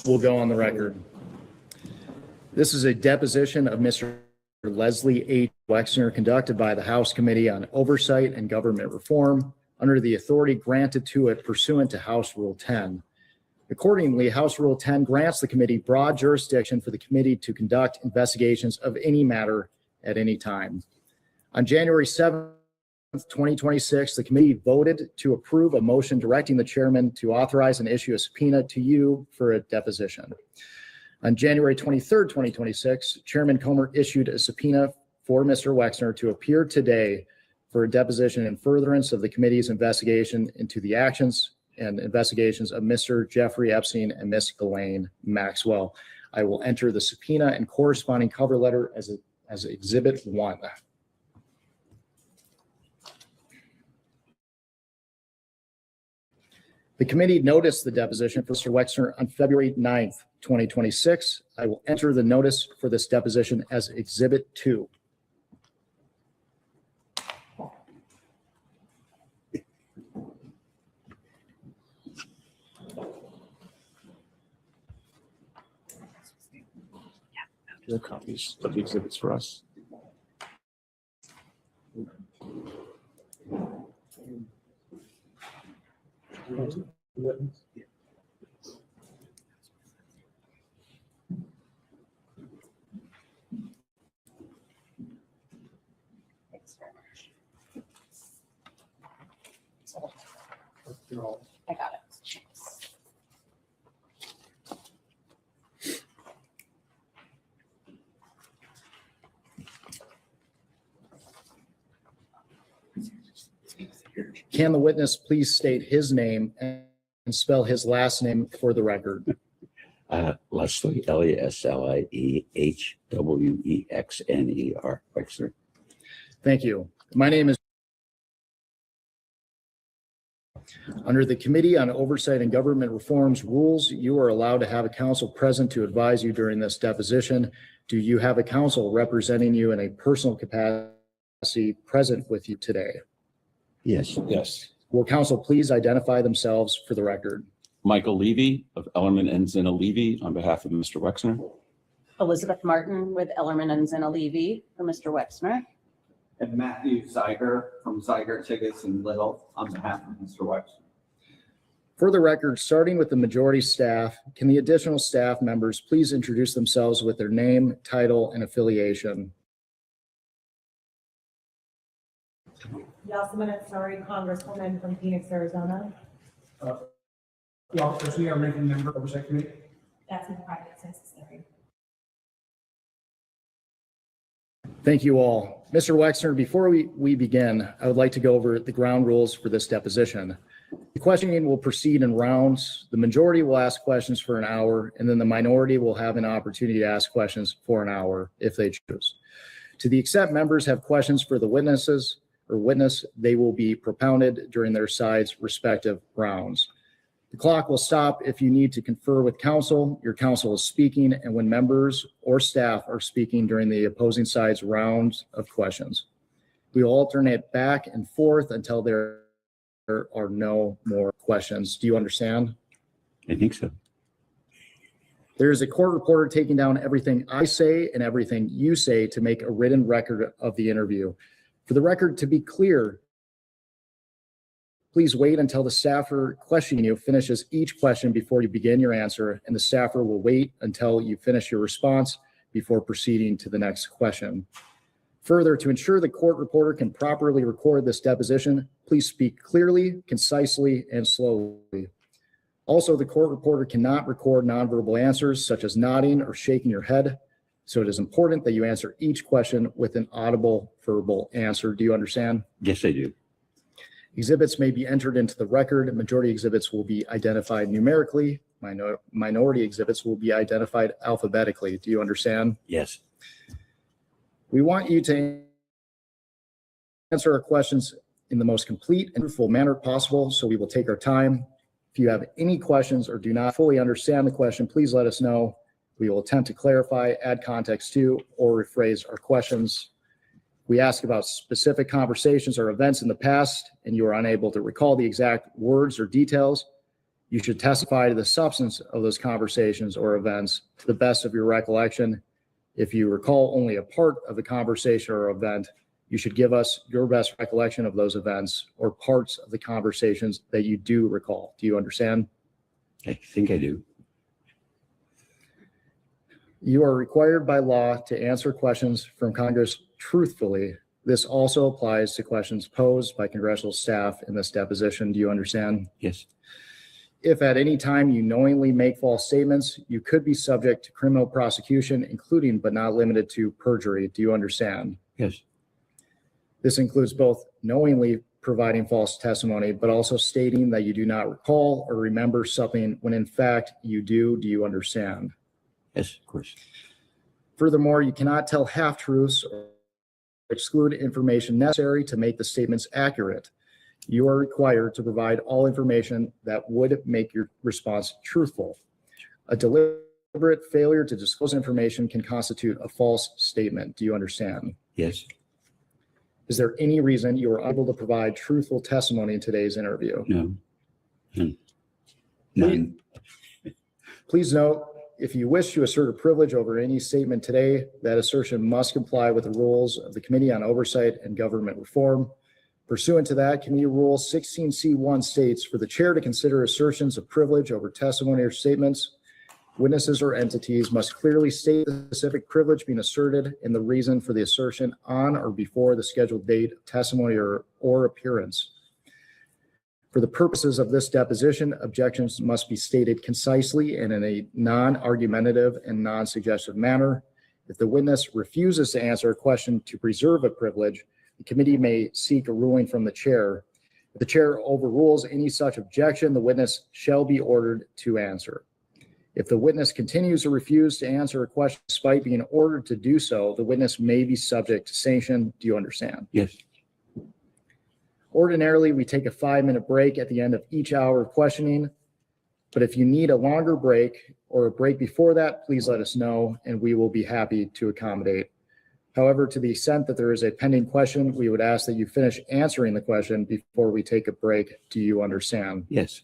will go on the record. This is a deposition of Mr. Leslie H. Wexner conducted by the House Committee on Oversight and Government Reform under the authority granted to it pursuant to House Rule 10. Accordingly, House Rule 10 grants the committee broad jurisdiction for the committee to conduct investigations of any matter at any time. On January 7th, 2026, the committee voted to approve a motion directing the chairman to authorize and issue a subpoena to you for a deposition. On January 23rd, 2026, Chairman Comer issued a subpoena for Mr. Wexner to appear today for a deposition in furtherance of the committee's investigation into the actions and investigations of Mr. Jeffrey Epstein and Ms. Ghislaine Maxwell. I will enter the subpoena and corresponding cover letter as Exhibit 1. The committee noticed the deposition for Mr. Wexner on February 9th, 2026. I will enter the notice for this deposition as Exhibit 2. Your copies of the exhibits for us. I got it. Can the witness please state his name and spell his last name for the record? Leslie, L-E-S-L-I-E-H-W-E-X-N-E-R, Wexner. Thank you. My name is. Under the Committee on Oversight and Government Reform's rules, you are allowed to have a counsel present to advise you during this deposition. Do you have a counsel representing you in a personal capacity present with you today? Yes. Yes. Will counsel please identify themselves for the record? Michael Levy of Ellerman and Zina Levy on behalf of Mr. Wexner. Elizabeth Martin with Ellerman and Zina Levy for Mr. Wexner. And Matthew Zeiger from Zeiger Tickets and Little on behalf of Mr. Wexner. For the record, starting with the majority staff, can the additional staff members please introduce themselves with their name, title, and affiliation? Yasmin Ansari, Congresswoman from Phoenix, Arizona. The officers we are ranking member of Oversight Committee. That's in private census area. Thank you all. Mr. Wexner, before we begin, I would like to go over the ground rules for this deposition. The questioning will proceed in rounds. The majority will ask questions for an hour, and then the minority will have an opportunity to ask questions for an hour if they choose. To the extent members have questions for the witness, they will be propounded during their side's respective rounds. The clock will stop if you need to confer with counsel. Your counsel is speaking, and when members or staff are speaking during the opposing side's rounds of questions. We will alternate back and forth until there are no more questions. Do you understand? I think so. There is a court reporter taking down everything I say and everything you say to make a written record of the interview. For the record to be clear, please wait until the staffer questioning you finishes each question before you begin your answer, and the staffer will wait until you finish your response before proceeding to the next question. Further, to ensure the court reporter can properly record this deposition, please speak clearly, concisely, and slowly. Also, the court reporter cannot record nonverbal answers such as nodding or shaking your head, so it is important that you answer each question with an audible verbal answer. Do you understand? Yes, I do. Exhibits may be entered into the record. Majority exhibits will be identified numerically. Minority exhibits will be identified alphabetically. Do you understand? Yes. We want you to answer our questions in the most complete and truthful manner possible, so we will take our time. If you have any questions or do not fully understand the question, please let us know. We will attempt to clarify, add context to, or rephrase our questions. We ask about specific conversations or events in the past, and you are unable to recall the exact words or details. You should testify to the substance of those conversations or events to the best of your recollection. If you recall only a part of the conversation or event, you should give us your best recollection of those events or parts of the conversations that you do recall. Do you understand? I think I do. You are required by law to answer questions from Congress truthfully. This also applies to questions posed by congressional staff in this deposition. Do you understand? Yes. If at any time you knowingly make false statements, you could be subject to criminal prosecution, including but not limited to perjury. Do you understand? Yes. This includes both knowingly providing false testimony, but also stating that you do not recall or remember something when in fact you do. Do you understand? Yes, of course. Furthermore, you cannot tell half-truths or exclude information necessary to make the statements accurate. You are required to provide all information that would make your response truthful. A deliberate failure to disclose information can constitute a false statement. Do you understand? Yes. Is there any reason you are unable to provide truthful testimony in today's interview? No. None. Please note, if you wish to assert a privilege over any statement today, that assertion must comply with the rules of the Committee on Oversight and Government Reform. Pursuant to that, Committee Rule 16C1 states for the chair to consider assertions of privilege over testimony or statements, witnesses or entities must clearly state the specific privilege being asserted and the reason for the assertion on or before the scheduled date of testimony or appearance. For the purposes of this deposition, objections must be stated concisely and in a non-argumentative and non-suggestive manner. If the witness refuses to answer a question to preserve a privilege, the committee may seek a ruling from the chair. If the chair overrules any such objection, the witness shall be ordered to answer. If the witness continues to refuse to answer a question despite being ordered to do so, the witness may be subject to sanction. Do you understand? Yes. Ordinarily, we take a 5-minute break at the end of each hour of questioning, but if you need a longer break or a break before that, please let us know and we will be happy to accommodate. However, to the extent that there is a pending question, we would ask that you finish answering the question before we take a break. Do you understand? Yes.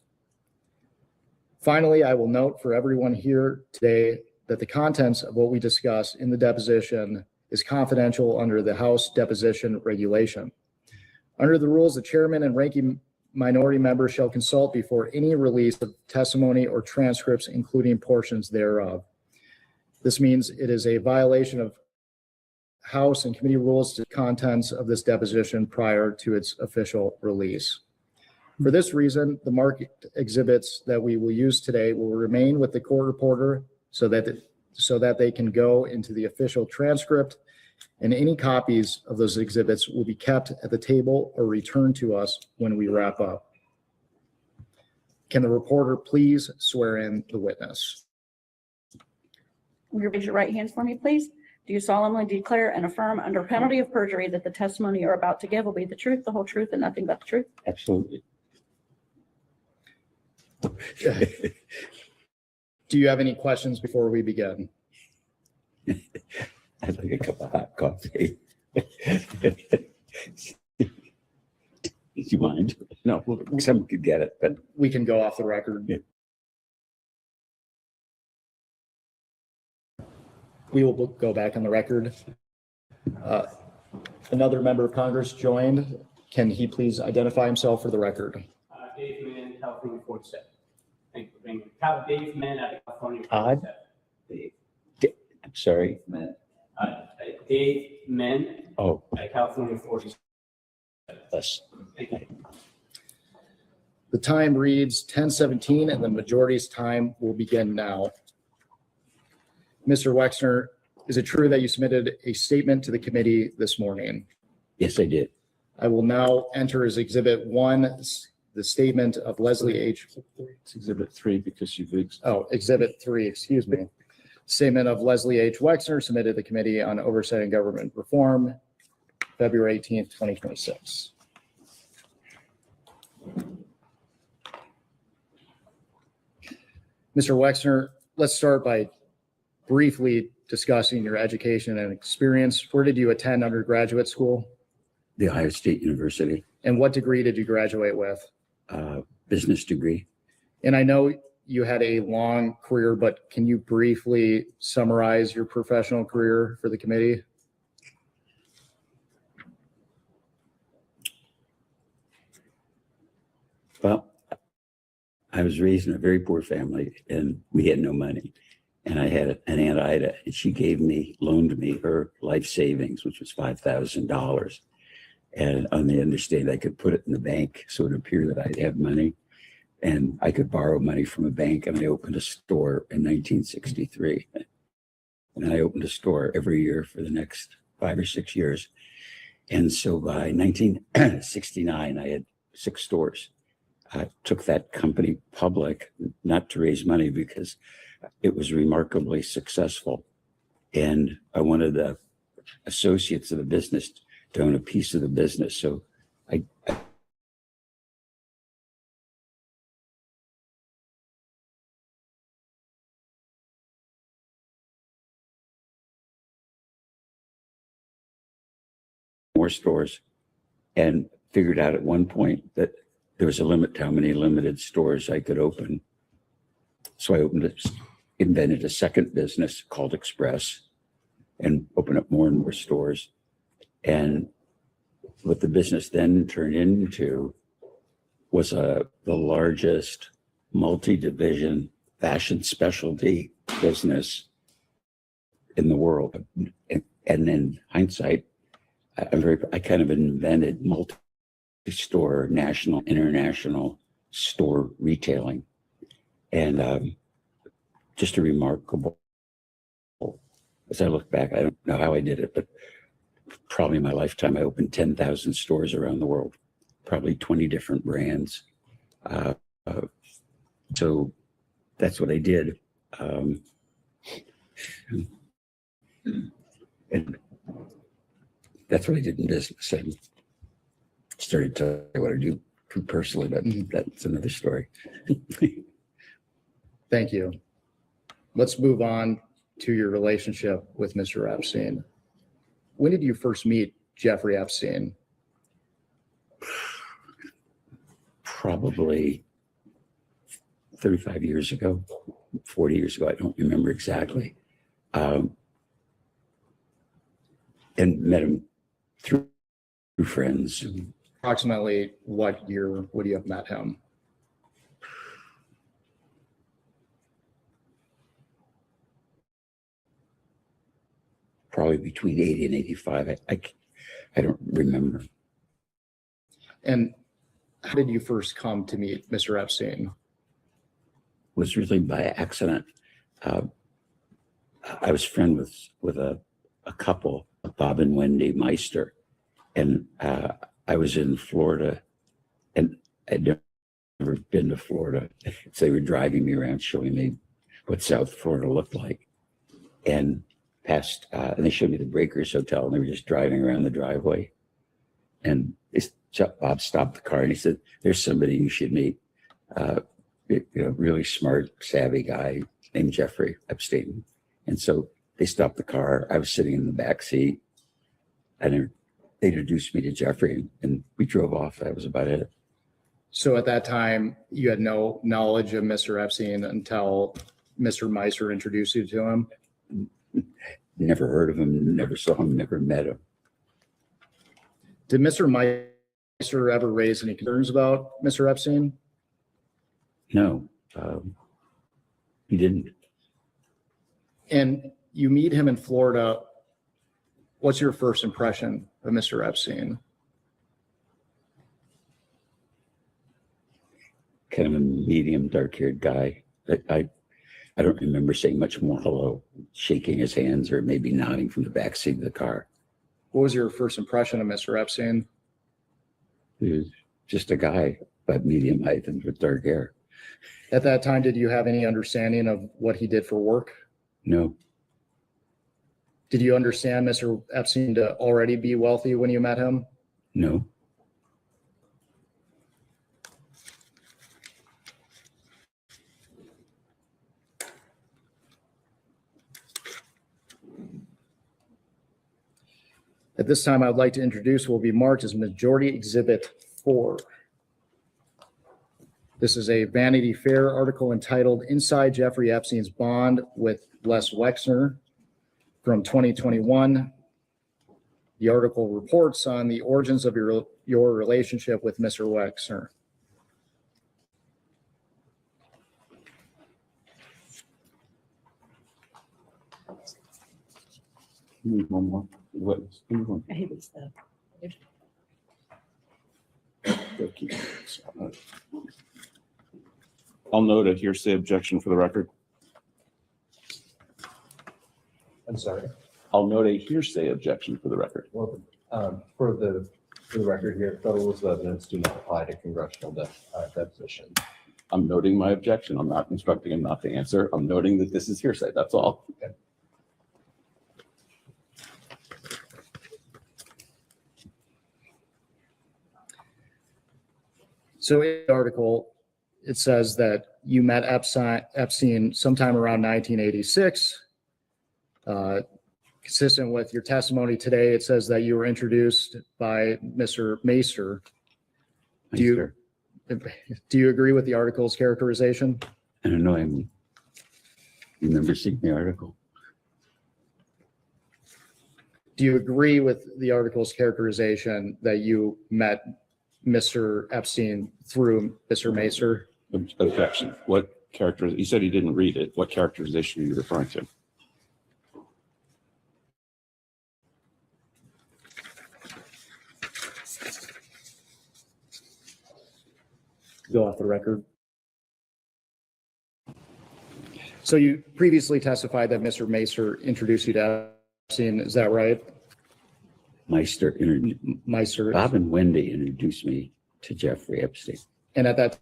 Finally, I will note for everyone here today that the contents of what we discuss in the deposition is confidential under the House deposition regulation. Under the rules, the chairman and ranking minority members shall consult before any release of testimony or transcripts, including portions thereof. This means it is a violation of House and committee rules to contents of this deposition prior to its official release. For this reason, the marked exhibits that we will use today will remain with the court reporter so that they can go into the official transcript, and any copies of those exhibits will be kept at the table or returned to us when we wrap up. Can the reporter please swear in the witness? Will you raise your right hands for me, please? Do you solemnly declare and affirm under penalty of perjury that the testimony you're about to give will be the truth, the whole truth, and nothing but the truth? Absolutely. Do you have any questions before we begin? I'd like a cup of hot coffee. Do you mind? No, someone could get it, but We can go off the record. Yeah. We will go back on the record. Another member of Congress joined. Can he please identify himself for the record? Dave Mann, California 47. Thank you for being here. Dave Mann out of California Odd. 47. I'm sorry. Dave Mann Oh, out of California 47. less. Thank you. The time reads 10:17 and the majority's time will begin now. Mr. Wexner, is it true that you submitted a statement to the committee this morning? Yes, I did. I will now enter as Exhibit 1, the statement of Leslie H. It's exhibit 3 because you've. Exhibit 3, excuse me. Statement of Leslie H. Wexner submitted to the Committee on Oversight and Government Reform, February 18th, 2026. Mr. Wexner, let's start by briefly discussing your education and experience. Where did you attend undergraduate school? The Ohio State University, And what degree did you graduate with? business degree. And I know you had a long career, but can you briefly summarize your professional career for the committee? Well, I was raised in a very poor family and we had no money. And I had an Aunt Ida and she loaned me her life savings, which was $5,000. And on the understanding I could put it in the bank so it would appear that I'd have money. And I could borrow money from a bank, and I opened a store in 1963. And I opened a store every year for the next 5 or 6 years. And so by 1969, I had 6 stores. I took that company public, not to raise money because it was remarkably successful. And I wanted the associates of the business to own a piece of the business. So I more stores and figured out at one point that there was a limit to how many limited stores I could open. So I invented a second business called Express and opened up more and more stores. And what the business then turned into was the largest multi-division fashion specialty business in the world. And in hindsight, I kind of invented multi-store, national, international store retailing. And just a remarkable, as I look back, I don't know how I did it, but probably in my lifetime, I opened 10,000 stores around the world, probably 20 different brands. So that's what I did. And that's what I did in business. I started to tell you what I do personally, but that's another story. Thank you. Let's move on to your relationship with Mr. Epstein. When did you first meet Jeffrey Epstein? Probably 35 years ago, 40 years ago. I don't remember exactly. And met him through friends. Approximately what year would you have met him? Probably between 80 and 85. I don't remember. And how did you first come to meet Mr. Epstein? It was really by accident. I was friends with a couple, Bob and Wendy Meister, and I was in Florida, and I'd never been to Florida. So they were driving me around, showing me what South Florida looked like, and and they showed me the Breakers Hotel, and they were just driving around the driveway, and Bob stopped the car and he said, "There's somebody you should meet. Really smart, savvy guy named Jeffrey Epstein." And so they stopped the car. I was sitting in the back seat, and they introduced me to Jeffrey, and we drove off. That was about it. So at that time, you had no knowledge of Mr. Epstein until Mr. Meister introduced you to him? Never heard of him, never saw him, never met him. Did Mr. Meister ever raise any concerns about Mr. Epstein? No, he didn't. And you meet him in Florida. What's your first impression of Mr. Epstein? Kind of a medium, dark-haired guy. I don't remember saying much more hello, shaking his hands, or maybe nodding from the backseat of the car. What was your first impression of Mr. Epstein? He was just a guy, about medium height and with dark hair. At that time, did you have any understanding of what he did for work? No, Did you understand Mr. Epstein to already be wealthy when you met him? no. At this time, I would like to introduce what will be marked as Majority Exhibit 4. This is a Vanity Fair article entitled Inside Jeffrey Epstein's Bond with Les Wexner from 2021. The article reports on the origins of your relationship with Mr. Wexner. One more. What? He was the. I'll note a hearsay objection for the record. I'm sorry. I'll note a hearsay objection for the record. Well, for the record here, federal rules of evidence do not apply to congressional deposition. I'm noting my objection. I'm not instructing him not to answer. I'm noting that this is hearsay. That's all. Okay. So in the article, it says that you met Epstein sometime around 1986. Consistent with your testimony today, it says that you were introduced by Mr. Macer. Do you agree with the article's characterization? I don't know. I remember seeing the article. Do you agree with the article's characterization that you met Mr. Epstein through Mr. Macer? Objection. What character? You said he didn't read it. What characterization are you referring to? Go off the record. So you previously testified that Mr. Macer introduced you to Epstein. Is that right? Meister, Meister. Bob and Wendy introduced me to Jeffrey Epstein. And at that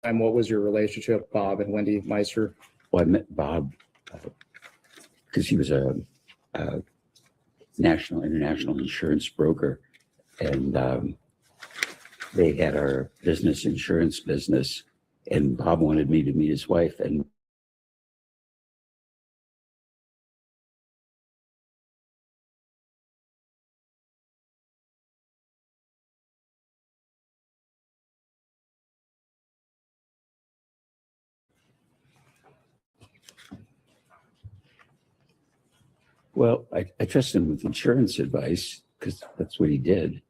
time, what was your relationship, Bob and Wendy Meister? Well, I met Bob because he was a international insurance broker, and they had our business insurance business, and Bob wanted me to meet his wife, and well, I trusted him with insurance advice because that's what he did.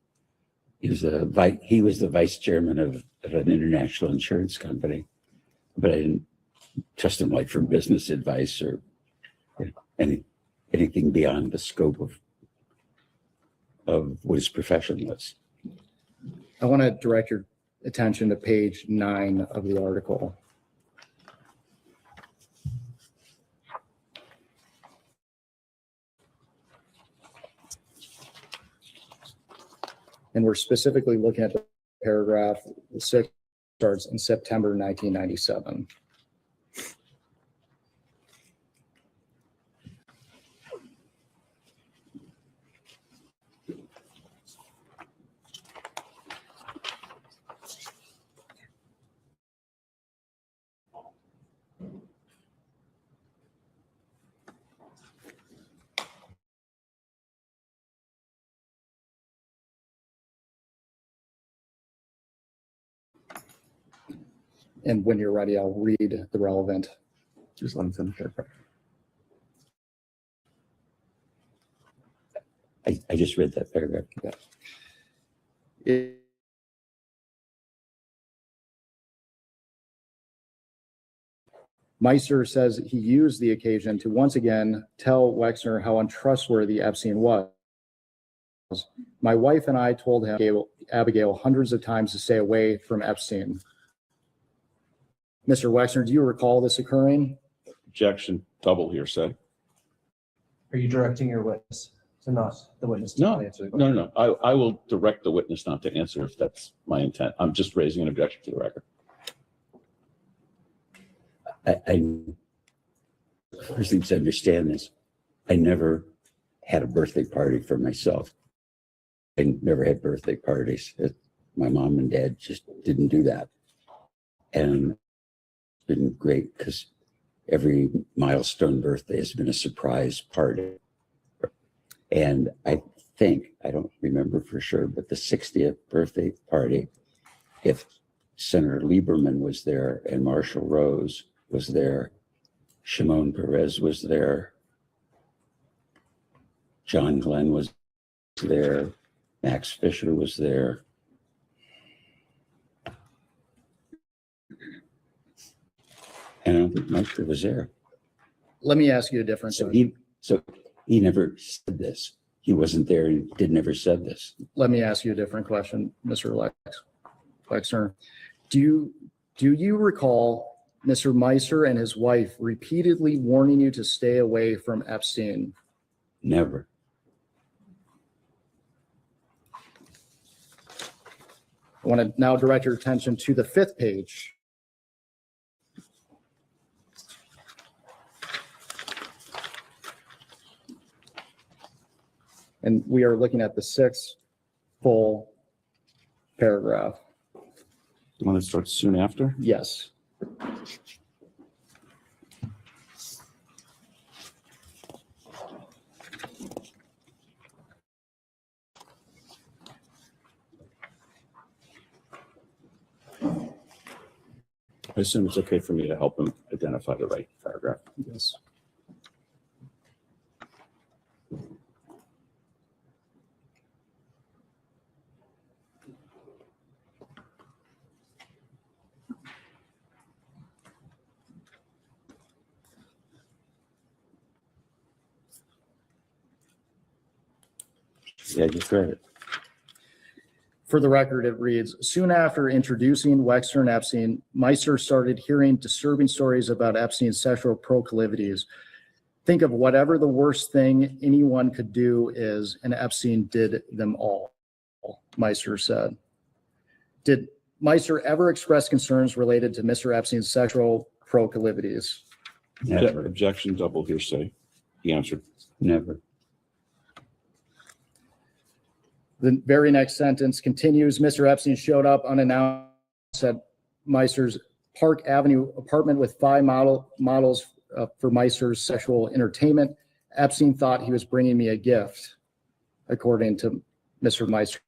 He was the vice chairman of an international insurance company, but I didn't trust him like for business advice or anything beyond the scope of what his profession was. I want to direct your attention to page 9 of the article. And we're specifically looking at the paragraph 6 starts in September 1997. And when you're ready, I'll read the relevant. Just let me finish paragraph. I just read that paragraph. Meister says he used the occasion to once again tell Wexner how untrustworthy Epstein was. My wife and I told him, Abigail, hundreds of times to stay away from Epstein. Mr. Wexner, do you recall this occurring? Objection. Double hearsay. Are you directing your witness to not the witness to No, not answer the question? no. I will direct the witness not to answer if that's my intent. I'm just raising an objection to the record. I first need to understand this. I never had a birthday party for myself. I never had birthday parties. My mom and dad just didn't do that. And it's been great because every milestone birthday has been a surprise party. And I think, I don't remember for sure, but the 60th birthday party, if Senator Lieberman was there, and Marshall Rose was there. Shimon Peres was there. John Glenn was there. Max Fisher was there. And I don't think Meister was there. Let me ask you a different So question. he never said this. He wasn't there and never said this. Let me ask you a different question, Mr. Wexner. Do you recall Mr. Meister and his wife repeatedly warning you to stay away from Epstein? Never. I want to now direct your attention to the 5th page. And we are looking at the 6th full paragraph. The one that starts soon after? Yes. I assume it's okay for me to help him identify the right paragraph. Yes. Yeah, I just read it. For the record, it reads, soon after introducing Wexner and Epstein, Meister started hearing disturbing stories about Epstein's sexual proclivities. Think of whatever the worst thing anyone could do is, and Epstein did them all, Meister said. Did Meister ever express concerns related to Mr. Epstein's sexual proclivities? Never, Objection, double hearsay. He answered. never. The very next sentence continues, Mr. Epstein showed up unannounced at Meister's Park Avenue apartment with 5 models for Meister's sexual entertainment. Epstein thought he was bringing me a gift, according to Mr. Meister.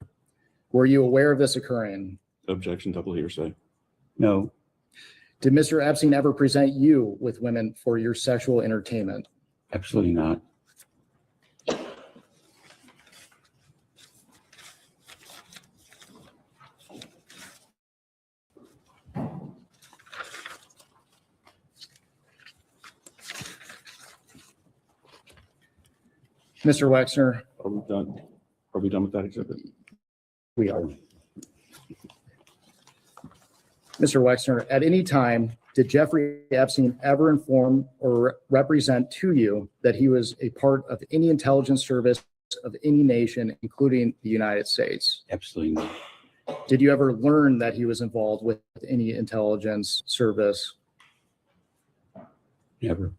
Were you aware of this occurring? Objection, double hearsay. No, Did Mr. Epstein ever present you with women for your sexual entertainment? absolutely not. Mr. Wexner, Are we done? Are we done with that exhibit? we are. Mr. Wexner, at any time, did Jeffrey Epstein ever inform or represent to you that he was a part of any intelligence service of any nation, including the United States? Absolutely not. Did you ever learn that he was involved with any intelligence service? Never.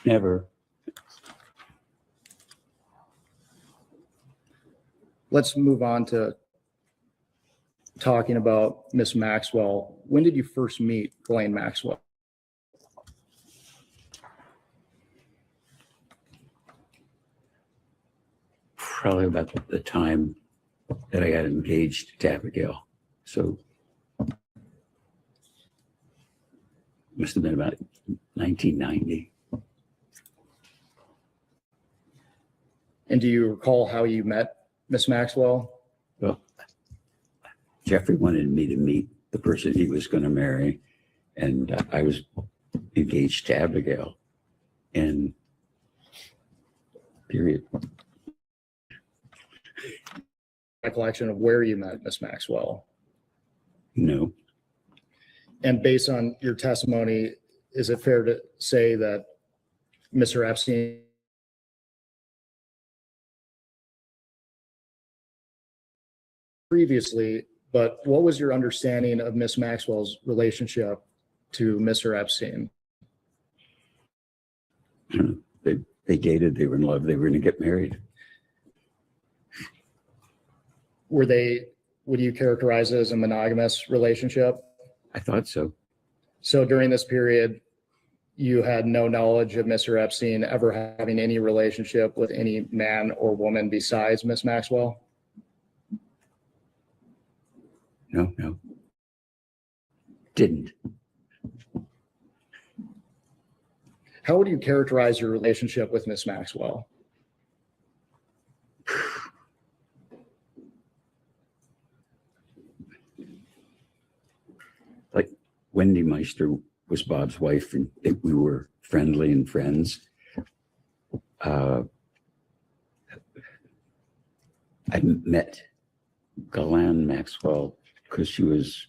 Never. Let's move on to talking about Miss Maxwell. When did you first meet Ghislaine Maxwell? Probably about the time that I got engaged to Abigail. So must have been about 1990. And do you recall how you met Miss Maxwell? Well, Jeffrey wanted me to meet the person he was going to marry, and I was engaged to Abigail. And period. Recollection of where you met Miss Maxwell? No, And based on your testimony, is it fair to say that Mr. Epstein previously, but what was your understanding of Miss Maxwell's relationship to Mr. Epstein? they dated, they were in love, they were going to get married. Were they, would you characterize it as a monogamous relationship? I thought so. So during this period, you had no knowledge of Mr. Epstein ever having any relationship with any man or woman besides Miss Maxwell? No. Didn't. How would you characterize your relationship with Miss Maxwell? Like Wendy Meister was Bob's wife, and we were friendly and friends. I met Galan Maxwell because she was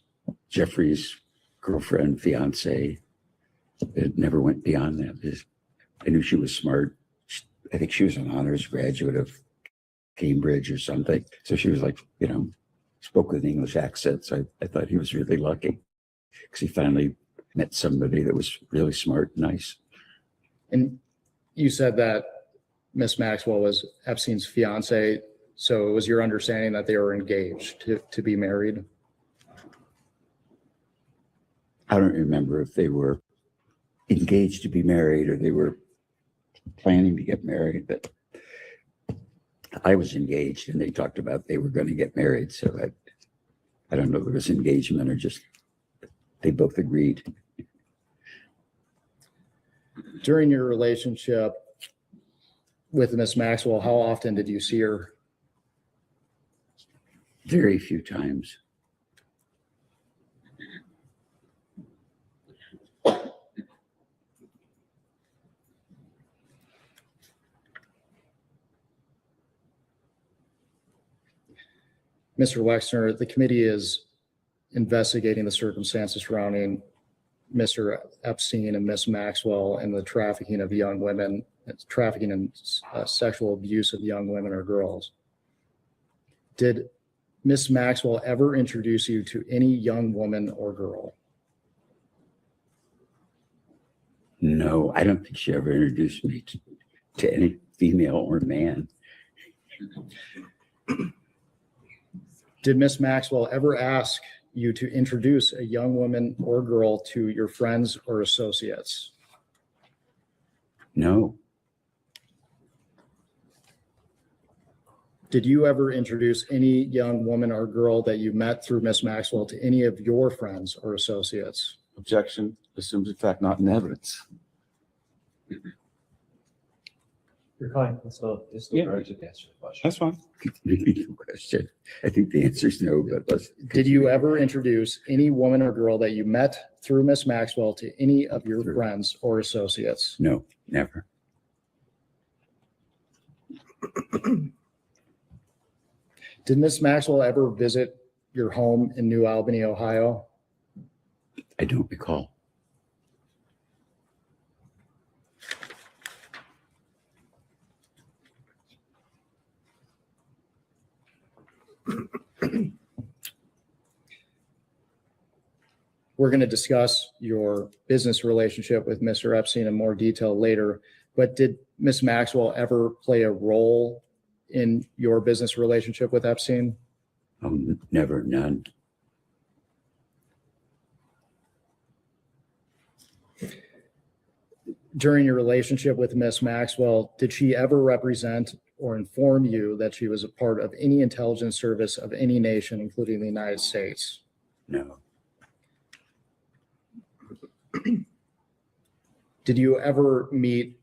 Jeffrey's girlfriend, fiance. It never went beyond that. I knew she was smart. I think she was an honors graduate of Cambridge or something. So she was like, spoke with an English accent. So I thought he was really lucky because he finally met somebody that was really smart and nice. And you said that Miss Maxwell was Epstein's fiance. So it was your understanding that they were engaged to be married? I don't remember if they were engaged to be married or they were planning to get married, but I was engaged and they talked about they were going to get married. So I don't know if it was engagement or just they both agreed. During your relationship with Miss Maxwell, how often did you see her? Very few times. Mr. Wexner, the committee is investigating the circumstances surrounding Mr. Epstein and Miss Maxwell and the trafficking of young women, trafficking and sexual abuse of young women or girls. Did Miss Maxwell ever introduce you to any young woman or girl? No, I don't think she ever introduced me to any female or man. Did Miss Maxwell ever ask you to introduce a young woman or girl to your friends or associates? No, Did you ever introduce any young woman or girl that you met through Miss Maxwell to any of your friends or associates? Objection assumes in fact not in evidence. Your client can still urgent to answer the question. That's fine. repeat the question. I think the answer is no, but let's. Did you ever introduce any woman or girl that you met through Miss Maxwell to any of your Through. friends or associates? No, never. Did Miss Maxwell ever visit your home in New Albany, Ohio? I don't recall. We're going to discuss your business relationship with Mr. Epstein in more detail later, but did Miss Maxwell ever play a role in your business relationship with Epstein? Oh, never, none. During your relationship with Miss Maxwell, did she ever represent or inform you that she was a part of any intelligence service of any nation, including the United States? No, Did you ever meet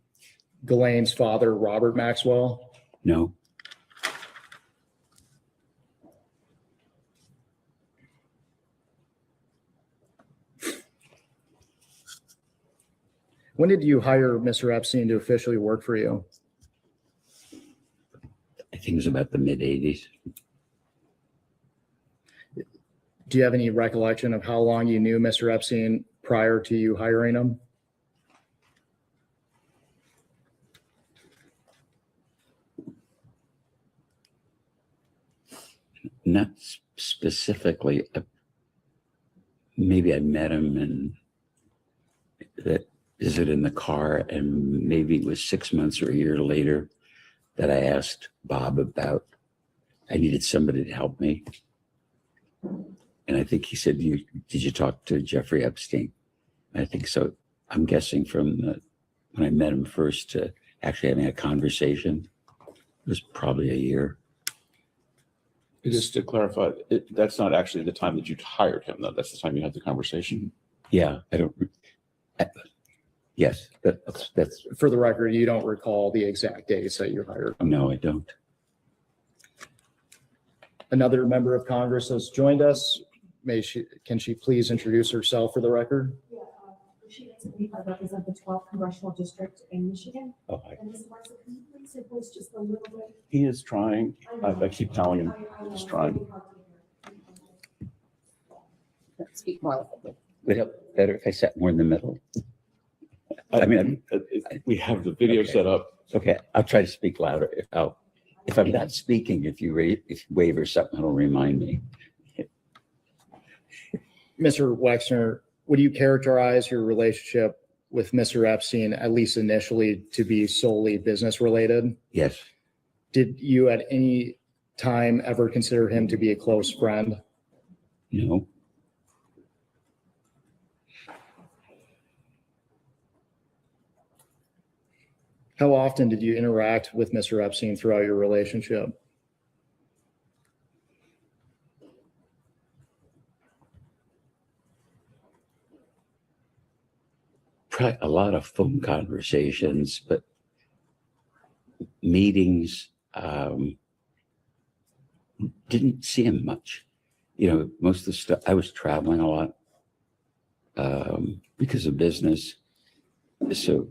Ghislaine's father, Robert Maxwell? no. When did you hire Mr. Epstein to officially work for you? I think it was about the mid-'80s. Do you have any recollection of how long you knew Mr. Epstein prior to you hiring him? Not specifically. Maybe I met him and that visit in the car, and maybe it was 6 months or a year later that I asked Bob about, I needed somebody to help me. And I think he said, did you talk to Jeffrey Epstein? I think so. I'm guessing from when I met him first to actually having a conversation, it was probably a year. Just to clarify, that's not actually the time that you hired him, though. That's the time you had the conversation. Yeah, I don't, yes, that's, For the record, you don't recall the exact dates that you hired. no, I don't. Another member of Congress has joined us. Can she please introduce herself for the record? Yeah, I represent the 12th Congressional District in Michigan. Oh, And Ms. Marcy, can you please say voice just a little bit? He is trying. I keep telling him, he's trying. Speak more loudly. would it help better if I sat more in the middle? I mean, We have the video Okay. set up. Okay, I'll try to speak louder. If I'm not speaking, if you wave or something, it'll remind me. Mr. Wexner, would you characterize your relationship with Mr. Epstein, at least initially, to be solely business related? Yes, Did you at any time ever consider him to be a close friend? no, How often did you interact with Mr. Epstein throughout your relationship? probably a lot of phone conversations, but meetings, didn't see him much. You know, most of the stuff, I was traveling a lot because of business. So,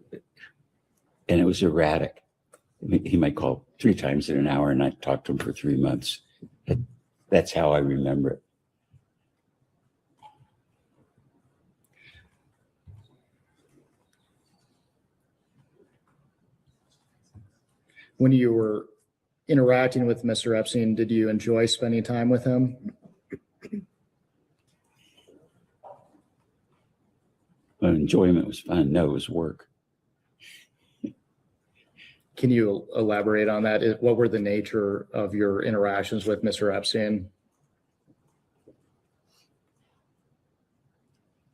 and it was erratic. I mean, he might call 3 times in an hour and I'd talk to him for 3 months. That's how I remember it. When you were interacting with Mr. Epstein, did you enjoy spending time with him? But enjoyment was fun. No, it was work. Can you elaborate on that? What were the nature of your interactions with Mr. Epstein?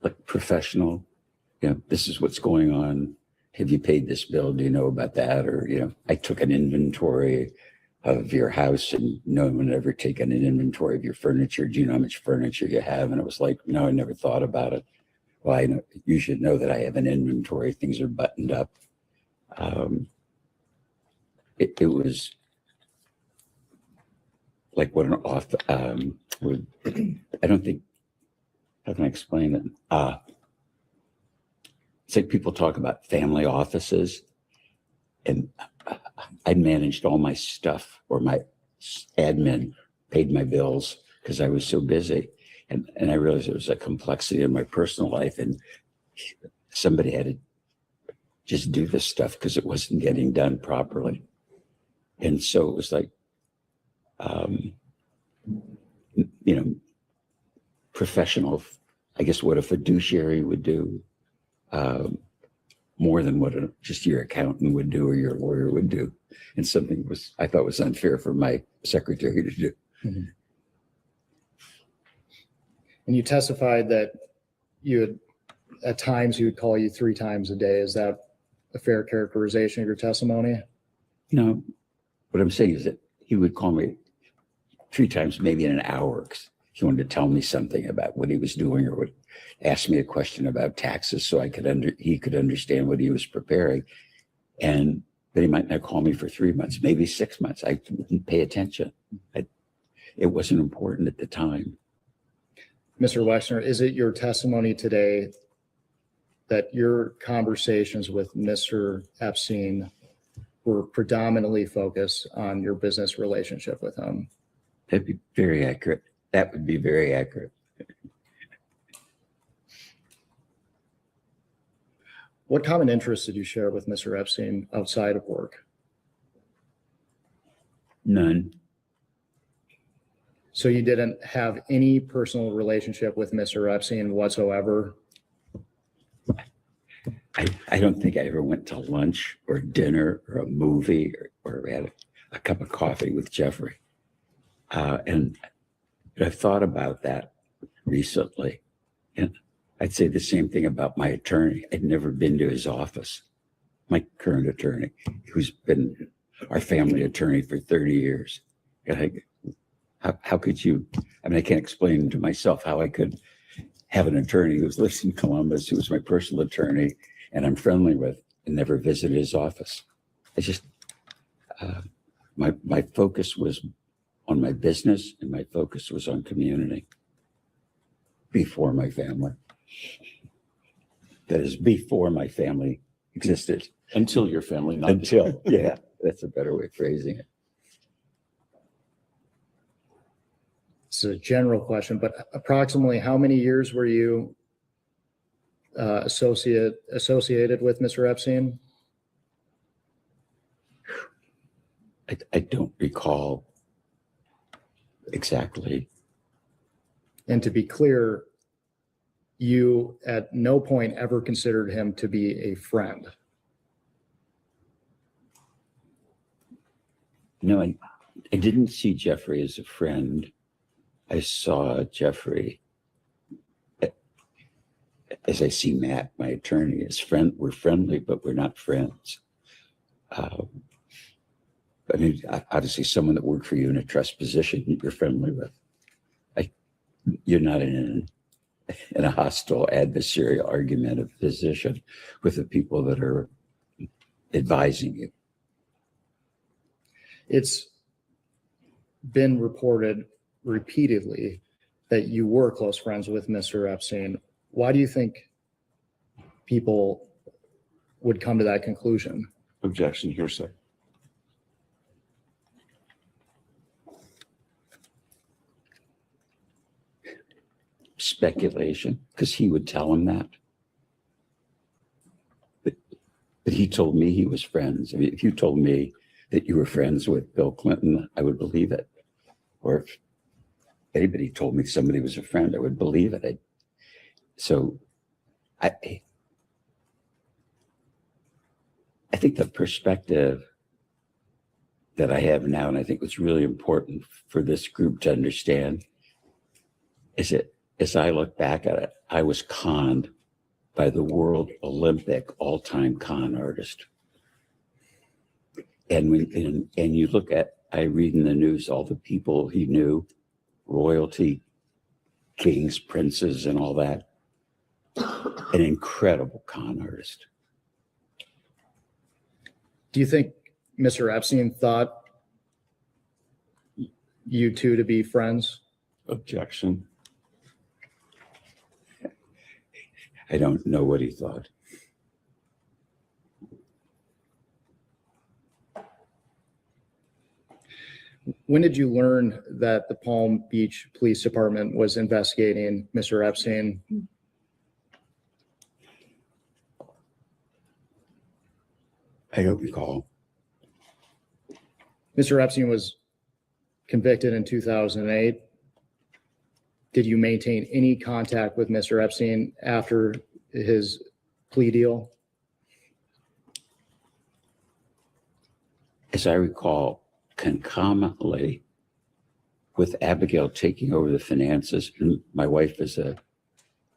Like professional, you know, this is what's going on. Have you paid this bill? Do you know about that? Or, you know, I took an inventory of your house and no one ever taken an inventory of your furniture. Do you know how much furniture you have? And it was like, no, I never thought about it. Well, I know you should know that I have an inventory. Things are buttoned up. It was like what an off, I don't think, how can I explain it? It's like people talk about family offices, and I managed all my stuff, or my admin paid my bills because I was so busy. And I realized there was a complexity in my personal life, and somebody had to just do this stuff because it wasn't getting done properly. And so it was like, you know, professional, I guess what a fiduciary would do, more than what just your accountant would do or your lawyer would do. And something I thought was unfair for my secretary to do. Mm-hmm. And you testified that at times he would call you 3 times a day. Is that a fair characterization of your testimony? No, what I'm saying is that he would call me 3 times, maybe in an hour, because he wanted to tell me something about what he was doing, or would ask me a question about taxes so he could understand what he was preparing. And then he might not call me for 3 months, maybe 6 months. I didn't pay attention. It wasn't important at the time. Mr. Wexner, is it your testimony today that your conversations with Mr. Epstein were predominantly focused on your business relationship with him? That'd be very accurate. That would be very accurate. What common interests did you share with Mr. Epstein outside of work? None. So you didn't have any personal relationship with Mr. Epstein whatsoever? I don't think I ever went to lunch or dinner or a movie or had a cup of coffee with Jeffrey. And I've thought about that recently. And I'd say the same thing about my attorney. I'd never been to his office, my current attorney, who's been our family attorney for 30 years. And how could you, I mean, I can't explain to myself how I could have an attorney who lives in Columbus, who was my personal attorney and I'm friendly with, and never visited his office. I just, my focus was on my business and my focus was on community before my family. That is before my family existed. Until your family, not Until, yeah, that's a better way of phrasing it. It's a general question, but approximately how many years were you associated with Mr. Epstein? I don't recall exactly. And to be clear, you at no point ever considered him to be a friend. No, I didn't see Jeffrey as a friend. I saw Jeffrey as I see Matt, my attorney, as friend. We're friendly, but we're not friends. I mean, obviously, someone that worked for you in a trust position, you're friendly with. You're not in a hostile adversarial argumentative position with the people that are advising you. It's been reported repeatedly that you were close friends with Mr. Epstein. Why do you think people would come to that conclusion? objection, hearsay. Speculation, because he would tell him that. But he told me he was friends. I mean, if you told me that you were friends with Bill Clinton, I would believe it. Or if anybody told me somebody was a friend, I would believe it. I think the perspective that I have now, and I think what's really important for this group to understand, is that as I look back at it, I was conned by the world Olympic all-time con artist. And you look at, I read in the news all the people he knew, royalty, kings, princes, and all that. An incredible con artist. Do you think Mr. Epstein thought you two to be friends? Objection. I don't know what he thought. When did you learn that the Palm Beach Police Department was investigating Mr. Epstein? I don't recall. Mr. Epstein was convicted in 2008. Did you maintain any contact with Mr. Epstein after his plea deal? As I recall, concomitantly with Abigail taking over the finances, and my wife is a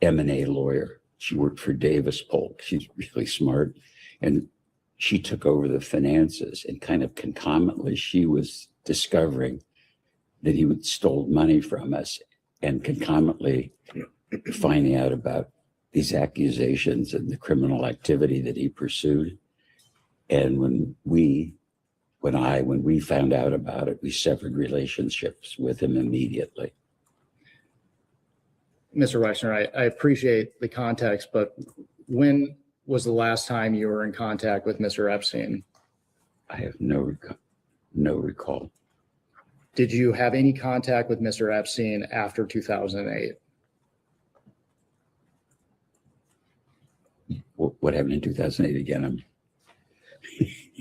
M&A lawyer. She worked for Davis Polk. She's really smart. And she took over the finances, and kind of concomitantly, she was discovering that he would stole money from us, and concomitantly finding out about these accusations and the criminal activity that he pursued. And when we found out about it, we severed relationships with him immediately. Mr. Wexner, I appreciate the context, but when was the last time you were in contact with Mr. Epstein? I have no recall. Did you have any contact with Mr. Epstein after 2008? What happened in 2008 again?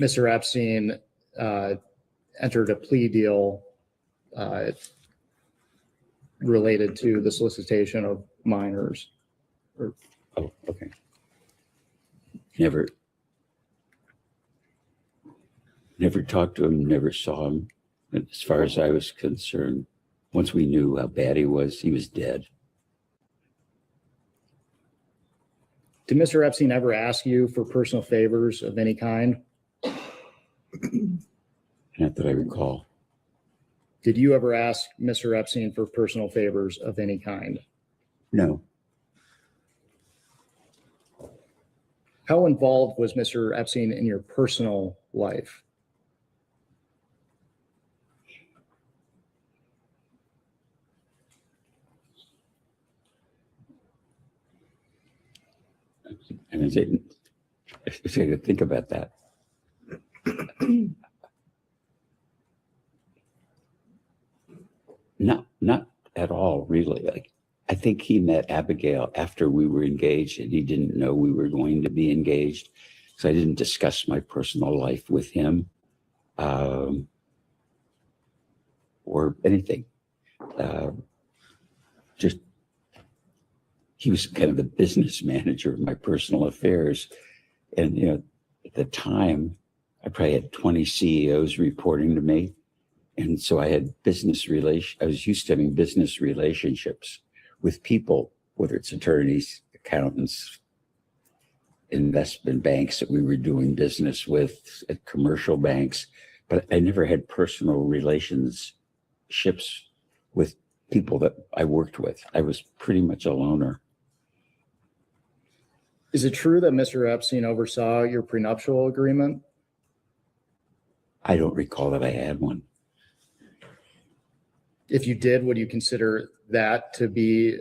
Mr. Epstein entered a plea deal related to the solicitation of minors. Oh, okay. Never talked to him, never saw him. As far as I was concerned, once we knew how bad he was dead. Did Mr. Epstein ever ask you for personal favors of any kind? Not that I recall. Did you ever ask Mr. Epstein for personal favors of any kind? No, How involved was Mr. Epstein in your personal life? and if you could think about that. Not at all, really. Like, I think he met Abigail after we were engaged and he didn't know we were going to be engaged. So I didn't discuss my personal life with him or anything. Just, he was kind of the business manager of my personal affairs. And, at the time, I probably had 20 CEOs reporting to me. And so I had I was used to having business relationships with people, whether it's attorneys, accountants, investment banks that we were doing business with, at commercial banks, but I never had personal relationships with people that I worked with. I was pretty much a loner. Is it true that Mr. Epstein oversaw your prenuptial agreement? I don't recall that I had one. If you did, would you consider that to be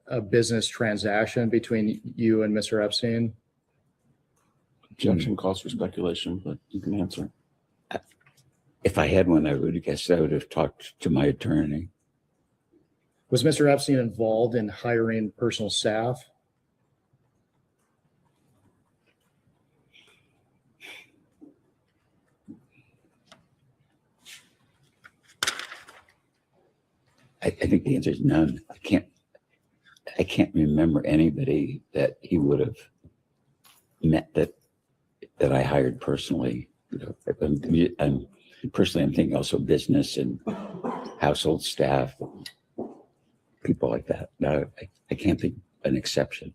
a business transaction between you and Mr. Epstein? Objection calls for speculation, but you can answer. If I had one, I would have talked to my attorney. Was Mr. Epstein involved in hiring personal staff? I think the answer is none. I can't remember anybody that he would have met that I hired personally. I'm thinking also business and household staff, people like that. No, I can't think of an exception.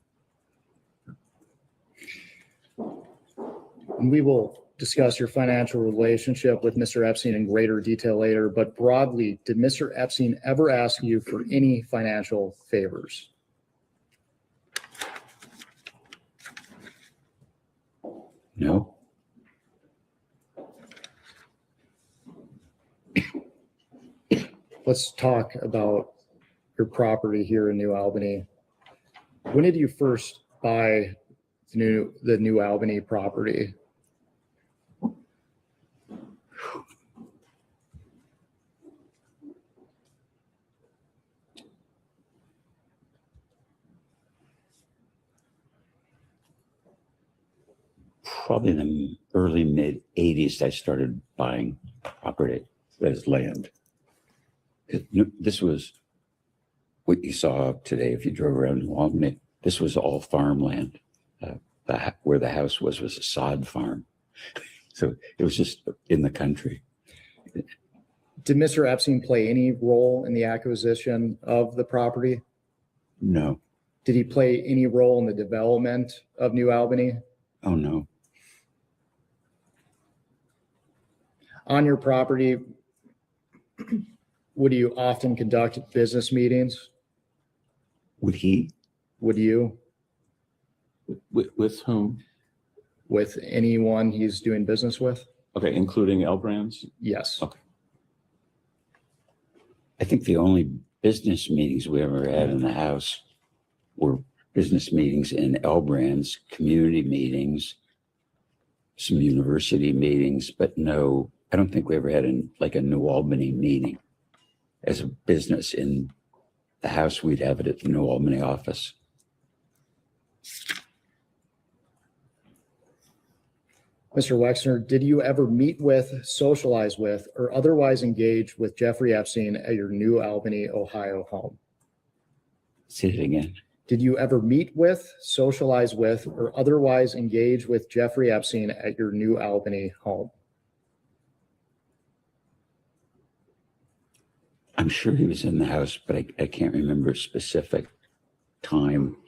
And we will discuss your financial relationship with Mr. Epstein in greater detail later, but broadly, did Mr. Epstein ever ask you for any financial favors? No. Let's talk about your property here in New Albany. When did you first buy the New Albany property? Probably in the early mid 80s, I started buying property as land. This was what you saw today if you drove around New Albany. This was all farmland. Where the house was a sod farm. So it was just in the country. Did Mr. Epstein play any role in the acquisition of the property? No. Did he play any role in the development of New Albany? Oh, no. On your property, would you often conduct business meetings? Would he? Would you? With whom? With anyone he's doing business with? Okay, including L Brands? Yes. Okay. I think the only business meetings we ever had in the house were business meetings in L Brands, community meetings, some university meetings, but no, I don't think we ever had a New Albany meeting as a business in the house. We'd have it at the New Albany office. Mr. Wexner, did you ever meet with, socialize with, or otherwise engage with Jeffrey Epstein at your New Albany, Ohio home? Say it again. Did you ever meet with, socialize with, or otherwise engage with Jeffrey Epstein at your New Albany home? I'm sure he was in the house, but I can't remember a specific time.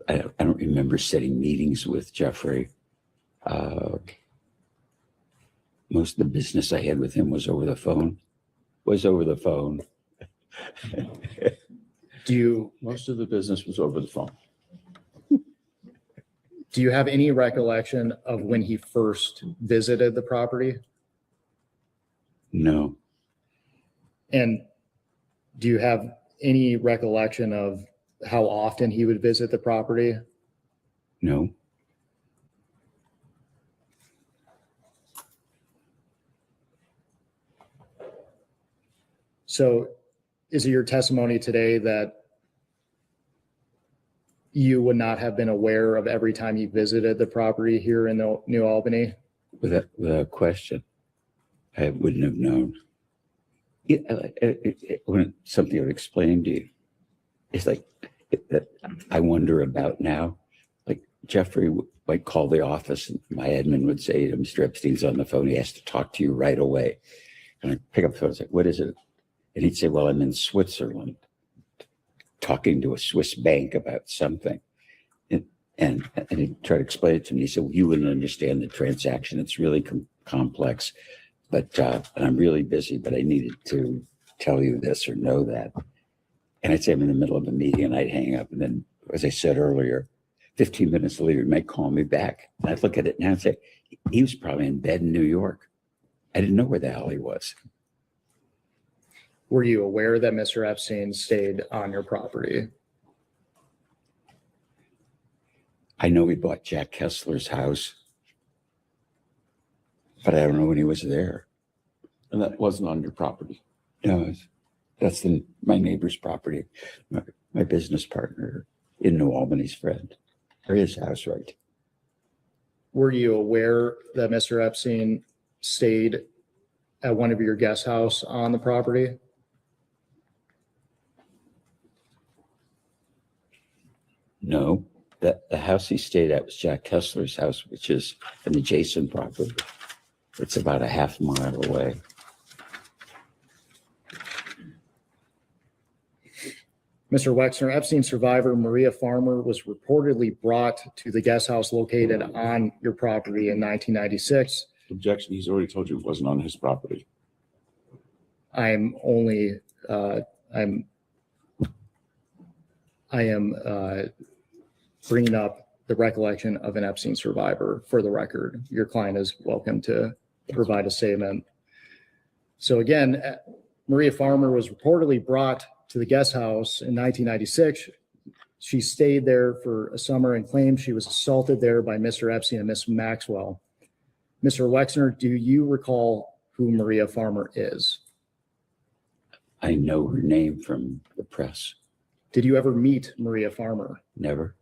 I don't remember setting meetings with Jeffrey. Most of the business I had with him was over the phone. was over the phone. Do you, Most of the business was over the phone. do you have any recollection of when he first visited the property? No, And do you have any recollection of how often he would visit the property? no, So is it your testimony today that you would not have been aware of every time he visited the property here in New Albany? without question, I wouldn't have known. When something I would explain to you, it's like that I wonder about now. Like Jeffrey might call the office and my admin would say, Mr. Epstein's on the phone. He has to talk to you right away. And I pick up the phone. It's like, what is it? And he'd say, well, I'm in Switzerland talking to a Swiss bank about something. And he'd try to explain it to me. He said, well, you wouldn't understand the transaction. It's really complex. But and I'm really busy, but I needed to tell you this or know that. And I'd say I'm in the middle of a meeting and I'd hang up. And then, as I said earlier, 15 minutes later, he might call me back. And I'd look at it now and say, he was probably in bed in New York. I didn't know where the hell he was. Were you aware that Mr. Epstein stayed on your property? I know he bought Jack Kessler's house, but I don't know when he was there. And that wasn't on your property. No, that's my neighbor's property, my business partner in New Albany's friend, or his house, right? Were you aware that Mr. Epstein stayed at one of your guest house on the property? No, the house he stayed at was Jack Kessler's house, which is an adjacent property. It's about a half mile away. Mr. Wexner, Epstein survivor Maria Farmer was reportedly brought to the guest house located on your property in 1996. Objection, he's already told you it wasn't on his property. I am bringing up the recollection of an Epstein survivor for the record. Your client is welcome to provide a statement. So again, Maria Farmer was reportedly brought to the guest house in 1996. She stayed there for a summer and claimed she was assaulted there by Mr. Epstein and Miss Maxwell. Mr. Wexner, do you recall who Maria Farmer is? I know her name from the press. Did you ever meet Maria Farmer? Never.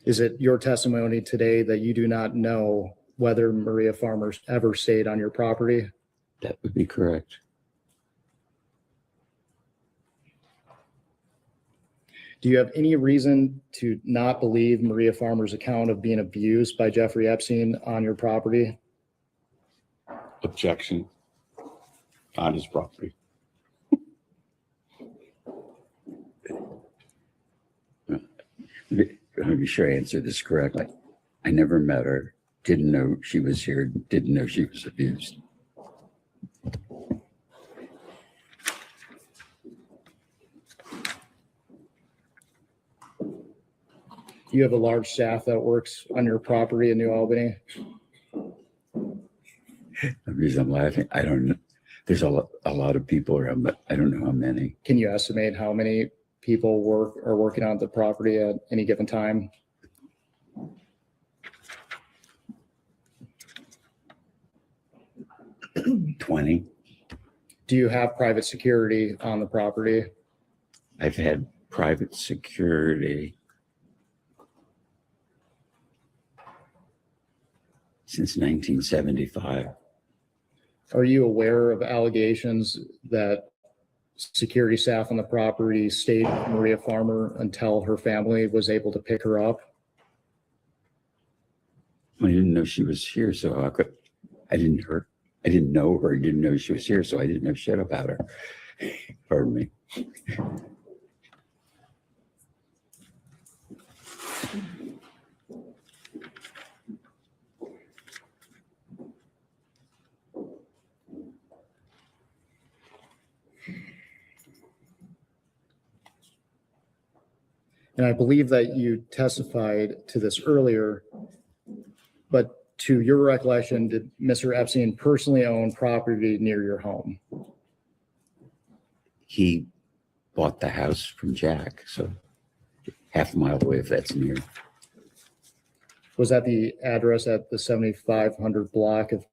Is it your testimony today that you do not know whether Maria Farmer ever stayed on your property? That would be correct. Do you have any reason to not believe Maria Farmer's account of being abused by Jeffrey Epstein on your property? Objection, on his property. Let me be sure I answered this correctly. I never met her, didn't know she was here, didn't know she was abused. You have a large staff that works on your property in New Albany. The reason I'm laughing, I don't know. There's a lot of people around, but I don't know how many. Can you estimate how many people are working on the property at any given time? $20. Do you have private security on the property? I've had private security since 1975. Are you aware of allegations that security staff on the property stayed with Maria Farmer until her family was able to pick her up? I didn't know she was here, so I didn't know her. I didn't know she was here, so I didn't know shit about her. Pardon me. And I believe that you testified to this earlier, but to your recollection, did Mr. Epstein personally own property near your home? He bought the house from Jack, so half a mile away if that's near. Was that the address at the 7500 block of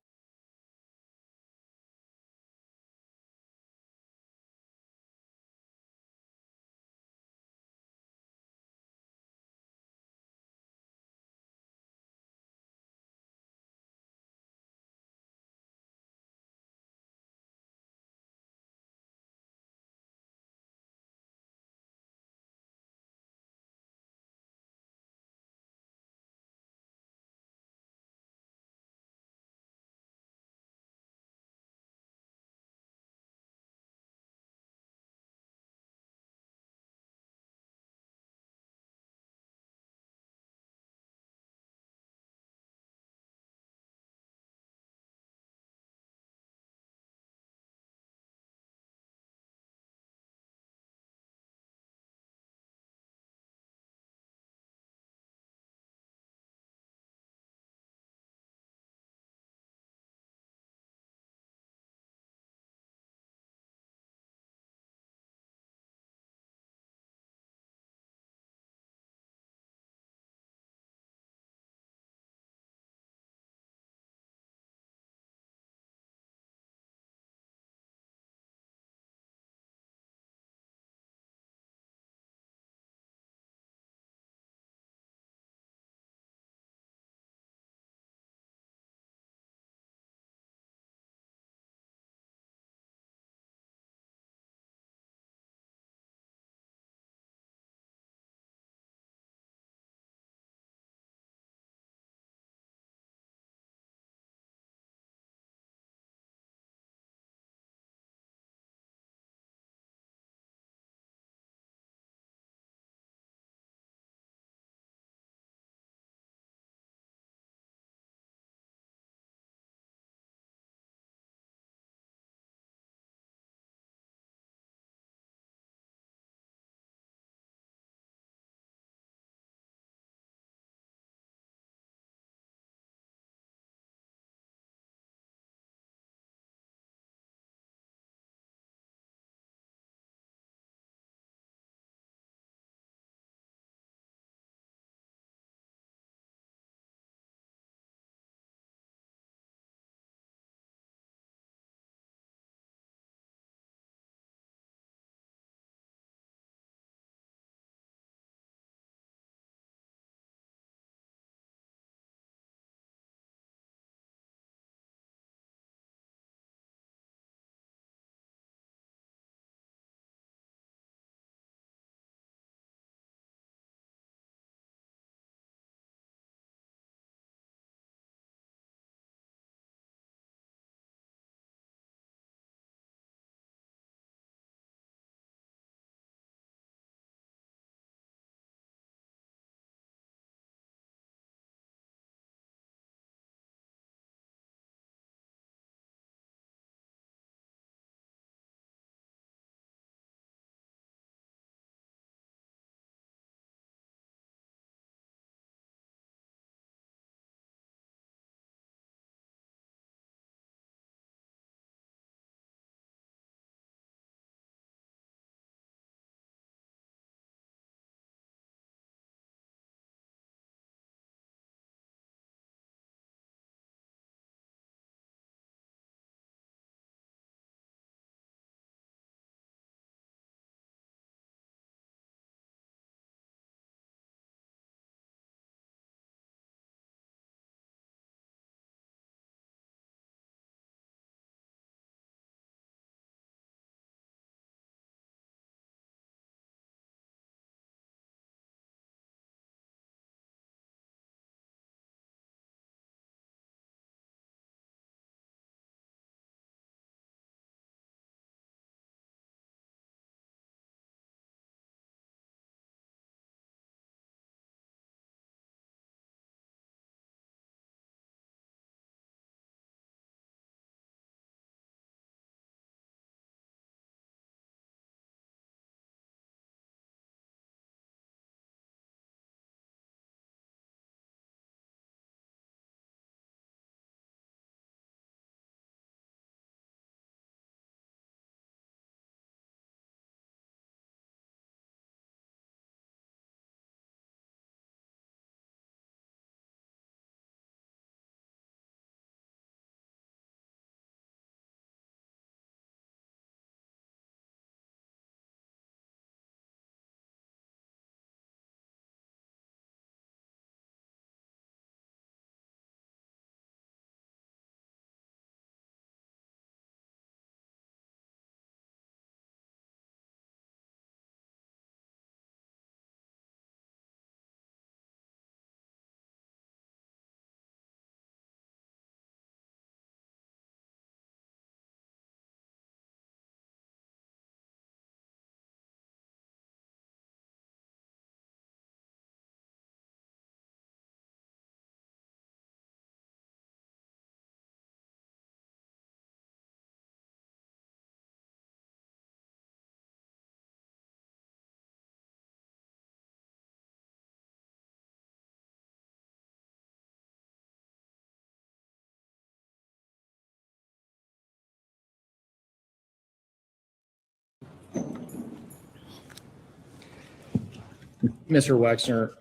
Mr. Wexner,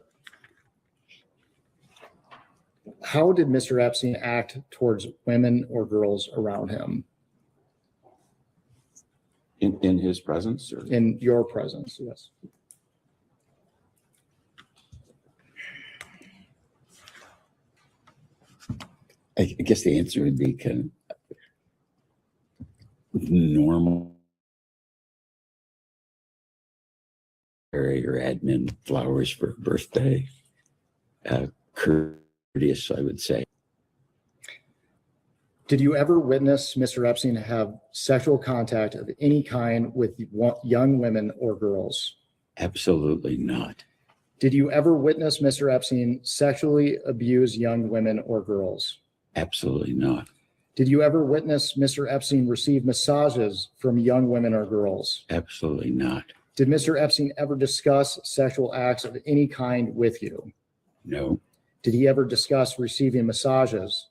how did Mr. Epstein act towards women or girls around him In his presence, or in your presence? Yes. I guess the answer would be kind of normal. Your admin, flowers for birthday, courteous, I would say. Did you ever witness Mr. Epstein have sexual contact of any kind with young women or girls? Absolutely not. Did you ever witness Mr. Epstein sexually abuse young women or girls? Absolutely not. Did you ever witness Mr. Epstein receive massages from young women or girls? Absolutely not. Did Mr. Epstein ever discuss sexual acts of any kind with you? No. Did he ever discuss receiving massages?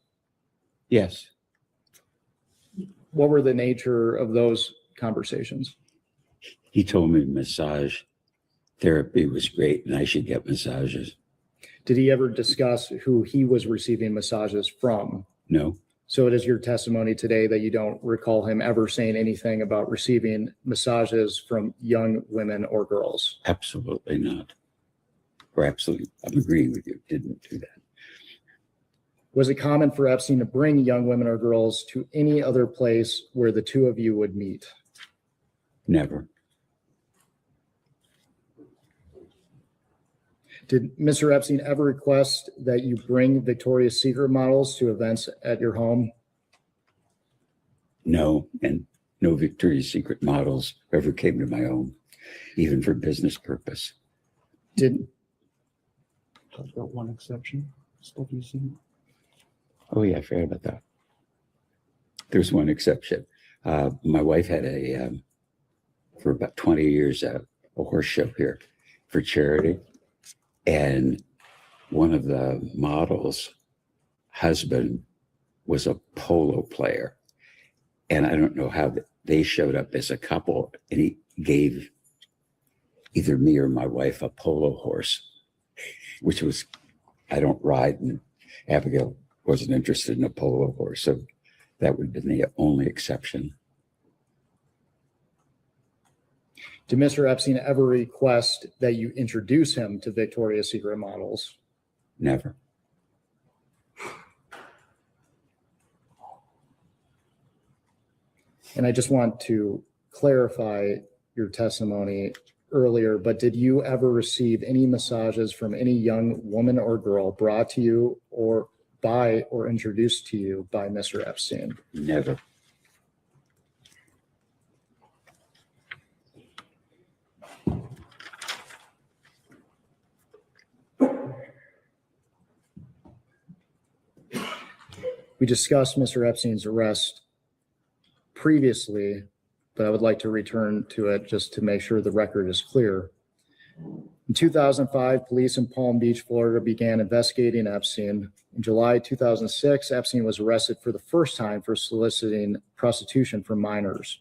Yes. What were the nature of those conversations? He told me massage therapy was great and I should get massages. Did he ever discuss who he was receiving massages from? No. So it is your testimony today that you don't recall him ever saying anything about receiving massages from young women or girls? Absolutely not. Or absolutely, I'm agreeing with you. Didn't do that. Was it common for Epstein to bring young women or girls to any other place where the two of you would meet? Never. Did Mr. Epstein ever request that you bring Victoria's Secret models to events at your home? No. And no Victoria's Secret models ever came to my home, even for business purpose. Did talk about one exception. Stuff you've seen. Oh yeah, I forgot about that. There's one exception. My wife had for about 20 years, a horse show here for charity. And one of the models' husband was a polo player. And I don't know how they showed up as a couple. And he gave either me or my wife a polo horse, which was, I don't ride, and Abigail wasn't interested in a polo horse. So that would have been the only exception. Did Mr. Epstein ever request that you introduce him to Victoria's Secret models? Never. And I just want to clarify your testimony earlier, but did you ever receive any massages from any young woman or girl brought to you or by or introduced to you by Mr. Epstein? Never. We discussed Mr. Epstein's arrest previously, but I would like to return to it just to make sure the record is clear. In 2005, police in Palm Beach, Florida began investigating Epstein. In July 2006, Epstein was arrested for the first time for soliciting prostitution from minors.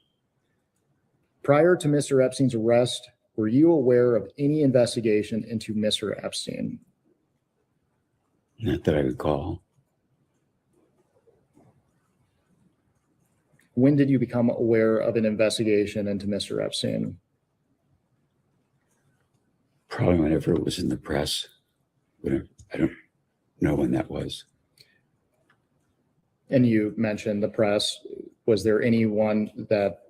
Prior to Mr. Epstein's arrest, were you aware of any investigation into Mr. Epstein? Not that I recall. When did you become aware of an investigation into Mr. Epstein? Probably whenever it was in the press. I don't know when that was. And you mentioned the press. Was there anyone that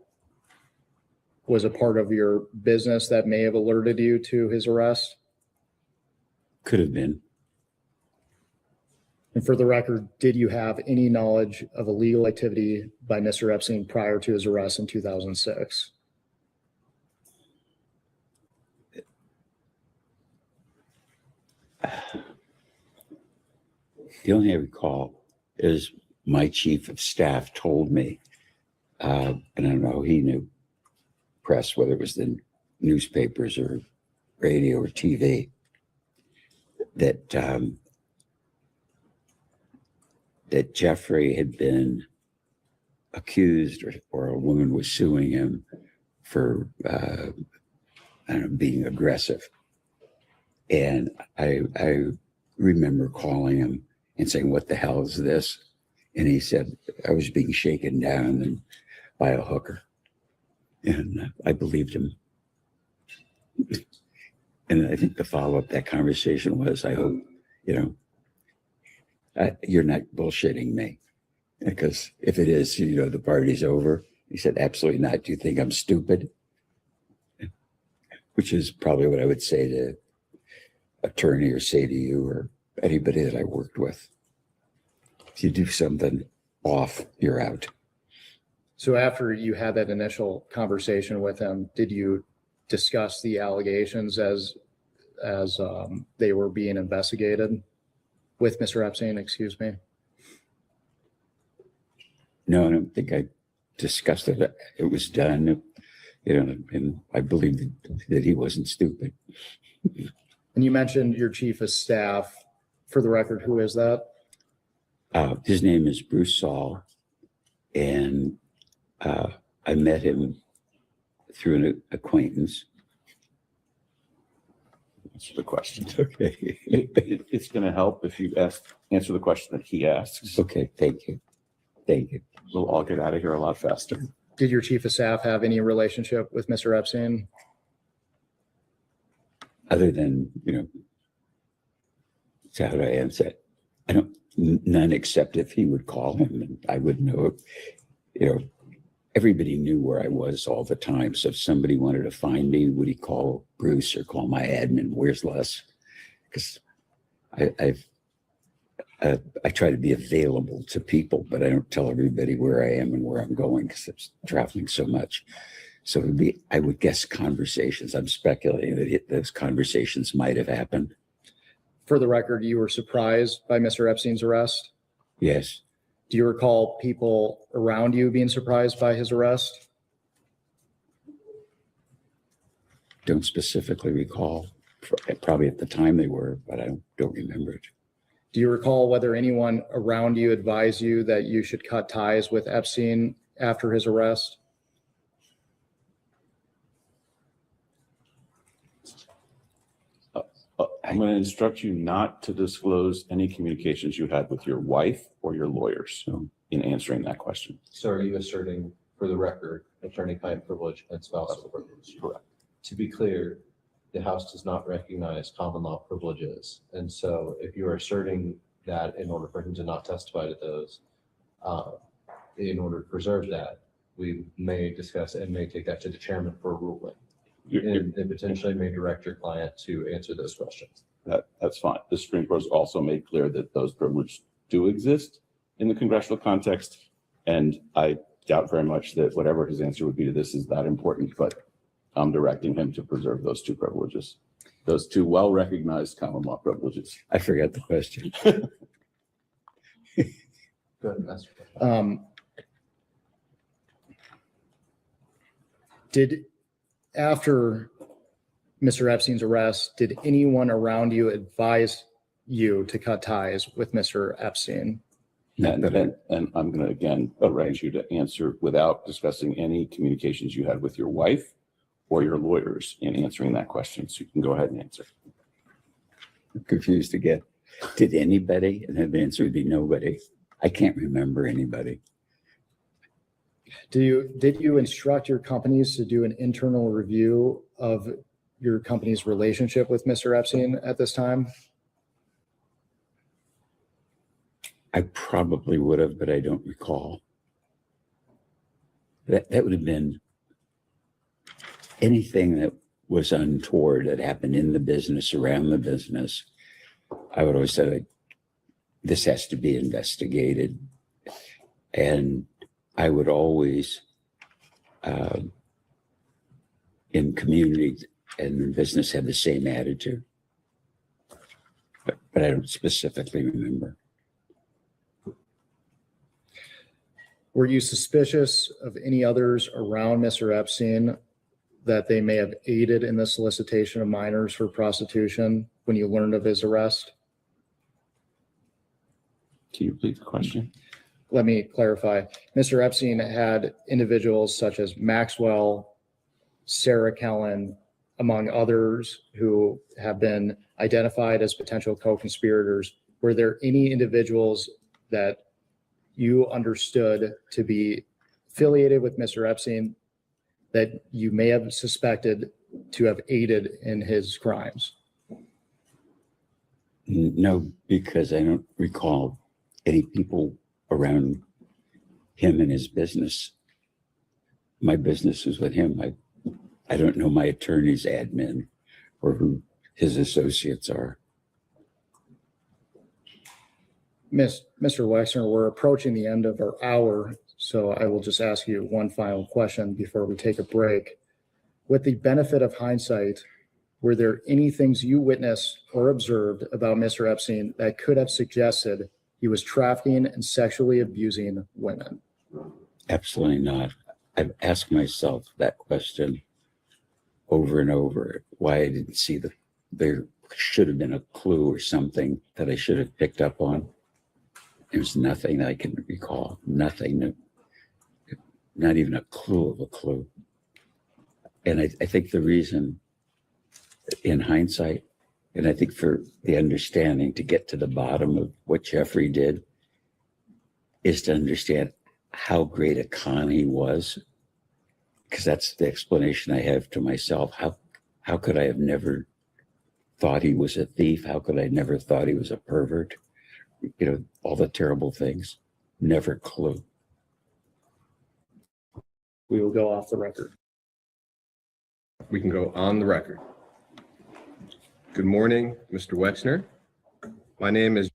was a part of your business that may have alerted you to his arrest? Could have been. And for the record, did you have any knowledge of illegal activity by Mr. Epstein prior to his arrest in 2006? The only thing I recall is my chief of staff told me, and I don't know, he knew press, whether it was the newspapers or radio or TV, that that Jeffrey had been accused, or a woman was suing him for, I don't know, being aggressive. And I remember calling him and saying, "What the hell is this?" And he said, "I was being shaken down by a hooker." And I believed him. And I think the follow-up that conversation was, "I hope, you're not bullshitting me. Because if it is, the party's over." He said, "Absolutely not. Do you think I'm stupid?" Which is probably what I would say to attorney or say to you or anybody that I worked with. If you do something off, you're out. So after you had that initial conversation with him, did you discuss the allegations as they were being investigated with Mr. Epstein, excuse me? No, I don't think I discussed it. It was done, and I believed that he wasn't stupid. And you mentioned your chief of staff. For the record, who is that? His name is Bruce Saul, and I met him through an acquaintance. Answer the question. Okay. It's going to help if you answer the question that he asks. Okay, thank you. Thank you. We'll all get out of here a lot faster. Did your chief of staff have any relationship with Mr. Epstein? Other than, so how do I answer it? I don't, none except if he would call him and I would know, everybody knew where I was all the time. So if somebody wanted to find me, would he call Bruce or call my admin? Where's Les? Because I try to be available to people, but I don't tell everybody where I am and where I'm going because I'm traveling so much. So it would be, I would guess, conversations. I'm speculating that those conversations might have happened. For the record, you were surprised by Mr. Epstein's arrest? Yes. Do you recall people around you being surprised by his arrest? Don't specifically recall. Probably at the time they were, but I don't remember it. Do you recall whether anyone around you advised you that you should cut ties with Epstein after his arrest? I'm going to instruct you not to disclose any communications you had with your wife or your lawyers in answering that question. So are you asserting, for the record, attorney-client privilege and spousal privilege? Correct. To be clear, the House does not recognize common law privileges. And so if you are asserting that in order for him to not testify to those, in order to preserve that, we may discuss and may take that to the chairman for a ruling. And potentially may direct your client to answer those questions. That's fine. The Supreme Court has also made clear that those privileges do exist in the congressional context. And I doubt very much that whatever his answer would be to this is that important, but I'm directing him to preserve those two privileges, those two well-recognized common law privileges. I forgot the question. Go ahead and ask your question. After Mr. Epstein's arrest, did anyone around you advise you to cut ties with Mr. Epstein? And I'm going to again arrange you to answer without discussing any communications you had with your wife or your lawyers in answering that question. So you can go ahead and answer. I'm confused again. Did anybody? And then the answer would be nobody. I can't remember anybody. Did you instruct your companies to do an internal review of your company's relationship with Mr. Epstein at this time? I probably would have, but I don't recall. That would have been anything that was untoward that happened in the business, around the business. I would always say, this has to be investigated. And I would always, in community and in business, have the same attitude. But I don't specifically remember. Were you suspicious of any others around Mr. Epstein that they may have aided in the solicitation of minors for prostitution when you learned of his arrest? Can you repeat the question? Let me clarify. Mr. Epstein had individuals such as Maxwell, Sarah Kellen, among others who have been identified as potential co-conspirators, were there any individuals that you understood to be affiliated with Mr. Epstein that you may have suspected to have aided in his crimes? No, because I don't recall any people around him and his business. My business is with him. I don't know my attorney's admin or who his associates are. Mr. Wexner, we're approaching the end of our hour, so I will just ask you one final question before we take a break. With the benefit of hindsight, were there any things you witnessed or observed about Mr. Epstein that could have suggested he was trafficking and sexually abusing women? Absolutely not. I've asked myself that question over and over, why I didn't see there should have been a clue or something that I should have picked up on. There's nothing I can recall, nothing, not even a clue of a clue. And I think the reason, in hindsight, and I think for the understanding to get to the bottom of what Jeffrey did, is to understand how great a con he was, because that's the explanation I have to myself. How could I have never thought he was a thief? How could I never thought he was a pervert? You know, all the terrible things, never clue. We will go off the record. We can go on the record. Good morning, Mr. Wexner. My name is.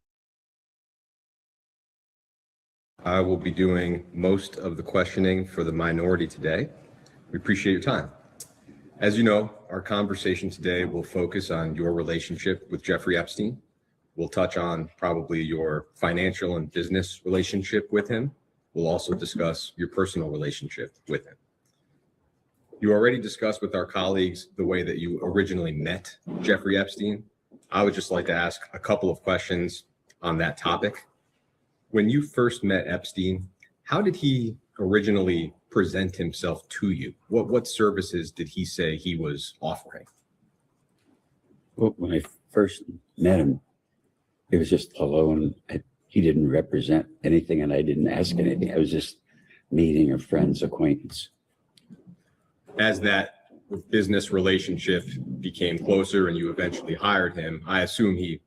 I will be doing most of the questioning for the minority today. We appreciate your time. As you know, our conversation today will focus on your relationship with Jeffrey Epstein. We'll touch on probably your financial and business relationship with him. We'll also discuss your personal relationship with him. You already discussed with our colleagues the way that you originally met Jeffrey Epstein. I would just like to ask a couple of questions on that topic. When you first met Epstein, how did he originally present himself to you? What services did he say he was offering? Well, when I first met him, it was just hello, and he didn't represent anything, and I didn't ask anything. I was just meeting a friend's acquaintance. As that business relationship became closer and you eventually hired him, I assume he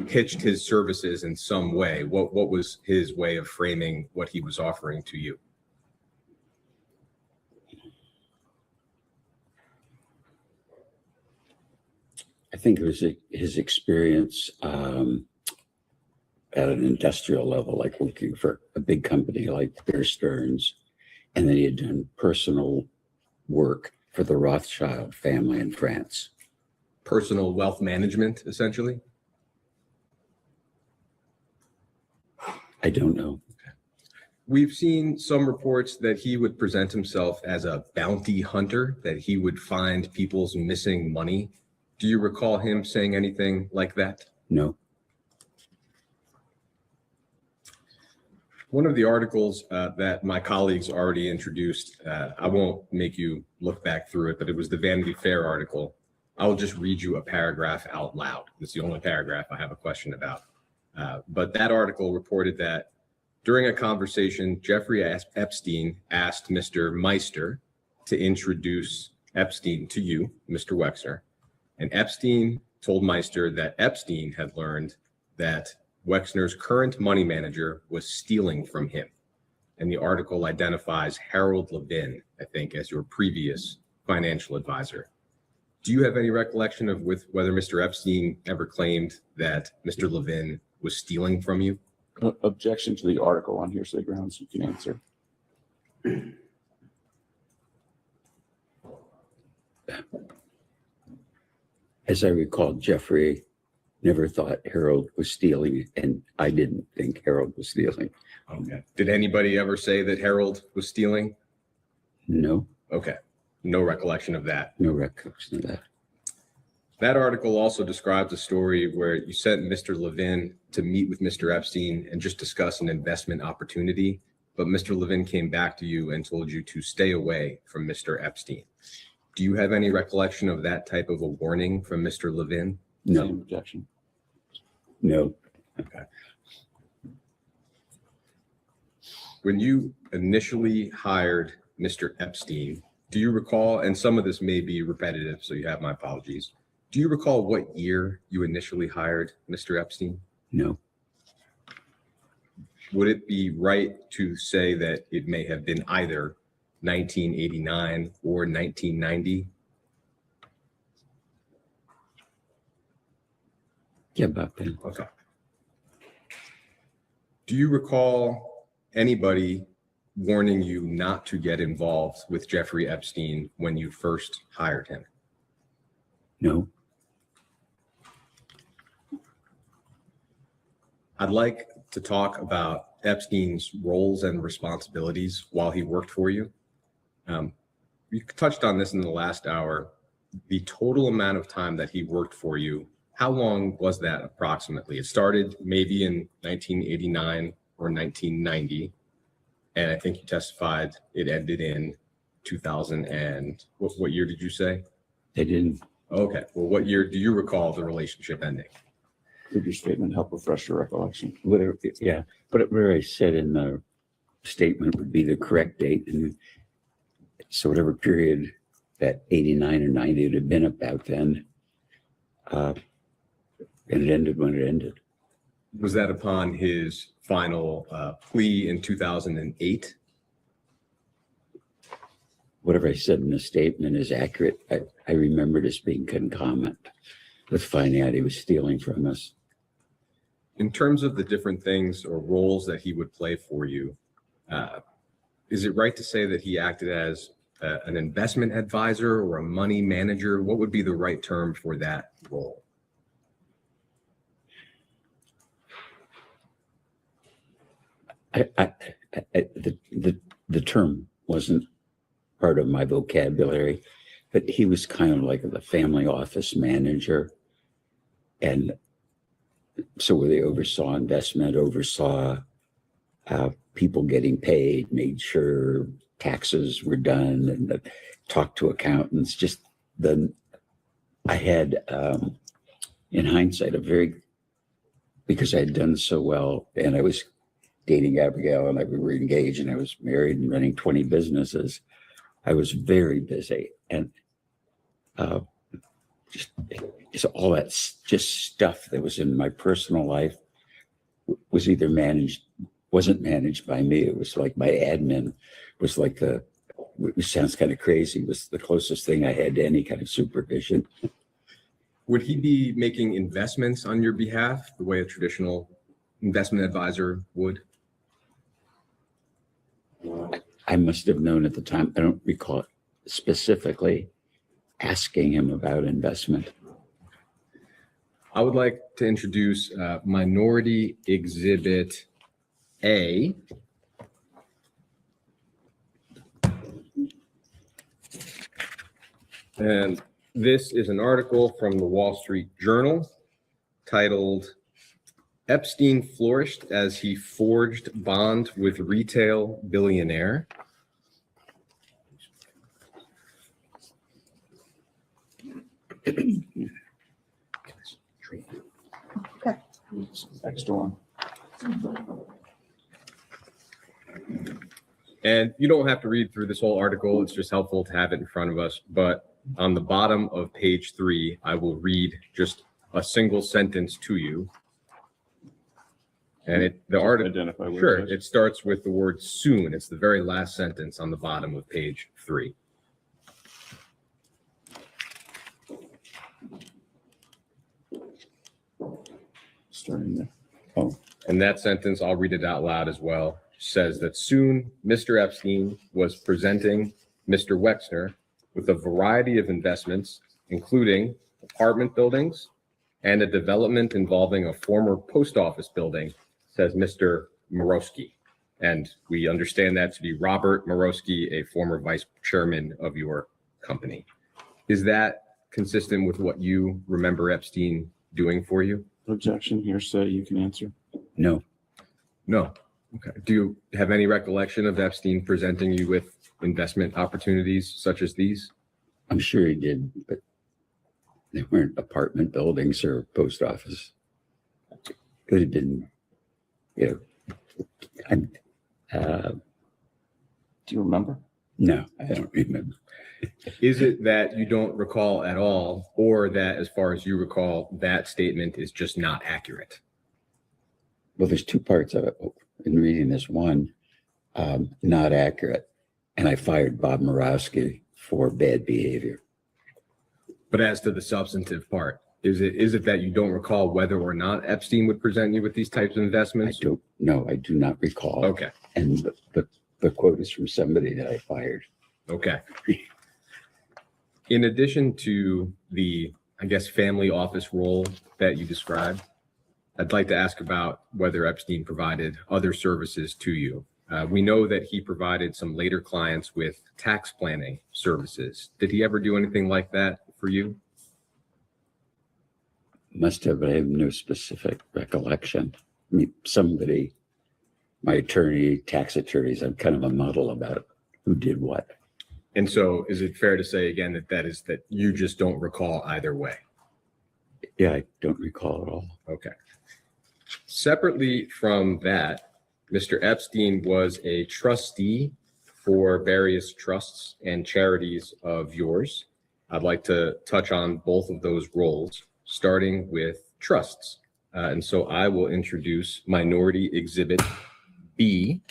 pitched his services in some way. What was his way of framing what he was offering to you? I think it was his experience at an industrial level, like working for a big company like Bear Stearns, and then he had done personal work for the Rothschild family in France. Personal wealth management, essentially? I don't know. We've seen some reports that he would present himself as a bounty hunter, that he would find people's missing money. Do you recall him saying anything like that? No. One of the articles that my colleagues already introduced, I won't make you look back through it, but it was the Vanity Fair article. I'll just read you a paragraph out loud. It's the only paragraph I have a question about. But that article reported that during a conversation, Jeffrey Epstein asked Mr. Meister to introduce Epstein to you, Mr. Wexner. And Epstein told Meister that Epstein had learned that Wexner's current money manager was stealing from him. And the article identifies Harold Levin, I think, as your previous financial advisor. Do you have any recollection of whether Mr. Epstein ever claimed that Mr. Levin was stealing from you? Objection to the article on hearsay grounds, you can answer. As I recall, Jeffrey never thought Harold was stealing, and I didn't think Harold was stealing. Okay. Did anybody ever say that Harold was stealing? No. Okay. No recollection of that. No recollection of that. That article also describes a story where you sent Mr. Levin to meet with Mr. Epstein and just discuss an investment opportunity, but Mr. Levin came back to you and told you to stay away from Mr. Epstein. Do you have any recollection of that type of a warning from Mr. Levin? No, Same objection. no, When you initially hired Mr. Epstein, do you recall, and some of this may be repetitive, so you have my apologies. Do you recall what year you initially hired Mr. Epstein? no. Would it be right to say that it may have been either 1989 or 1990? Yeah, about then. Okay. Do you recall anybody warning you not to get involved with Jeffrey Epstein when you first hired him? No, I'd like to talk about Epstein's roles and responsibilities while he worked for you. You touched on this in the last hour. The total amount of time that he worked for you, how long was that approximately? It started maybe in 1989 or 1990. And I think you testified it ended in 2000 and what year did you say? they didn't. Okay, well, what year do you recall the relationship ending? Could your statement help refresh your recollection? Whatever, yeah, but whatever I said in the statement would be the correct date. And so whatever period that 89 or 90 would have been about then, and it ended when it ended. Was that upon his final plea in 2008? Whatever I said in the statement is accurate. I remembered as being concomitant with finding out he was stealing from us. In terms of the different things or roles that he would play for you, is it right to say that he acted as an investment advisor or a money manager? What would be the right term for that role? The term wasn't part of my vocabulary, but he was kind of like the family office manager. And so they oversaw investment, oversaw people getting paid, made sure taxes were done, and talked to accountants. Just I had, in hindsight, because I had done so well, and I was dating Abigail, and we were engaged, and I was married and running 20 businesses. I was very busy, and just all that just stuff that was in my personal life was either wasn't managed by me. It was like my admin was like it sounds kind of crazy, was the closest thing I had to any kind of supervision. Would he be making investments on your behalf the way a traditional investment advisor would? I must have known at the time. I don't recall specifically asking him about investment. I would like to introduce Minority Exhibit A. And this is an article from the Wall Street Journal titled Epstein Flourished as He Forged Bond with Retail Billionaire. Extra one. And you don't have to read through this whole article. It's just helpful to have it in front of us. But on the bottom of page 3, I will read just a single sentence to you. And the article, Identify what sure, it is. it starts with the word soon. It's the very last sentence on the bottom of page 3. Starting there. And that sentence, I'll read it out loud as well, says that soon Mr. Epstein was presenting Mr. Wexner with a variety of investments, including apartment buildings and a development involving a former post office building, says Mr. Morosky. And we understand that to be Robert Morosky, a former vice chairman of your company. Is that consistent with what you remember Epstein doing for you? Objection, hearsay, you can answer. No, No. Okay. Do you have any recollection of Epstein presenting you with investment opportunities such as these? I'm sure he did, but they weren't apartment buildings or post office. Could have been, you know, Do you remember? no, I don't remember. Is it that you don't recall at all, or that, as far as you recall, that statement is just not accurate? Well, there's two parts of it in reading this. One, not accurate. And I fired Bob Morawski for bad behavior. But as to the substantive part, is it that you don't recall whether or not Epstein would present you with these types of I investments? don't know. I do not recall. Okay, And the quote is from somebody that I fired. okay. In addition to the, I guess, family office role that you described, I'd like to ask about whether Epstein provided other services to you. We know that he provided some later clients with tax planning services. Did he ever do anything like that for you? Must have, but I have no specific recollection. I mean, somebody, my attorney, tax attorneys, I'm kind of a muddle about who did what. And so is it fair to say again that you just don't recall either way? Yeah, I don't recall at all. Okay. Separately from that, Mr. Epstein was a trustee for various trusts and charities of yours. I'd like to touch on both of those roles, starting with trusts. And so I will introduce Minority Exhibit B.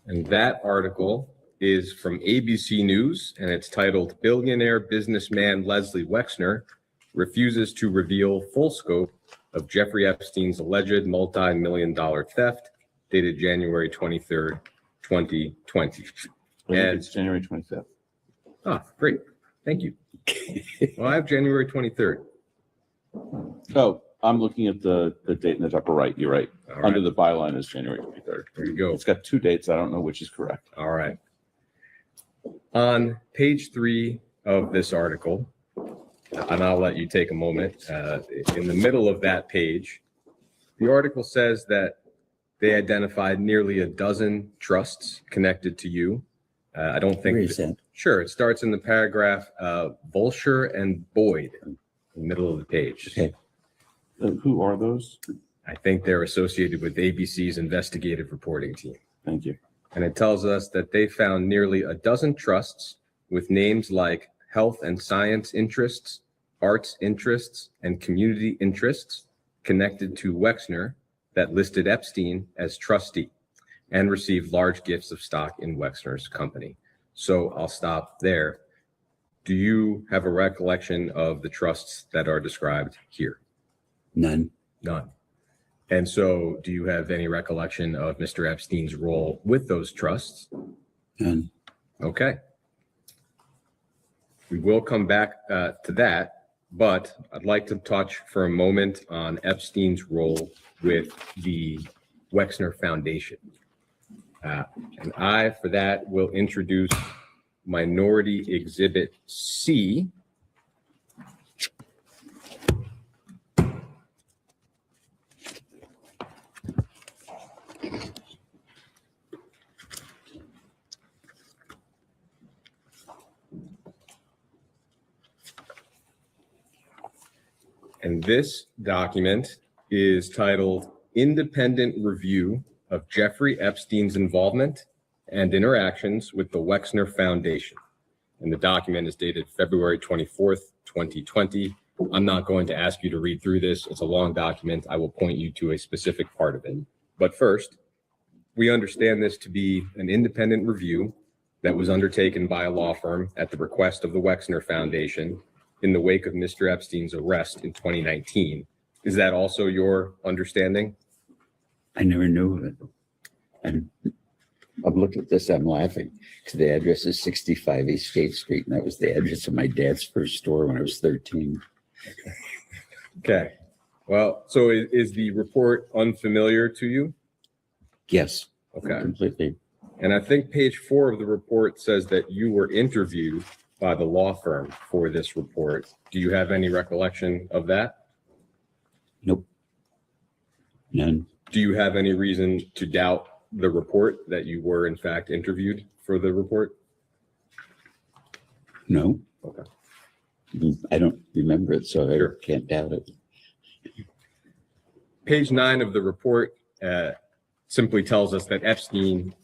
And that article is from ABC News, and it's titled "Billionaire Businessman Leslie Wexner Refuses to Reveal Full Scope of Jeffrey Epstein's Alleged Multi-Million-Dollar Theft," dated January 23rd, 2020. And And- it's January 25th. Ah, great. Thank you. Well, I have January 23rd. Oh, I'm looking at the date in the upper right. You're right. All right, Under the byline is January 23rd. there you go. It's got two dates. I don't know which is correct. All right. On page 3 of this article, and I'll let you take a moment, in the middle of that page, the article says that they identified nearly a dozen trusts connected to you. I don't think. Where is that? Sure, it starts in the paragraph, Volsher and Boyd, in the middle of the page. Okay. Who are those? I think they're associated with ABC's investigative reporting team. Thank you. And it tells us that they found nearly a dozen trusts with names like health and science interests, arts interests, and community interests connected to Wexner that listed Epstein as trustee and received large gifts of stock in Wexner's company. So I'll stop there. Do you have a recollection of the trusts that are described here? None. None. And so do you have any recollection of Mr. Epstein's role with those trusts? None. Okay. We will come back to that, but I'd like to touch for a moment on Epstein's role with the Wexner Foundation. And I, for that, will introduce Minority Exhibit C. And this document is titled "Independent Review of Jeffrey Epstein's Involvement and Interactions with the Wexner Foundation." And the document is dated February 24th, 2020. I'm not going to ask you to read through this. It's a long document. I will point you to a specific part of it. But first, we understand this to be an independent review that was undertaken by a law firm at the request of the Wexner Foundation in the wake of Mr. Epstein's arrest in 2019. Is that also your understanding? I never knew of it. And I've looked at this, I'm laughing, because the address is 65 East State Street, and that was the address of my dad's first store when I was 13. Okay. Well, so is the report unfamiliar to you? Yes, Okay. completely. And I think page 4 of the report says that you were interviewed by the law firm for this report. Do you have any recollection of that? Nope. None. Do you have any reason to doubt the report that you were in fact interviewed for the report? No. Okay. I don't remember it, so I Sure. can't doubt it. Page 9 of the report simply tells us that Epstein,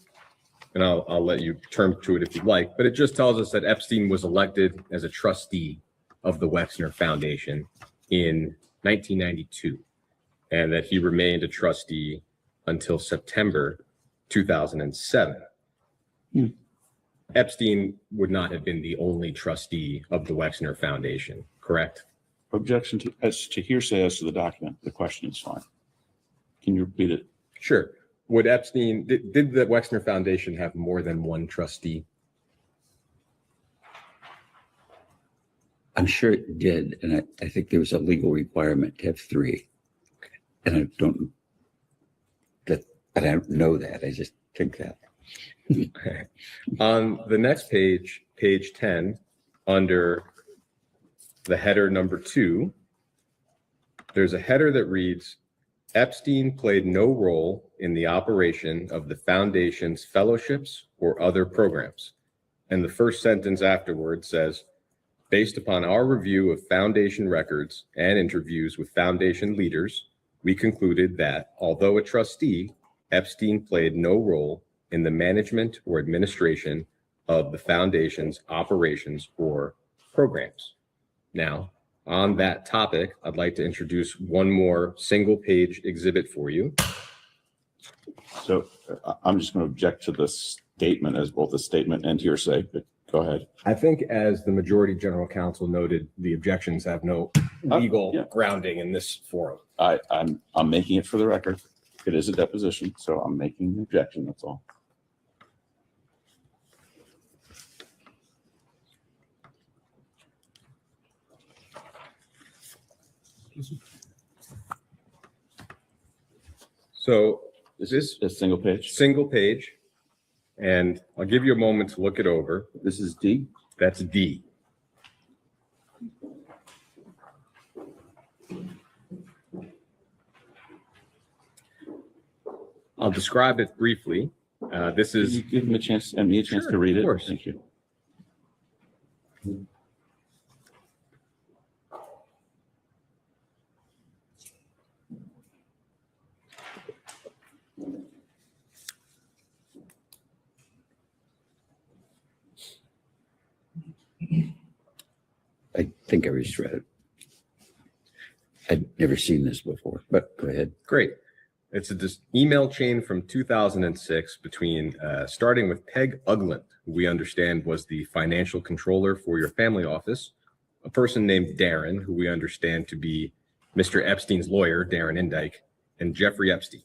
and I'll let you turn to it if you'd like, but it just tells us that Epstein was elected as a trustee of the Wexner Foundation in 1992, and that he remained a trustee until September 2007. Epstein would not have been the only trustee of the Wexner Foundation, correct? Objection to, as to hearsay as to the document. The question is fine. Can you repeat it? Sure. Would Epstein, did the Wexner Foundation have more than one trustee? I'm sure it did, and I think there was a legal requirement to have 3. And I don't know that. I just think that. Okay. On the next page, page 10, under the header number 2, there's a header that reads, Epstein played no role in the operation of the foundation's fellowships or other programs. And the first sentence afterwards says, based upon our review of foundation records and interviews with foundation leaders, we concluded that although a trustee, Epstein played no role in the management or administration of the foundation's operations or programs. Now, on that topic, I'd like to introduce one more single-page exhibit for you. So I'm just going to object to the statement as both a statement and hearsay, but go ahead. I think as the majority general counsel noted, the objections have no legal yeah. grounding in this forum. I'm making it for the record. It is a deposition, so I'm making the objection, that's all. So Is this this a single page? single page, and I'll give you a moment to look it over. This is D? That's D. I'll describe it briefly. This Could is you give him a chance and me a chance Sure, to read it? of course. Thank you. I think I just read it. I'd never seen this before, but go ahead. great. It's this email chain from 2006 between starting with Peg Ugland, who we understand was the financial controller for your family office, a person named Darren, who we understand to be Mr. Epstein's lawyer, Darren Indike, and Jeffrey Epstein.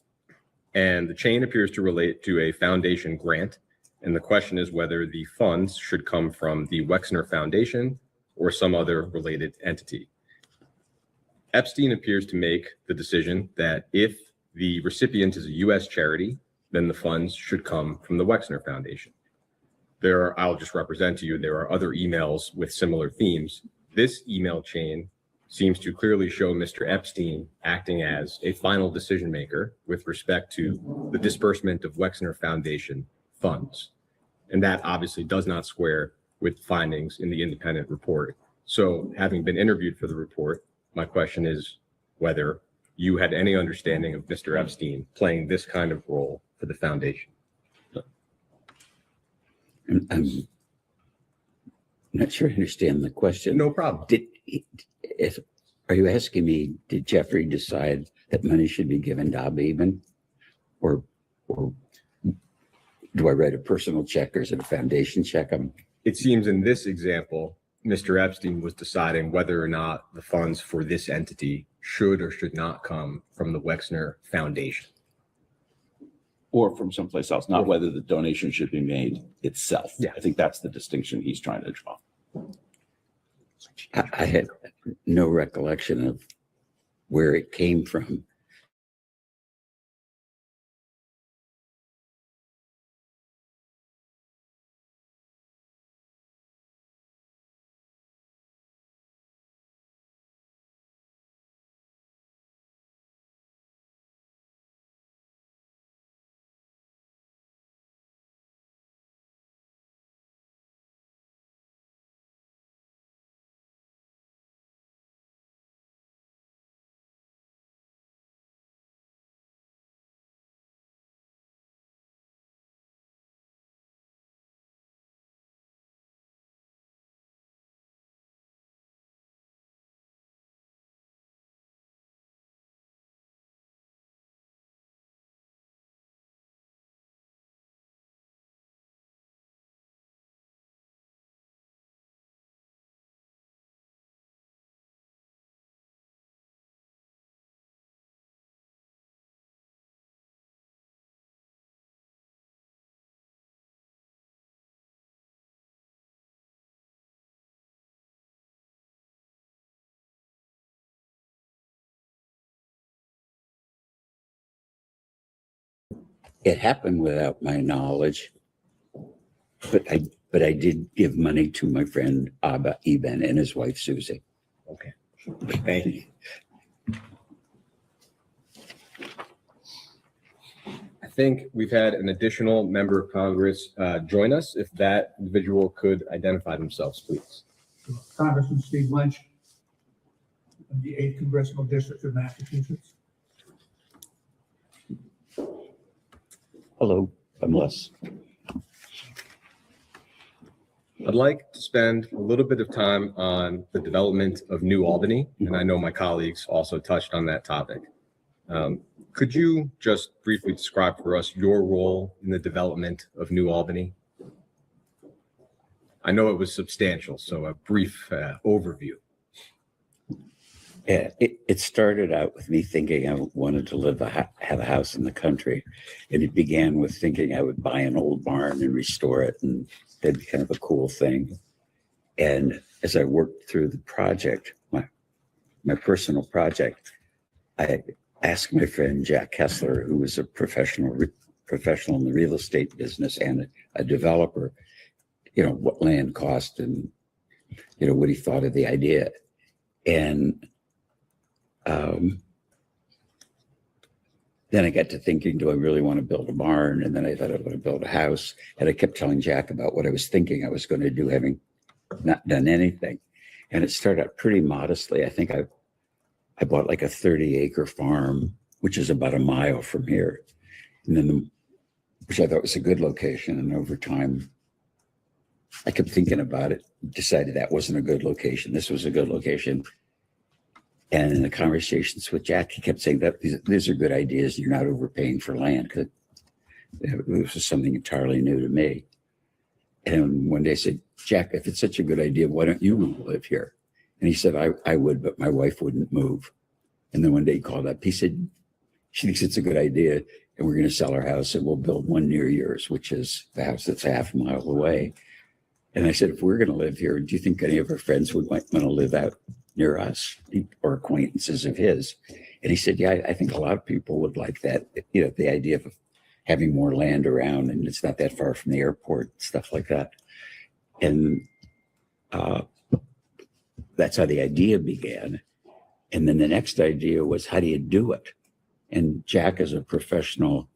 And the chain appears to relate to a foundation grant. And the question is whether the funds should come from the Wexner Foundation or some other related entity. Epstein appears to make the decision that if the recipient is a U.S. charity, then the funds should come from the Wexner Foundation. I'll just represent to you, there are other emails with similar themes. This email chain seems to clearly show Mr. Epstein acting as a final decision maker with respect to the disbursement of Wexner Foundation funds. And that obviously does not square with findings in the independent report. So having been interviewed for the report, my question is whether you had any understanding of Mr. Epstein playing this kind of role for the foundation. I'm not sure I understand the question. No problem. Are you asking me, did Jeffrey decide that money should be given to Abeben? Or do I write a personal check or is it a foundation check? It seems in this example, Mr. Epstein was deciding whether or not the funds for this entity should or should not come from the Wexner Foundation. Or from someplace else, not whether the donation should be made itself. Yeah. I think that's the distinction he's trying to draw. I had no recollection of where it came from. it happened without my knowledge, but I did give money to my friend Abba Eben and his wife Susie. Okay. Thank you. I think we've had an additional member of Congress join us. If that individual could identify themselves, please. Congressman Steve Lynch of the 8th Congressional District of Massachusetts. Hello, I'm Les. I'd like to spend a little bit of time on the development of New Albany, and I know my colleagues also touched on that topic. Could you just briefly describe for us your role in the development of New Albany? I know it was substantial, so a brief overview. Yeah, it started out with me thinking I wanted to have a house in the country. And it began with thinking I would buy an old barn and restore it. And that'd be kind of a cool thing. And as I worked through the project, my personal project, I asked my friend Jack Kessler, who was a professional in the real estate business and a developer, what land cost and, what he thought of the idea. And then I got to thinking, do I really want to build a barn? And then I thought I want to build a house. And I kept telling Jack about what I was thinking I was going to do, having not done anything. And it started out pretty modestly. I think I bought like a 30-acre farm, which is about a mile from here. And then, which I thought was a good location. And over time, I kept thinking about it, decided that wasn't a good location. This was a good location. And in the conversations with Jack, he kept saying that these are good ideas. You're not overpaying for land. Because this was something entirely new to me. And one day I said, Jack, if it's such a good idea, why don't you live here? And he said, I would, but my wife wouldn't move. And then one day he called up. He said, she thinks it's a good idea. And we're going to sell our house and we'll build one near yours, which is the house that's half a mile away. And I said, if we're going to live here, do you think any of our friends would want to live out near us or acquaintances of his? And he said, yeah, I think a lot of people would like that. The idea of having more land around and it's not that far from the airport, stuff like that. And that's how the idea began. And then the next idea was, how do you do it? And Jack is a professional,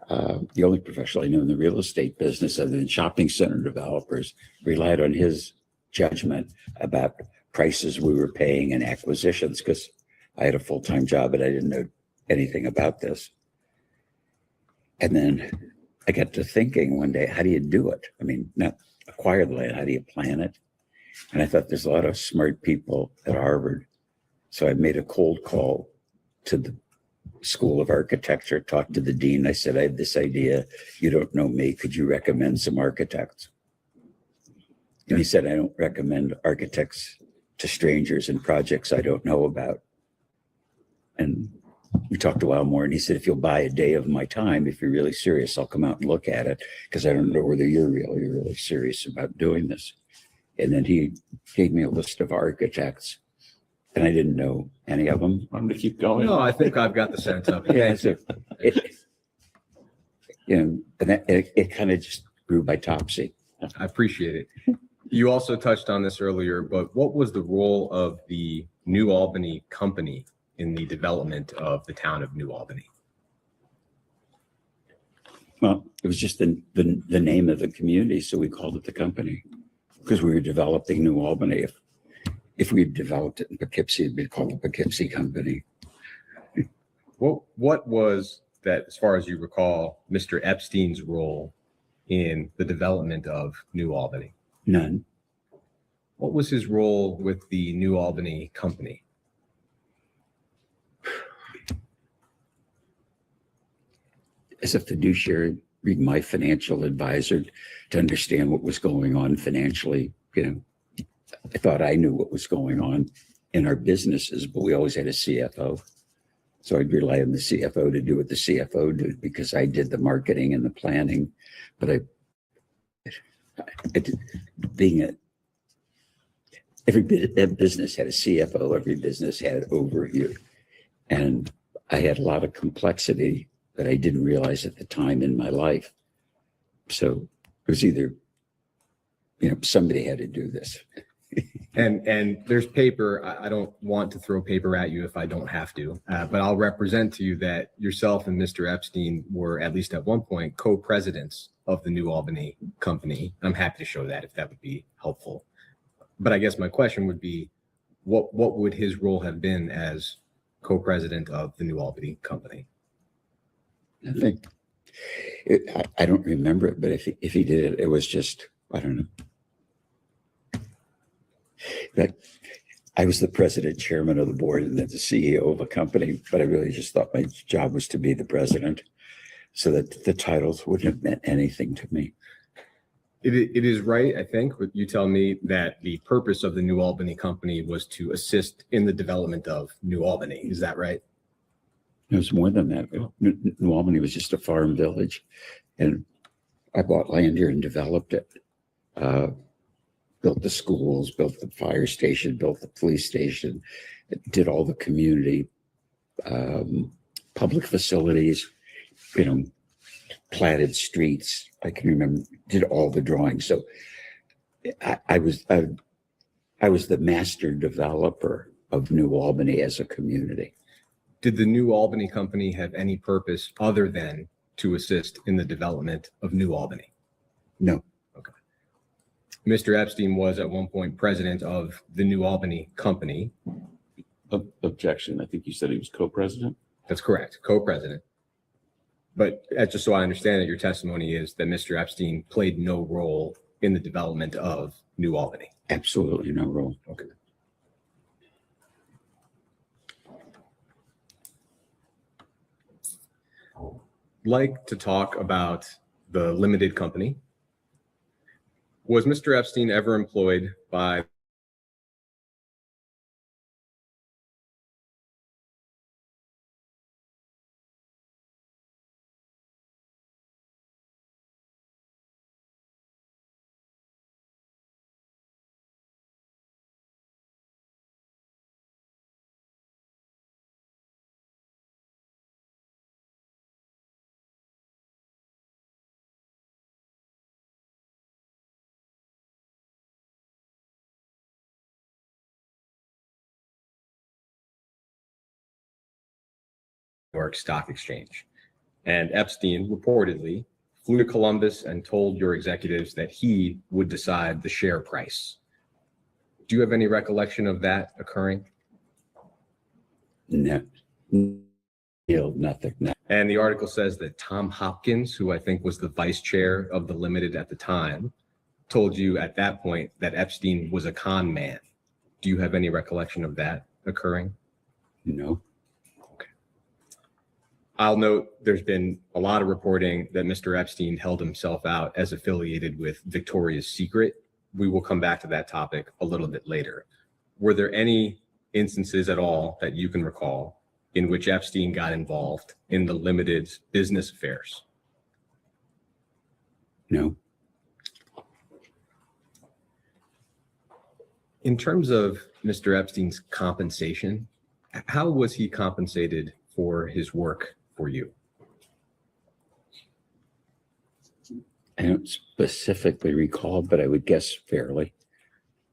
the only professional I know in the real estate business other than shopping center developers, relied on his judgment about prices we were paying and acquisitions, because I had a full-time job and I didn't know anything about this. And then I got to thinking one day, how do you do it? I mean, not acquire the land, how do you plan it? And I thought there's a lot of smart people at Harvard. So I made a cold call to the School of Architecture, talked to the dean. I said, I have this idea. You don't know me. Could you recommend some architects? And he said, I don't recommend architects to strangers in projects I don't know about. And we talked a while more, and he said, if you'll buy a day of my time, if you're really serious, I'll come out and look at it, because I don't know whether you're really serious about doing this. And then he gave me a list of architects, and I didn't know any of them. I'm going to keep going. No, I think I've got the sense of it. Yeah, so and it kind of just grew by Topsy. I appreciate it. You also touched on this earlier, but what was the role of the New Albany company in the development of the town of New Albany? Well, it was just the name of the community, so we called it the company, because we were developing New Albany. If we had developed it in Poughkeepsie, it'd be called the Poughkeepsie Company. What was that, as far as you recall, Mr. Epstein's role in the development of New Albany? None. What was his role with the New Albany company? As a fiduciary, being my financial advisor to understand what was going on financially. I thought I knew what was going on in our businesses, but we always had a CFO. So I'd rely on the CFO to do what the CFO did, because I did the marketing and the planning. But every business had a CFO, every business had an overview. And I had a lot of complexity that I didn't realize at the time in my life. So it was either, somebody had to do this. And there's paper. I don't want to throw paper at you if I don't have to, but I'll represent to you that yourself and Mr. Epstein were, at least at one point, co-presidents of the New Albany company. I'm happy to show that if that would be helpful. But I guess my question would be, what would his role have been as co-president of the New Albany company? I think, I don't remember it, but if he did it, it was just, I don't know. That I was the president, chairman of the board, and then the CEO of a company, but I really just thought my job was to be the president, so that the titles wouldn't have meant anything to me. It is right, I think, but you tell me that the purpose of the New Albany company was to assist in the development of New Albany. Is that right? It was more than that. New Albany was just a farm village, and I bought land here and developed it. Built the schools, built the fire station, built the police station, did all the community public facilities, platted streets. I can remember, did all the drawings. So I was the master developer of New Albany as a community. Did the New Albany company have any purpose other than to assist in the development of New Albany? No. Okay. Mr. Epstein was at one point president of the New Albany company. Objection. I think you said he was co-president. That's correct, co-president. But just so I understand it, your testimony is that Mr. Epstein played no role in the development of New Albany. Absolutely no role. Okay. Like to talk about the limited company. Was Mr. Epstein ever employed by New York Stock Exchange? And Epstein reportedly flew to Columbus and told your executives that he would decide the share price. Do you have any recollection of that occurring? No. Nothing. No. And the article says that Tom Hopkins, who I think was the vice chair of the Limited at the time, told you at that point that Epstein was a con man. Do you have any recollection of that occurring? No. Okay. I'll note there's been a lot of reporting that Mr. Epstein held himself out as affiliated with Victoria's Secret. We will come back to that topic a little bit later. Were there any instances at all that you can recall in which Epstein got involved in the Limited's business affairs? No. In terms of Mr. Epstein's compensation, how was he compensated for his work for you? I don't specifically recall, but I would guess fairly.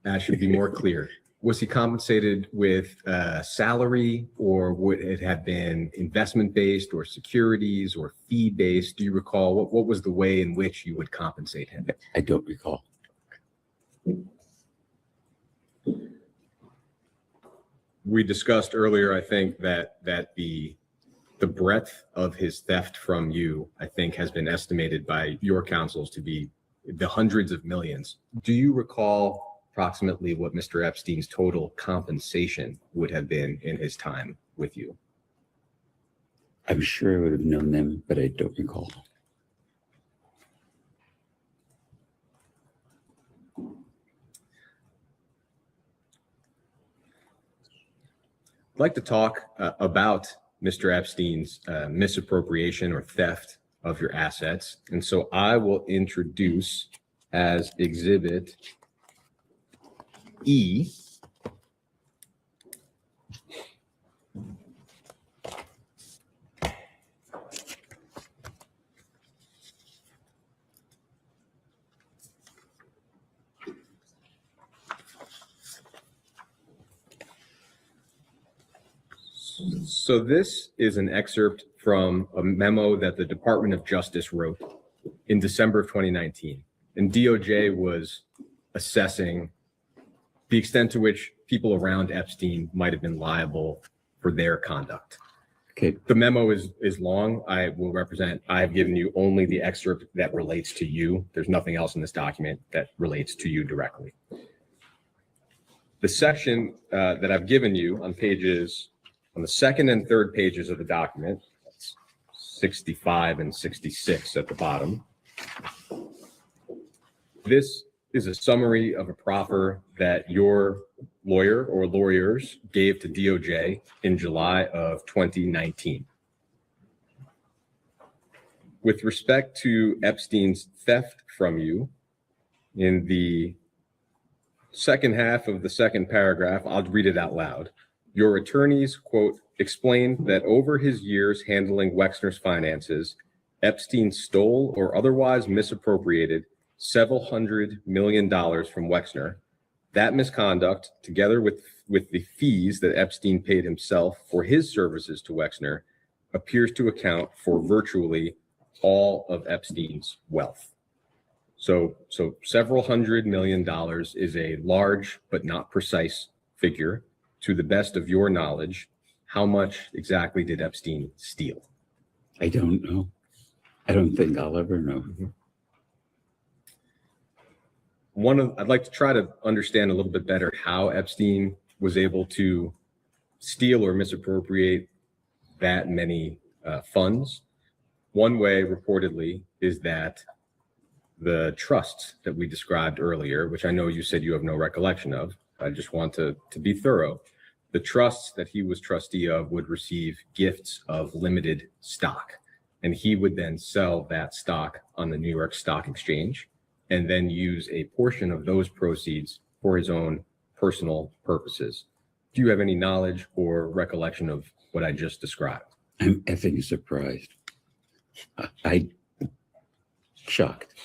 That should be more clear. Was he compensated with salary, or would it have been investment-based or securities or fee-based? Do you recall what was the way in which you would compensate him? I don't recall. We discussed earlier, I think, that the breadth of his theft from you, I think, has been estimated by your counsels to be the hundreds of millions. Do you recall approximately what Mr. Epstein's total compensation would have been in his time with you? I'm sure I would have known them, but I don't recall. I'd like to talk about Mr. Epstein's misappropriation or theft of your assets. And so I will introduce as Exhibit E So this is an excerpt from a memo that the Department of Justice wrote in December of 2019. And DOJ was assessing the extent to which people around Epstein might have been liable for their conduct. Okay, The memo is long. I have given you only the excerpt that relates to you. There's nothing else in this document that relates to you directly. The section that I've given you on the second and third pages of the document, that's 65 and 66 at the bottom. This is a summary of a proffer that your lawyer or lawyers gave to DOJ in July of 2019. With respect to Epstein's theft from you, in the second half of the second paragraph, I'll read it out loud. Your attorneys, quote, explained that over his years handling Wexner's finances, Epstein stole or otherwise misappropriated several $100 million from Wexner. That misconduct, together with the fees that Epstein paid himself for his services to Wexner, appears to account for virtually all of Epstein's wealth. So several $100 million is a large but not precise figure. To the best of your knowledge, how much exactly did Epstein steal? I don't know. I don't think I'll ever know. I'd like to try to understand a little bit better how Epstein was able to steal or misappropriate that many funds. One way, reportedly, is that the trusts that we described earlier, which I know you said you have no recollection of, I just want to be thorough. The trusts that he was trustee of would receive gifts of limited stock, and he would then sell that stock on the New York Stock Exchange and then use a portion of those proceeds for his own personal purposes. Do you have any knowledge or recollection of what I just described? I'm effing surprised. I shocked.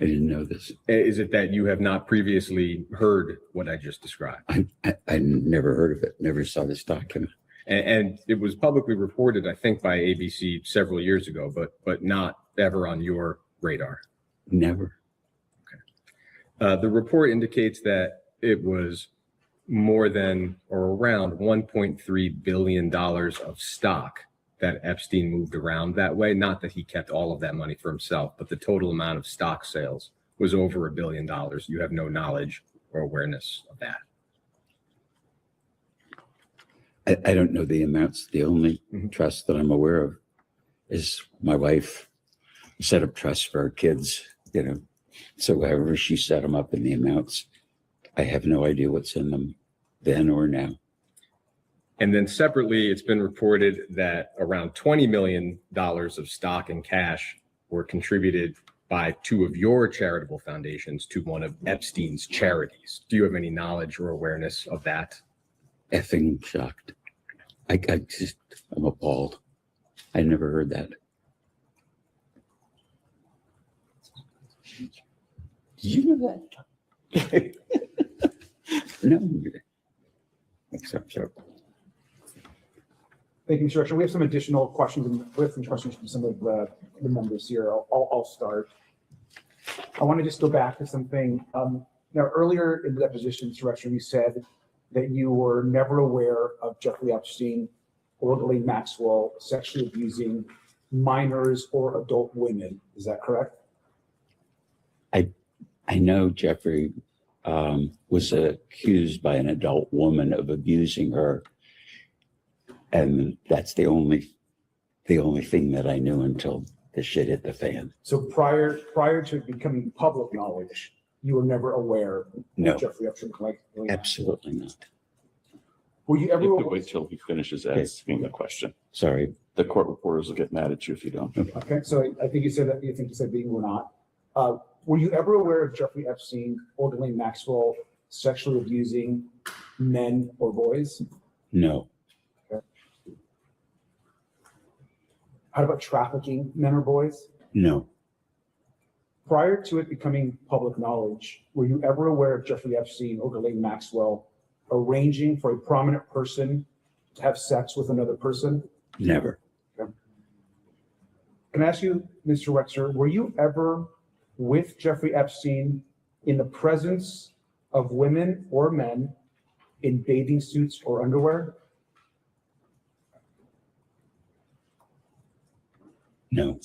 I didn't know this. Is it that you have not previously heard what I just described? I never heard of it, never saw this document. And it was publicly reported, I think, by ABC several years ago, but not ever on your radar. Never. The report indicates that it was more than or around $1.3 billion of stock that Epstein moved around that way. Not that he kept all of that money for himself, but the total amount of stock sales was over $1 billion. You have no knowledge or awareness of that. I don't know the amounts. The only trust that I'm aware of is my wife set up trusts for our kids, so however she set them up in the amounts, I have no idea what's in them then or now. And then separately, it's been reported that around $20 million of stock and cash were contributed by two of your charitable foundations to one of Epstein's charities. Do you have any knowledge or awareness of that? Effing shocked. I'm appalled. I never heard that. Did you know that? No. Except so. Thank you, Mr. Director. We have some additional questions from some of the members here. I'll start. I want to just go back to something. Now, earlier in the deposition, Mr. Director, you said that you were never aware of Jeffrey Epstein or Ghislaine Maxwell sexually abusing minors or adult women. Is that correct? I know Jeffrey was accused by an adult woman of abusing her. And that's the only thing that I knew until the shit hit the fan. So prior to becoming public knowledge, you were never aware No. of Jeffrey Epstein? Absolutely not. Were you ever? You have to wait till he finishes asking the question. Sorry. The court reporters will get mad at you if you don't. Okay, so I think you said that. You think you said being or not. Were you ever aware of Jeffrey Epstein or Ghislaine Maxwell sexually abusing men or boys? No. How about trafficking men or boys? No. Prior to it becoming public knowledge, were you ever aware of Jeffrey Epstein or Ghislaine Maxwell arranging for a prominent person have sex with another person? Never. Can I ask you, Mr. Wexner, were you ever with Jeffrey Epstein in the presence of women or men in bathing suits or underwear? No,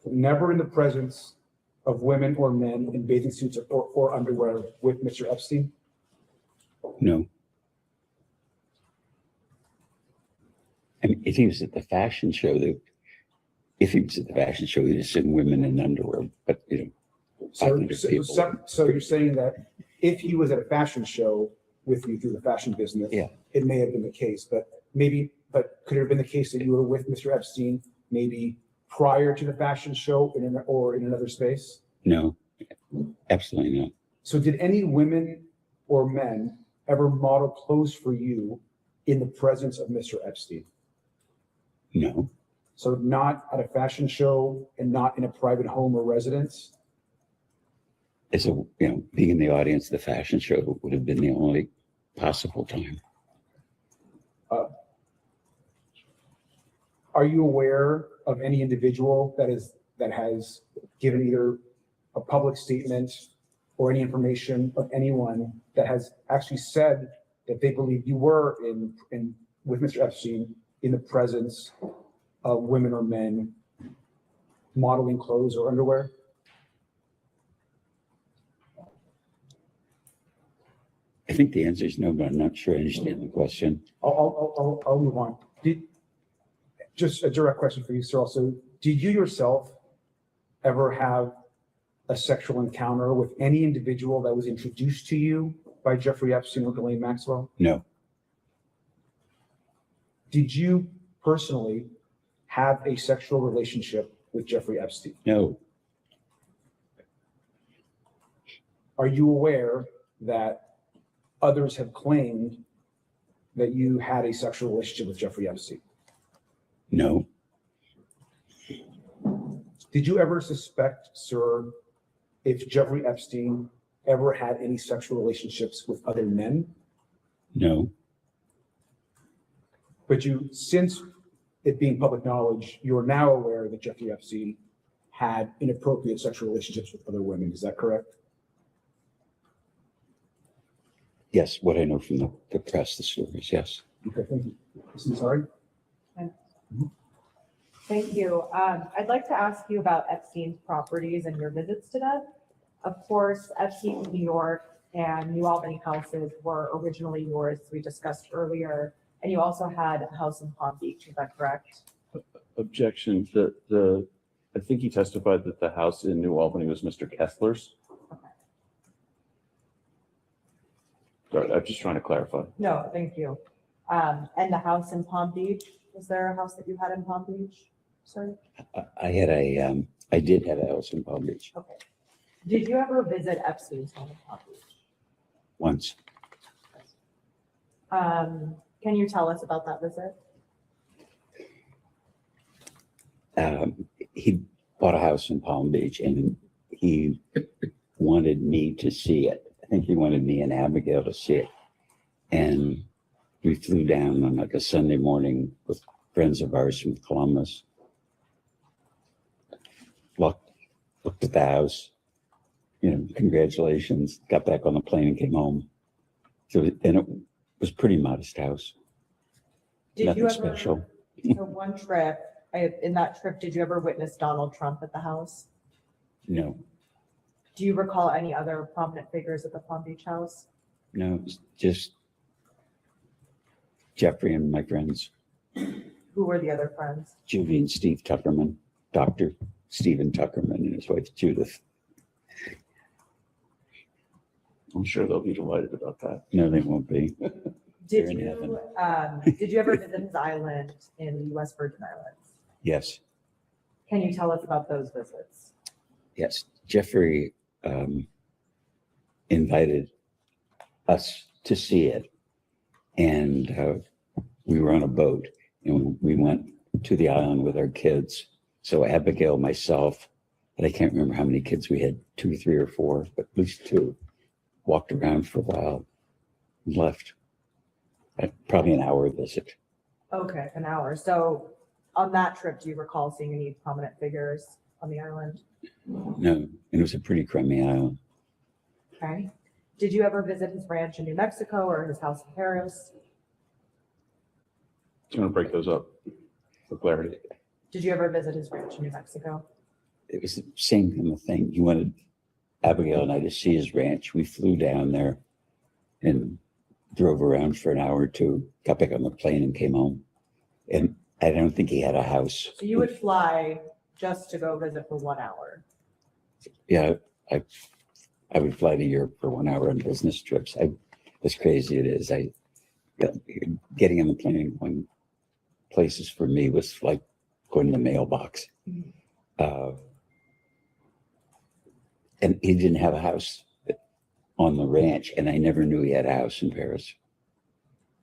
Never in the presence of women or men in bathing suits or underwear with Mr. Epstein? no. I mean, if he was at the fashion show, if he was at the fashion show, he'd have seen women in underwear, but So, 500 people. so you're saying that if he was at a fashion show with you through the fashion business, Yeah. it may have been the case, but could it have been the case that you were with Mr. Epstein maybe prior to the fashion show or in another space? No, absolutely not. So did any women or men ever model clothes for you in the presence of Mr. Epstein? No, So not at a fashion show and not in a private home or residence? being in the audience of the fashion show would have been the only possible time. Are you aware of any individual that has given either a public statement or any information of anyone that has actually said that they believe you were with Mr. Epstein in the presence of women or men modeling clothes or underwear? I think the answer is no, but I'm not sure I understand the question. I'll move on. Just a direct question for you, sir. Also, did you yourself ever have a sexual encounter with any individual that was introduced to you by Jeffrey Epstein or Ghislaine Maxwell? No, Did you personally have a sexual relationship with Jeffrey Epstein? no, Are you aware that others have claimed that you had a sexual relationship with Jeffrey Epstein? no, Did you ever suspect, sir, if Jeffrey Epstein ever had any sexual relationships with other men? no, But since it being public knowledge, you are now aware that Jeffrey Epstein had inappropriate sexual relationships with other women. Is that correct? yes, what I know from the press, the stories, yes. Okay, thank you. Mrs. Sorry. Thank you. I'd like to ask you about Epstein's properties and your visits to them. Of course, Epstein, New York, and New Albany houses were originally yours, we discussed earlier, and you also had a house in Palm Beach, is that correct? Objection. I think he testified that the house in New Albany was Mr. Kessler's. Sorry, I'm just trying to clarify. No, thank you. And the house in Palm Beach, was there a house that you had in Palm Beach? Sorry? I did have a house in Palm Beach Okay. Did you ever visit Epstein's home in Palm Beach? once. Can you tell us about that visit? He bought a house in Palm Beach and he wanted me to see it. I think he wanted me and Abigail to see it. And we flew down on like a Sunday morning with friends of ours from Columbus. Looked at the house, congratulations, got back on the plane and came home. And it was pretty modest house. Nothing special. So one trip, in that trip, did you ever witness Donald Trump at the house? No, Do you recall any other prominent figures at the Palm Beach house? no, it was just Jeffrey and my friends, Who were the other friends? Judy and Steve Tuckerman, Dr. Stephen Tuckerman and his wife Judith. I'm sure they'll be delighted about that. No, they won't be. Did in you ever visit his island in the U.S. Virgin Islands? Yes, Can you tell us about those visits? yes. Jeffrey invited us to see it. And we were on a boat and we went to the island with our kids. So Abigail, myself, but I can't remember how many kids we had, 2, 3, or 4, but at least 2, walked around for a while and left. Probably an hour visit. Okay, an hour. So on that trip, do you recall seeing any prominent figures on the island? No, and it was a pretty crummy island. Okay. Did you ever visit his ranch in New Mexico or his house in Paris? Do you want to break those up for clarity? Did you ever visit his ranch in New Mexico? It was the same kind of thing. He wanted Abigail and I to see his ranch. We flew down there and drove around for an hour or two, got back on the plane and came home. And I don't think he had a house. So you would fly just to go visit for 1 hour? Yeah, I would fly to Europe for 1 hour on business trips. As crazy it is, getting on the plane and going places for me was like going to the mailbox. And he didn't have a house on the ranch, and I never knew he had a house in Paris.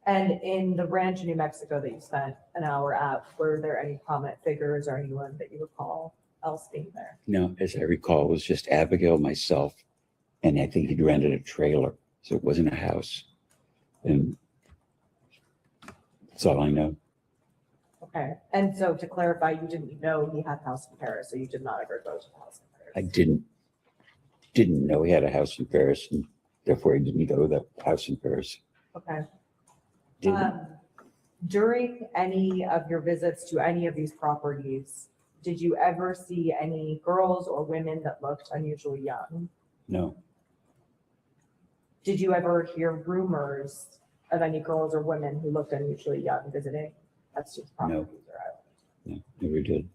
And in the ranch in New Mexico that you spent an hour at, were there any prominent figures or anyone that you recall else being there? No, as I recall, it was just Abigail, myself, and I think he'd rented a trailer, so it wasn't a house. And that's all I know. Okay. And so to clarify, you didn't know he had a house in Paris, so you did not ever go to the house in Paris? I didn't know he had a house in Paris, and therefore I didn't go to the house in Paris. Okay. Didn't. During any of your visits to any of these properties, did you ever see any girls or women that looked unusually young? No, Did you ever hear rumors of any girls or women who looked unusually young visiting Epstein's properties or island? no, never did.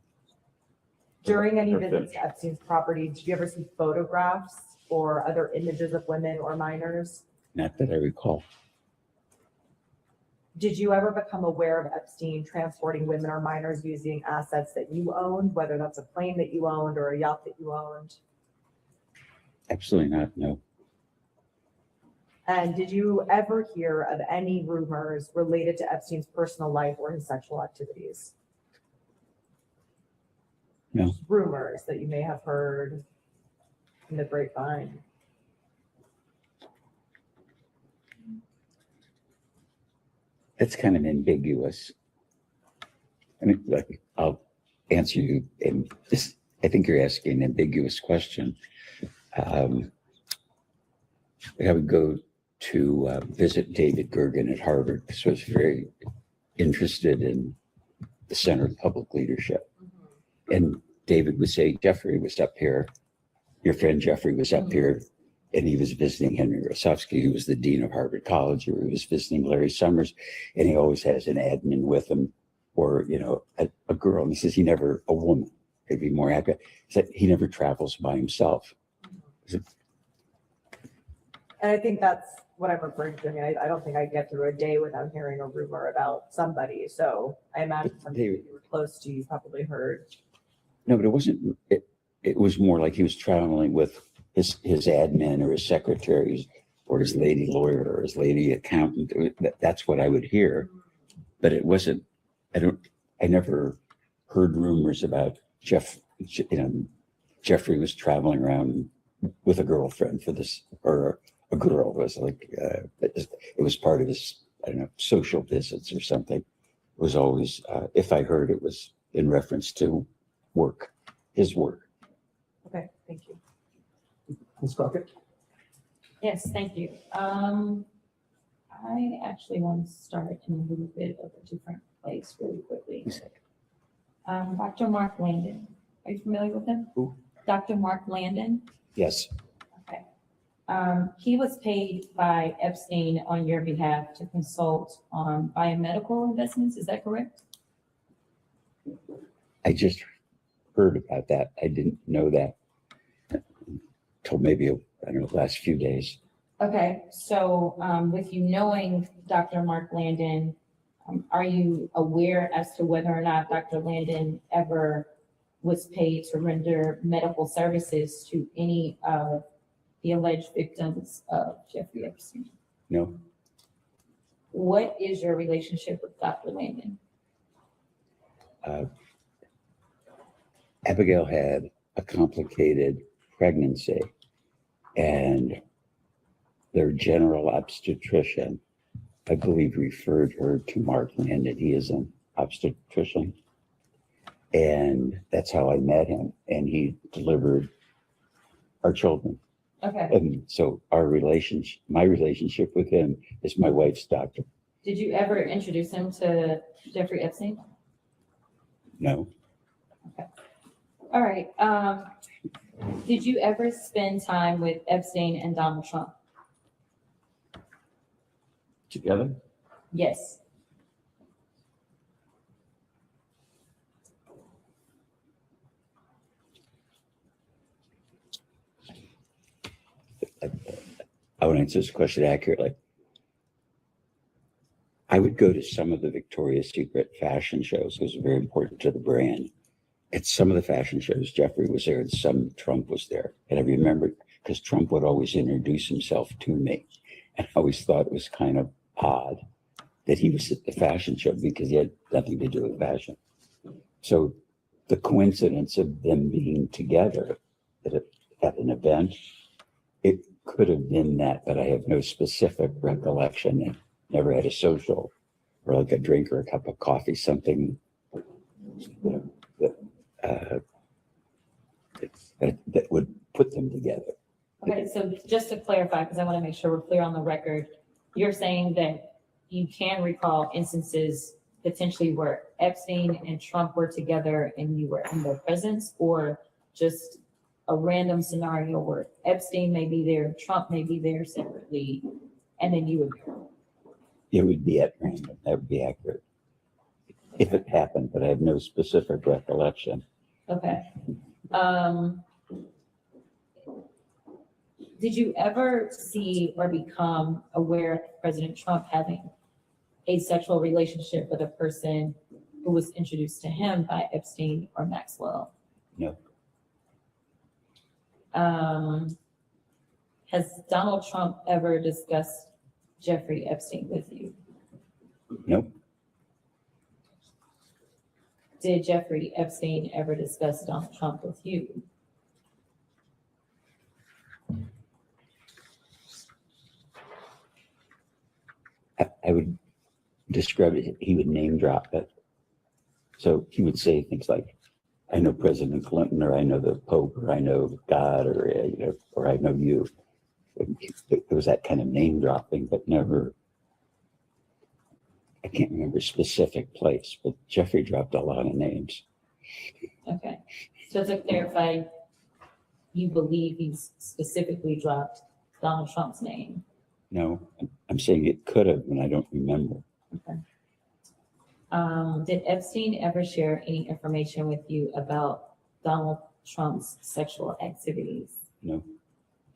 During any Or visits to Epstein's property, did you ever see photographs or other images of women or minors? Not that I recall. Did you ever become aware of Epstein transporting women or minors using assets that you owned, whether that's a plane that you owned or a yacht that you owned? Absolutely not, no. And did you ever hear of any rumors related to Epstein's personal life or his sexual activities? No. Rumors that you may have heard in the grapevine. It's kind of ambiguous. I mean, like, I'll answer you in this. I think you're asking an ambiguous question. I would go to visit David Gergen at Harvard because I was very interested in the center of public leadership. And David would say, Jeffrey was up here. Your friend Jeffrey was up here, and he was visiting Henry Rosofsky, who was the dean of Harvard College, or he was visiting Larry Summers, and he always has an admin with him, or a girl. And he says a woman, maybe more accurate. He said he never travels by himself. And I think that's what I'm referring to. I mean, I don't think I get through a day without hearing a rumor about somebody. So I imagine somebody that you were close to, you probably heard. No, but it wasn't. It was more like he was traveling with his admin or his secretaries or his lady lawyer or his lady accountant. That's what I would hear, but it wasn't. I never heard rumors about Jeffrey was traveling around with a girlfriend for this, or a girl was like, it was part of his, I don't know, social visits or something. It was always, if I heard, it was in reference to work, his work. Okay, thank you. Ms. Crockett? Yes, thank you. I actually want to start in a little bit of a different place really quickly. Dr. Mark Landon, are you familiar with him? Who? Dr. Mark Landon. Yes. Okay. He was paid by Epstein on your behalf to consult on biomedical investments. Is that correct? I just heard about that. I didn't know that till maybe, I don't know, the last few days. Okay, so with you knowing Dr. Mark Landon, are you aware as to whether or not Dr. Landon ever was paid to render medical services to any of the alleged victims of Jeffrey Epstein? No. What is your relationship with Dr. Landon? Abigail had a complicated pregnancy, and their general obstetrician I believe, referred her to Mark Landon. He is an obstetrician. And that's how I met him. And he delivered our children. Okay. And so my relationship with him is my wife's doctor. Did you ever introduce him to Jeffrey Epstein? No, All right. Did you ever spend time with Epstein and Donald Trump? together? Yes. I would answer this question accurately. I would go to some of the Victoria's Secret fashion shows. It was very important to the brand. At some of the fashion shows, Jeffrey was there and some Trump was there. And I remember because Trump would always introduce himself to me. And I always thought it was kind of odd that he was at the fashion show because he had nothing to do with fashion. So the coincidence of them being together at an event, it could have been that, but I have no specific recollection. And never had a social or like a drink or a cup of coffee, something, that would put them together. Okay, so just to clarify, because I want to make sure we're clear on the record, you're saying that you can recall instances potentially where Epstein and Trump were together and you were in their presence, or just a random scenario where Epstein may be there, Trump may be there separately, and then you would be. It would be at random. That would be accurate. If it happened, but I have no specific recollection. Okay. Did you ever see or become aware of President Trump having a sexual relationship with a person who was introduced to him by Epstein or Maxwell? No. Has Donald Trump ever discussed Jeffrey Epstein with you? Nope. Did Jeffrey Epstein ever discuss Donald Trump with you? I would describe it, he would name drop it. So he would say things like, I know President Clinton, or I know the Pope, or I know God, or, or I know you. It was that kind of name dropping, but never, I can't remember a specific place, but Jeffrey dropped a lot of names. Okay. So to clarify, you believe he's specifically dropped Donald Trump's name? No, I'm saying it could have, and I don't remember. Okay. Did Epstein ever share any information with you about Donald Trump's sexual activities? No.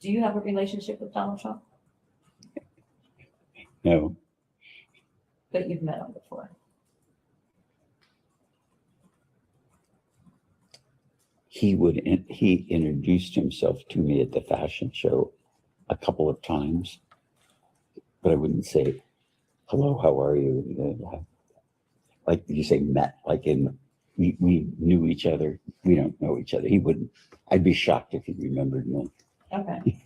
Do you have a relationship with Donald Trump? No. But you've met him before. He introduced himself to me at the fashion show a couple of times, but I wouldn't say, hello, how are you? Like you say, met, like we knew each other. We don't know each other. He wouldn't, I'd be shocked if he remembered me. Okay.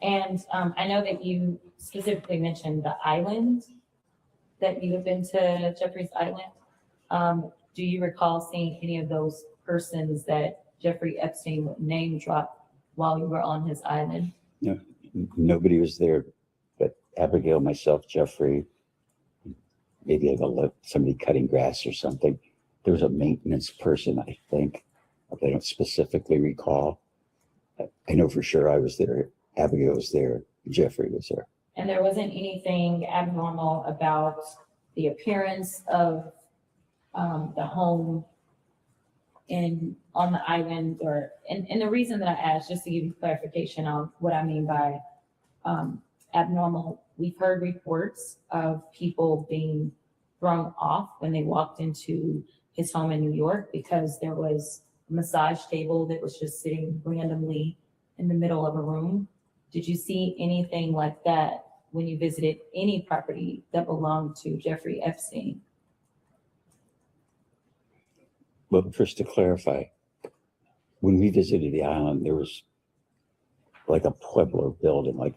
And I know that you specifically mentioned the island, that you have been to Jeffrey's Island. Do you recall seeing any of those persons that Jeffrey Epstein would name drop while you were on his island? No, nobody was there but Abigail, myself, Jeffrey, maybe somebody cutting grass or something. There was a maintenance person, I think, but I don't specifically recall. I know for sure I was there, Abigail was there, Jeffrey was there. And there wasn't anything abnormal about the appearance of the home on the island, and the reason that I asked, just to give you clarification on what I mean by abnormal, we've heard reports of people being thrown off when they walked into his home in New York because there was a massage table that was just sitting randomly in the middle of a room. Did you see anything like that when you visited any property that belonged to Jeffrey Epstein? Well, first to clarify, when we visited the island, there was like a Pueblo building, like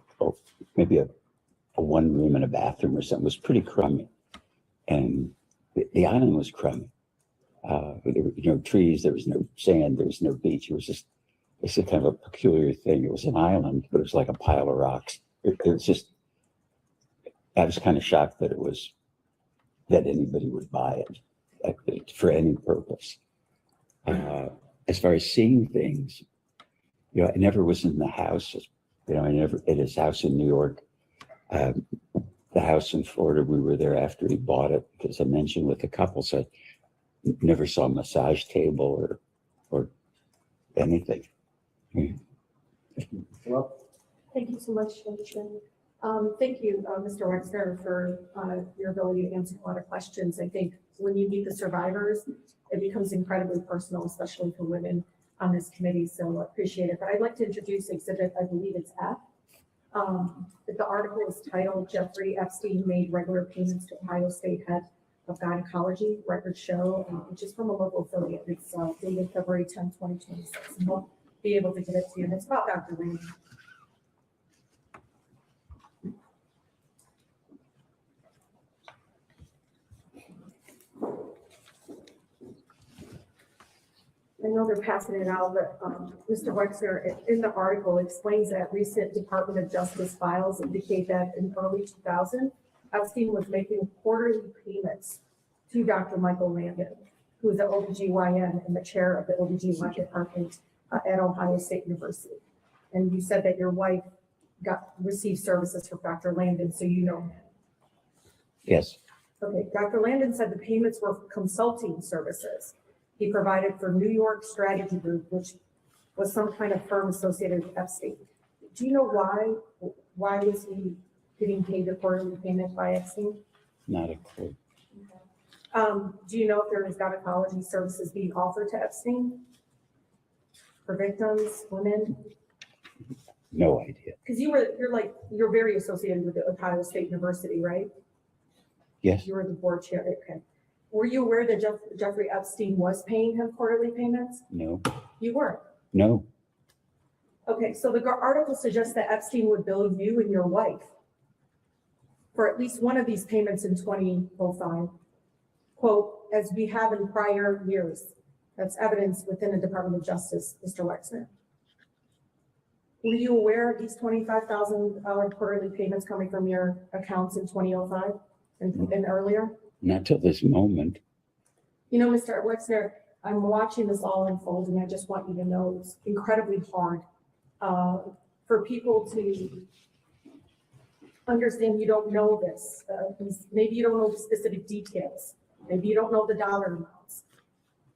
maybe a a one room and a bathroom or something. It was pretty crummy. And the island was crummy. There were no trees, there was no sand, there was no beach. It was a kind of a peculiar thing. It was an island, but it was like a pile of rocks. It was just, I was kind of shocked that that anybody would buy it for any purpose. As far as seeing things, I never was in the house. I never at his house in New York. The house in Florida, we were there after he bought it because I mentioned with the couple, so I never saw a massage table or anything. Well, Thank you so much, Chairman. Thank you, Mr. Wexner, for your ability to answer a lot of questions. I think when you meet the survivors, it becomes incredibly personal, especially for women on this committee. So I appreciate it. But I'd like to introduce exhibit, I believe it's F. The article is titled "Jeffrey Epstein Made Regular Payments to Ohio State Head of Gynecology, Records Show," which is from a local affiliate. It's dated February 10, 2026. And we'll be able to get it to you. And it's about Dr. Landon. I know they're passing it out, but Mr. Wexner, in the article, explains that recent Department of Justice files indicate that in early 2000, Epstein was making quarterly payments to Dr. Michael Landon, who is the OBGYN and the chair of the OBGYN department at Ohio State University. And you said that your wife received services from Dr. Landon, so you know him. Yes. Okay, Dr. Landon said the payments were consulting services he provided for New York Strategy Group, which was some kind of firm associated with Epstein. Do you know why? Why was he getting paid the quarterly payment by Epstein? Not a clue. Do you know if there was gynecology services being offered to Epstein for victims, women? No idea. Because you're very associated with the Ohio State University, right? Yes. You were the board chair. Okay. Were you aware that Jeffrey Epstein was paying him quarterly payments? No. You weren't. No. Okay, so the article suggests that Epstein would bill you and your wife for at least one of these payments in 2005. Quote, "as we have in prior years." That's evidence within the Department of Justice, Mr. Wexner. Were you aware of these $25,000 quarterly payments coming from your accounts in 2005 and earlier? Not till this moment. You know, Mr. Wexner, I'm watching this all unfold, and I just want you to know it's incredibly hard for people to understand you don't know this. Maybe you don't know the specific details. Maybe you don't know the dollar amounts.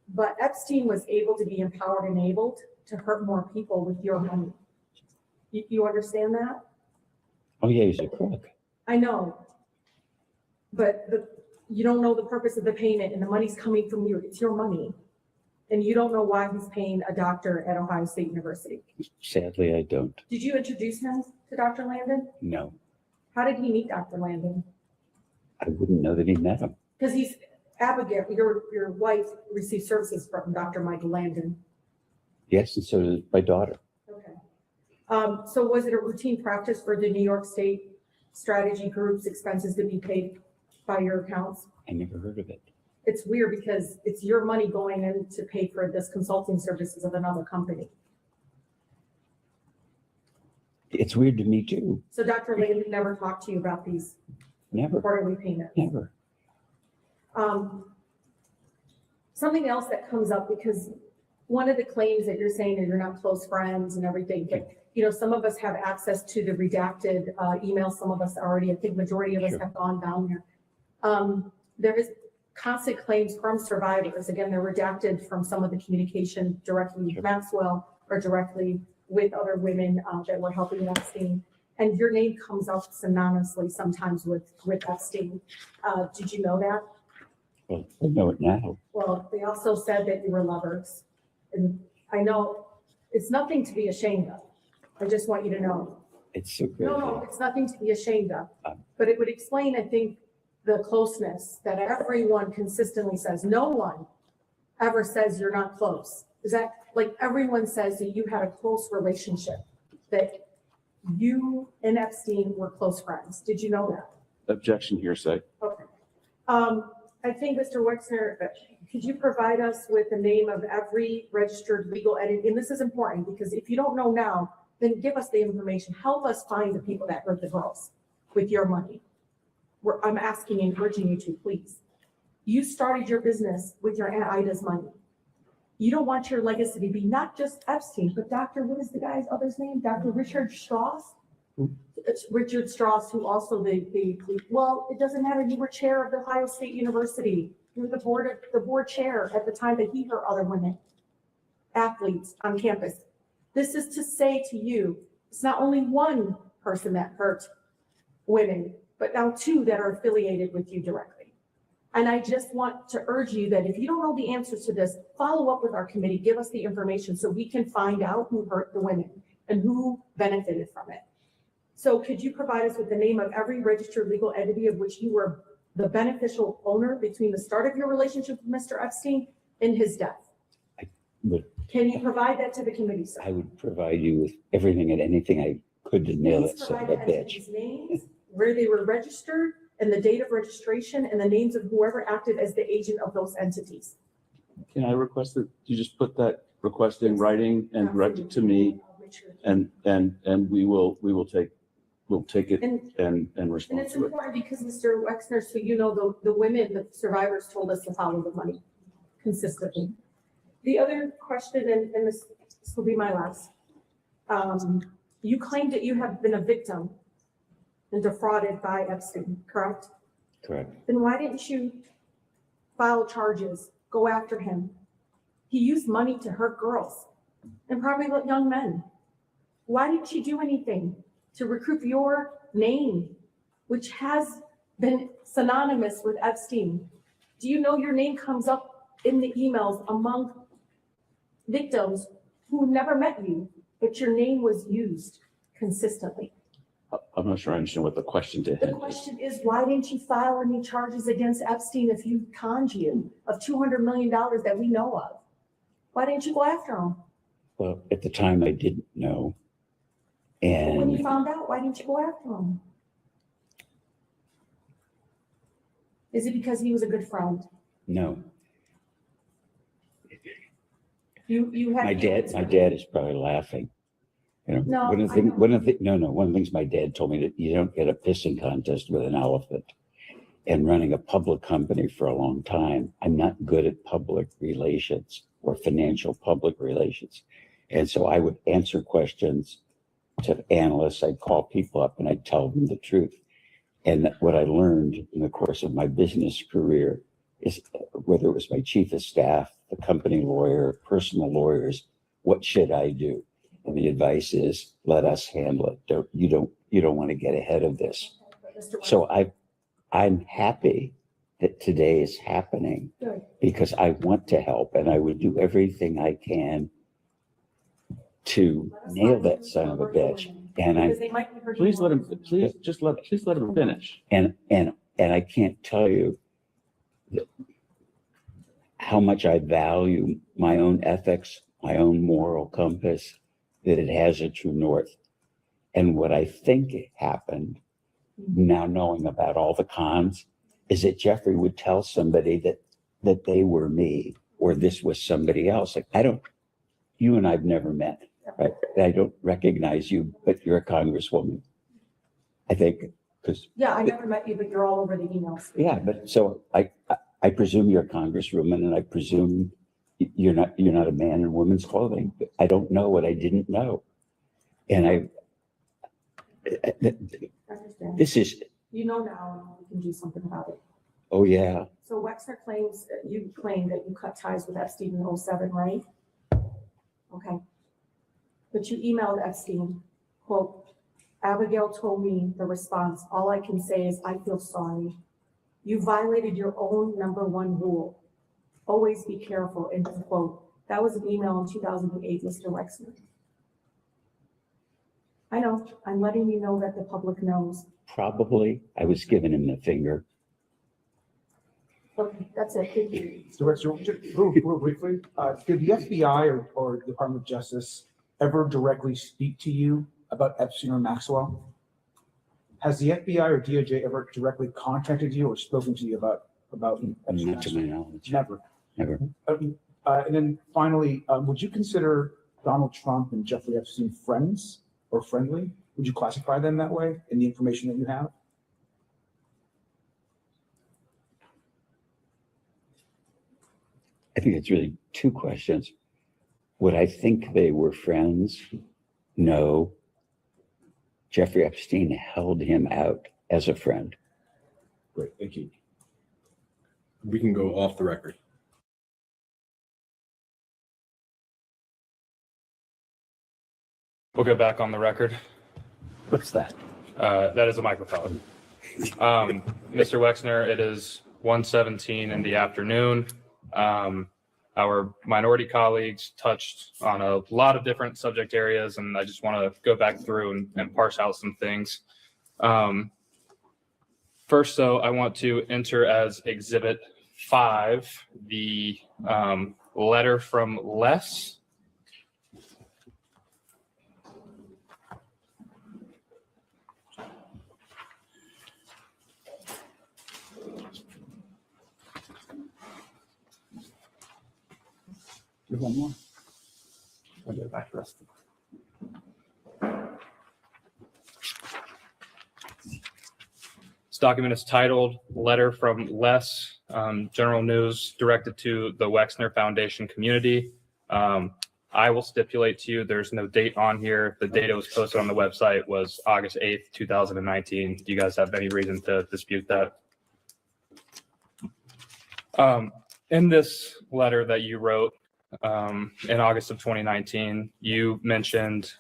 But Epstein was able to be empowered and enabled to hurt more people with your money. You understand that? Oh, yeah, he's a crook. I know. But you don't know the purpose of the payment, and the money's coming from you. It's your money. And you don't know why he's paying a doctor at Ohio State University. Sadly, I don't. Did you introduce him to Dr. Landon? No. How did he meet Dr. Landon? I wouldn't know that he met him. Because Abigail, your wife received services from Dr. Michael Landon. Yes, and so did my daughter. Okay. So was it a routine practice for the New York State Strategy Group's expenses to be paid by your accounts? I never heard of it. It's weird because it's your money going in to pay for this consulting services of another company. It's weird to me too. So Dr. Landon never talked to you about these Never. quarterly payments? Never. Something else that comes up, because one of the claims that you're saying is you're not close friends and everything, but some of us have access to the redacted emails. Some of us already, I think majority of us Sure. have gone down there. There is constant claims from survivors. Again, they're redacted from some of the communication directly with Maxwell or directly with other women that were helping Epstein. And your name comes up synonymously sometimes with Epstein. Did you know that? Well, I know it now. Well, they also said that you were lovers. And I know it's nothing to be ashamed of. I just want you to know. It's so crazy. No, it's nothing to be ashamed of. But it would explain, I think, the closeness that everyone consistently says. No one ever says you're not close. Is that like everyone says that you had a close relationship, that you and Epstein were close friends. Did you know that? Objection hearsay. Okay. I think, Mr. Wexner, could you provide us with the name of every registered legal entity? And this is important because if you don't know now, then give us the information. Help us find the people that hurt the girls with your money. I'm asking and urging you to, please. You started your business with your Aunt Ida's money. You don't want your legacy to be not just Epstein, but what is the guy's other's name? Dr. Richard Strauss? It's Richard Strauss, who also well, it doesn't matter. You were chair of the Ohio State University. You were the board chair at the time that he hurt other women, athletes on campus. This is to say to you, it's not only one person that hurt women, but now two that are affiliated with you directly. And I just want to urge you that if you don't know the answers to this, follow up with our committee, give us the information so we can find out who hurt the women and who benefited from it. So could you provide us with the name of every registered legal entity of which you were the beneficial owner between the start of your relationship with Mr. Epstein and his death? Can you provide that to the committee, sir? I would provide you with everything and anything I could to nail that Please son of provide a the bitch. entities' names, where they were registered, and the date of registration, and the names of whoever acted as the agent of those entities. Can I request that you just put that request in writing and direct it to me, and we'll take it And and respond it's to it. important because, Mr. Wexner, so you know, the women, the survivors told us to follow the money consistently. The other question, and this will be my last. You claim that you have been a victim and defrauded by Epstein, correct? Correct. Then why didn't you file charges, go after him? He used money to hurt girls and probably young men. Why didn't you do anything to recoup your name, which has been synonymous with Epstein? Do you know your name comes up in the emails among victims who never met you, but your name was used consistently? I'm not sure I understand what the question to The him is. question is, why didn't you file any charges against Epstein if you conned you of $200 million that we know of? Why didn't you go after him? Well, at the time I didn't know. But when you And found out, why didn't you go after him? Is it because he was a good friend? no, You had. my dad is probably laughing. You know, No, one of the I things, know. one of the things my dad told me that you don't get a pissing contest with an elephant. And running a public company for a long time, I'm not good at public relations or financial public relations. And so I would answer questions to analysts. I'd call people up and I'd tell them the truth. And what I learned in the course of my business career is whether it was my chief of staff, the company lawyer, personal lawyers, what should I do? And the advice is, let us handle it. You don't want to get ahead of this. So I'm happy that today is happening Good. because I want to help and I would do everything I can to nail that son of a bitch. And Because they might be hurting Please let more. him, please let him finish. and I can't tell you how much I value my own ethics, my own moral compass, that it has a true north. And what I think happened, now knowing about all the cons, is that Jeffrey would tell somebody that they were me or this was somebody else. Like, you and I've never met, right? I don't recognize you, but you're a congresswoman. I think, because, Yeah, I never met you, but you're all over the emails. yeah, but so I presume you're a congresswoman and I presume you're not a man in women's clothing. But I don't know what I didn't know. And Understand. this is, You know now, we can do something about it. oh yeah, So Wexner claims, you claim that you cut ties with Epstein in 2007, right? Okay. But you emailed Epstein, quote, Abigail told me the response, all I can say is I feel sorry. You violated your own #1 rule. Always be careful, end of quote. That was an email in 2008, Mr. Wexner. I know, I'm letting you know that the public knows. probably I was giving him the finger. Okay, that's it. Thank you. So, Wexner, just real briefly, did the FBI or Department of Justice ever directly speak to you about Epstein or Maxwell? Has the FBI or DOJ ever directly contacted you or spoken to you about Epstein? Not to my knowledge. Never. Never. And then finally, would you consider Donald Trump and Jeffrey Epstein friends or friendly? Would you classify them that way in the information that you have? I think it's really two questions. Would I think they were friends? No. Jeffrey Epstein held him out as a friend. Great, thank you. We can go off the record. We'll go back on the record. What's that? That is a microphone. Mr. Wexner, it is 1:17 in the afternoon. Our minority colleagues touched on a lot of different subject areas, and I just want to go back through and parse out some things. First, though, I want to enter as Exhibit 5 the letter from Les. Do one more. I'll get back to the rest. This document is titled Letter from Les, General News directed to the Wexner Foundation community. I will stipulate to you, there's no date on here. The date it was posted on the website was August 8th, 2019. Do you guys have any reason to dispute that? In this letter that you wrote in August of 2019, you mentioned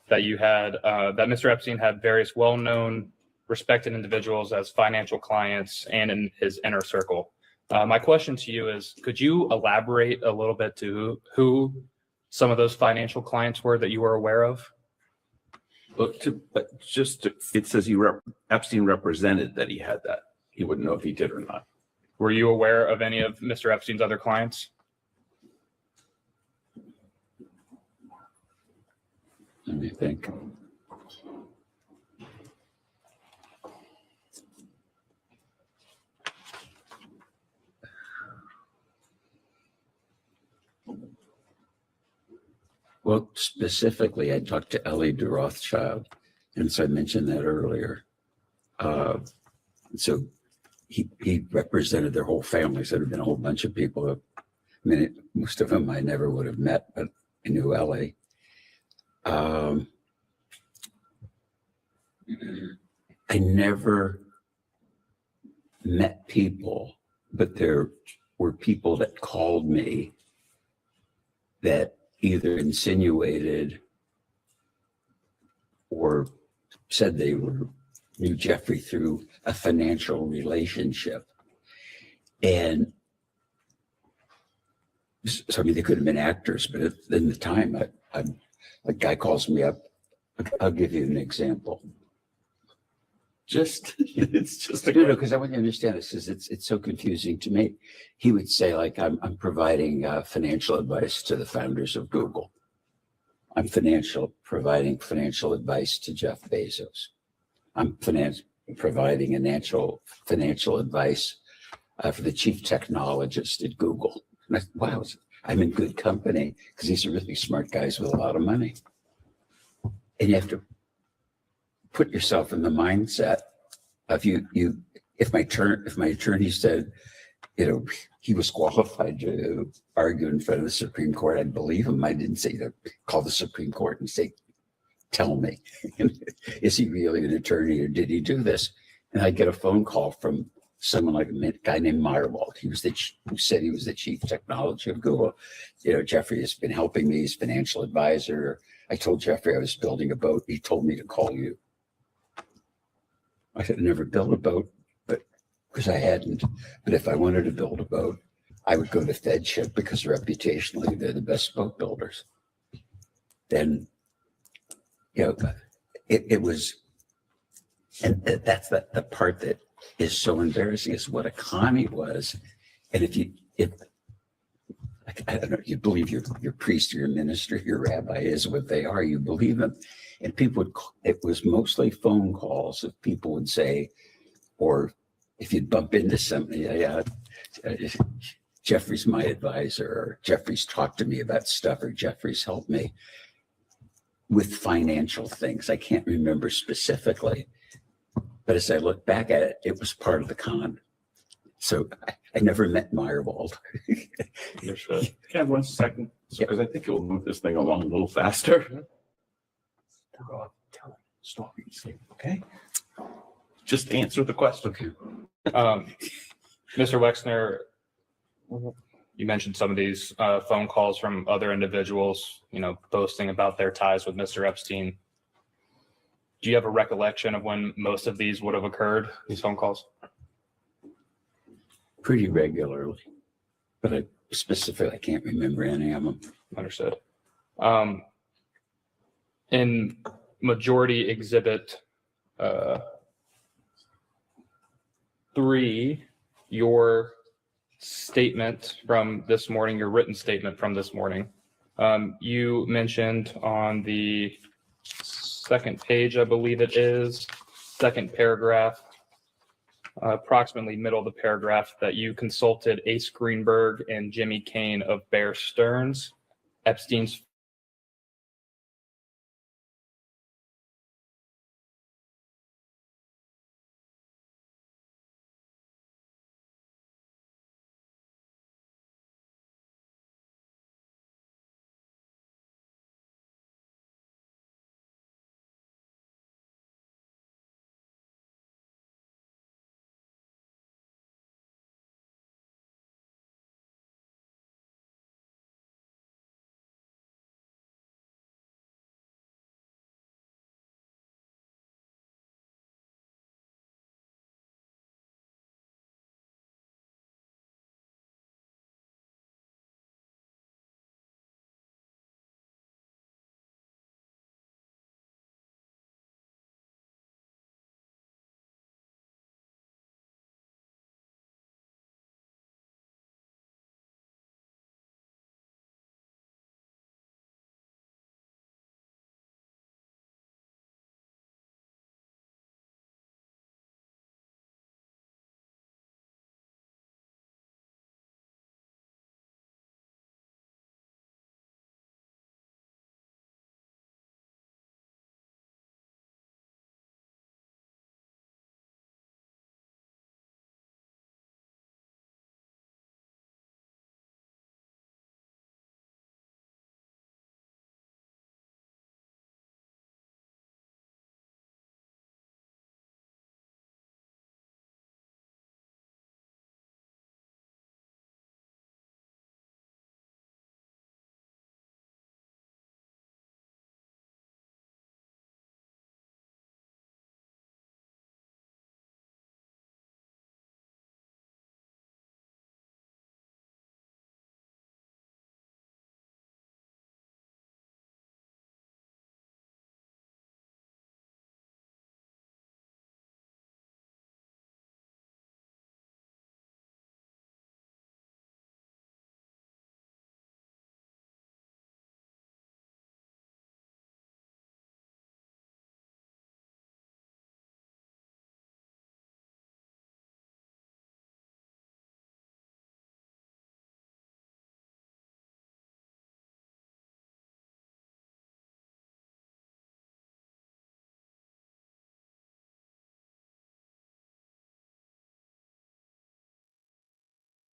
that you had, that Mr. Epstein had various well-known respected individuals as financial clients and in his inner circle. My question to you is, could you elaborate a little bit to who some of those financial clients were that you were aware of? Well, it says Epstein represented that he had that. He wouldn't know if he did or not. Were you aware of any of Mr. Epstein's other clients? Let me think. Well, specifically, I talked to Ellie de Rothschild, and so I mentioned that earlier. So he represented their whole families. There have been a whole bunch of people. I mean, most of them I never would have met, but I knew Ellie. I never met people, but there were people that called me that either insinuated or said they knew Jeffrey through a financial relationship. And so, I mean, they could have been actors, but in the time, a guy calls me up. I'll give you an example. It's just no, because I want you to understand this, because it's so confusing to me. He would say, like, I'm providing financial advice to the founders of Google. I'm providing financial advice to Jeff Bezos. I'm providing financial advice for the chief technologist at Google. And I thought, wow, I'm in good company, because these are really smart guys with a lot of money. And you have to put yourself in the mindset of if my attorney said, he was qualified to argue in front of the Supreme Court, I'd believe him. I didn't say to call the Supreme Court and say, tell me, is he really an attorney or did he do this? And I'd get a phone call from someone like a guy named Meyerwald. Who said he was the chief technology of Google. Jeffrey has been helping me. He's financial advisor. I told Jeffrey I was building a boat. He told me to call you. I had never built a boat, but because I hadn't. But if I wanted to build a boat, I would go to FedShip because reputationally they're the best boat builders. Then, it was, and that's the part that is so embarrassing, is what a commie was. And I don't know, you believe your priest or your minister, your rabbi is what they are, you believe them. And people would, it was mostly phone calls that people would say, or if you'd bump into somebody, Jeffrey's my advisor, or Jeffrey's talked to me about stuff, or Jeffrey's helped me with financial things. I can't remember specifically, but as I look back at it, it was part of the con. So I never met Meyerwald. Can I have 1 second? Because I think it will move this thing along a little faster. Okay. Just answer the question. Mr. Wexner, you mentioned some of these phone calls from other individuals, boasting about their ties with Mr. Epstein. Do you have a recollection of when most of these would have occurred, these phone calls? Pretty regularly, but I can't remember any of them. Understood. In majority exhibit 3, your statement from this morning, your written statement from this morning, you mentioned on the second page, I believe it is, second paragraph, approximately middle of the paragraph, that you consulted Ace Greenberg and Jimmy Kane of Bear Stearns, Epstein's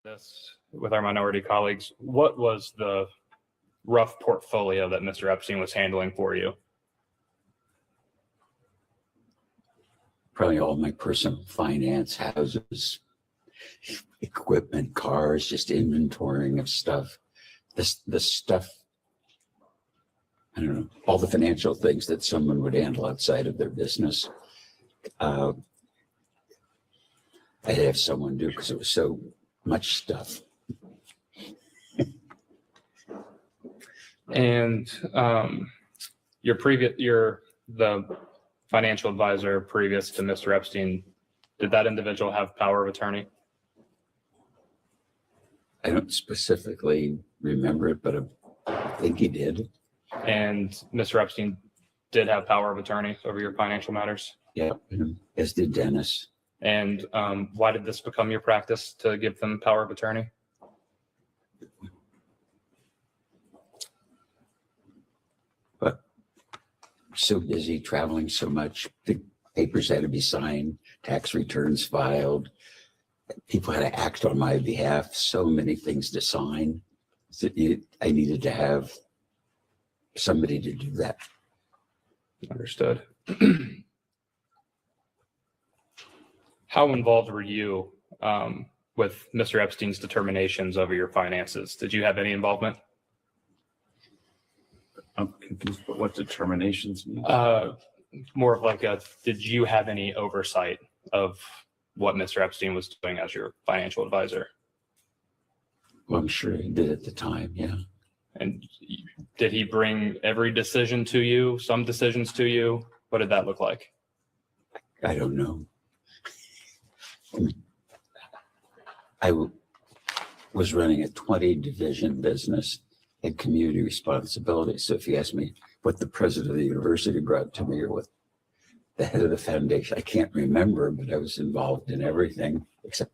this with our minority colleagues. What was the rough portfolio that Mr. Epstein was handling for you? Probably all my personal finance, houses, equipment, cars, just inventorying of stuff. The stuff, I don't know, all the financial things that someone would handle outside of their business. I had to have someone do because it was so much stuff. And the financial advisor previous to Mr. Epstein, did that individual have power of attorney? I don't specifically remember it, but I think he did. And Mr. Epstein did have power of attorney over your financial matters? Yeah, as did Dennis. And why did this become your practice to give them power of attorney? But so busy traveling so much, the papers had to be signed, tax returns filed. People had to act on my behalf, so many things to sign. So I needed to have somebody to do that. Understood. How involved were you with Mr. Epstein's determinations over your finances? Did you have any involvement? I'm confused, but what determinations mean? More of like did you have any oversight of what Mr. Epstein was doing as your financial advisor? Well, I'm sure he did at the time, yeah. And did he bring every decision to you, some decisions to you? What did that look like? I don't know. I was running a 20 division business and community responsibility. So if you ask me what the president of the university brought to me or what the head of the foundation, I can't remember, but I was involved in everything except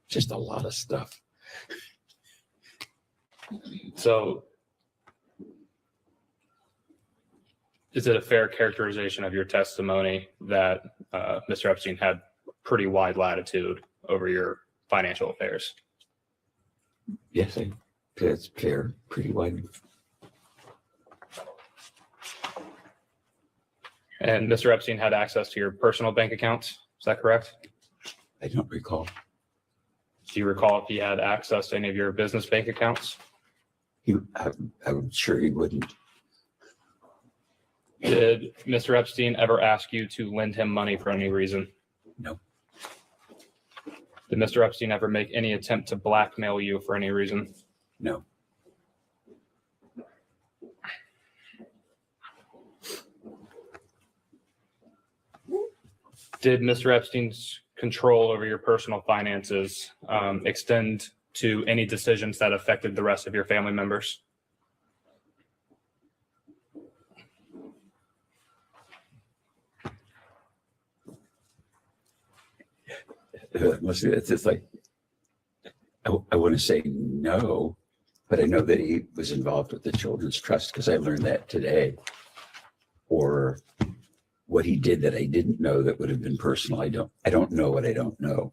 just a lot of stuff. So is it a fair characterization of your testimony that Mr. Epstein had pretty wide latitude over your financial affairs? Yes, that's fair, pretty wide. And Mr. Epstein had access to your personal bank accounts, is that correct? I don't recall. Do you recall if he had access to any of your business bank accounts? I'm sure he wouldn't. Did Mr. Epstein ever ask you to lend him money for any reason? No. Did Mr. Epstein ever make any attempt to blackmail you for any reason? No. Did Mr. Epstein's control over your personal finances extend to any decisions that affected the rest of your family members? It's just like, I want to say no, but I know that he was involved with the Children's Trust because I learned that today. Or what he did that I didn't know that would have been personal. I don't know what I don't know.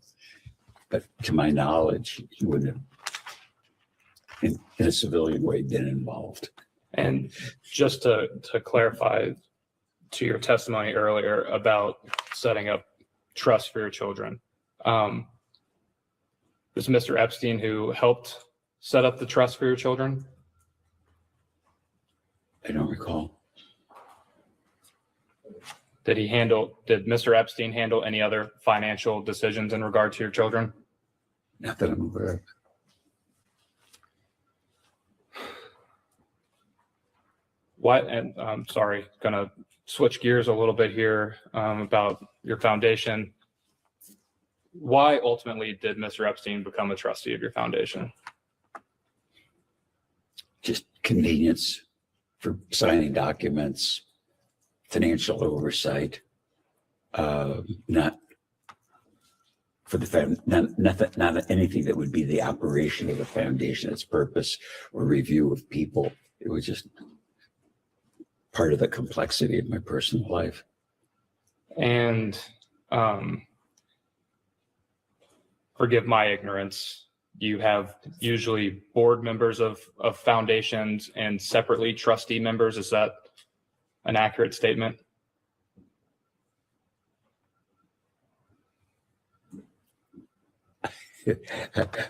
But to my knowledge, he wouldn't have, in a civilian way, been involved. And just to clarify to your testimony earlier about setting up trust for your children, was Mr. Epstein who helped set up the trust for your children? I don't recall. Did Mr. Epstein handle any other financial decisions in regard to your children? Not that I'm aware of. What, and I'm sorry, gonna switch gears a little bit here about your foundation. Why ultimately did Mr. Epstein become a trustee of your foundation? Just convenience for signing documents, financial oversight, not for the not anything that would be the operation of the foundation, its purpose or review of people. It was just part of the complexity of my personal life. And forgive my ignorance, you have usually board members of foundations and separately trustee members. Is that an accurate statement?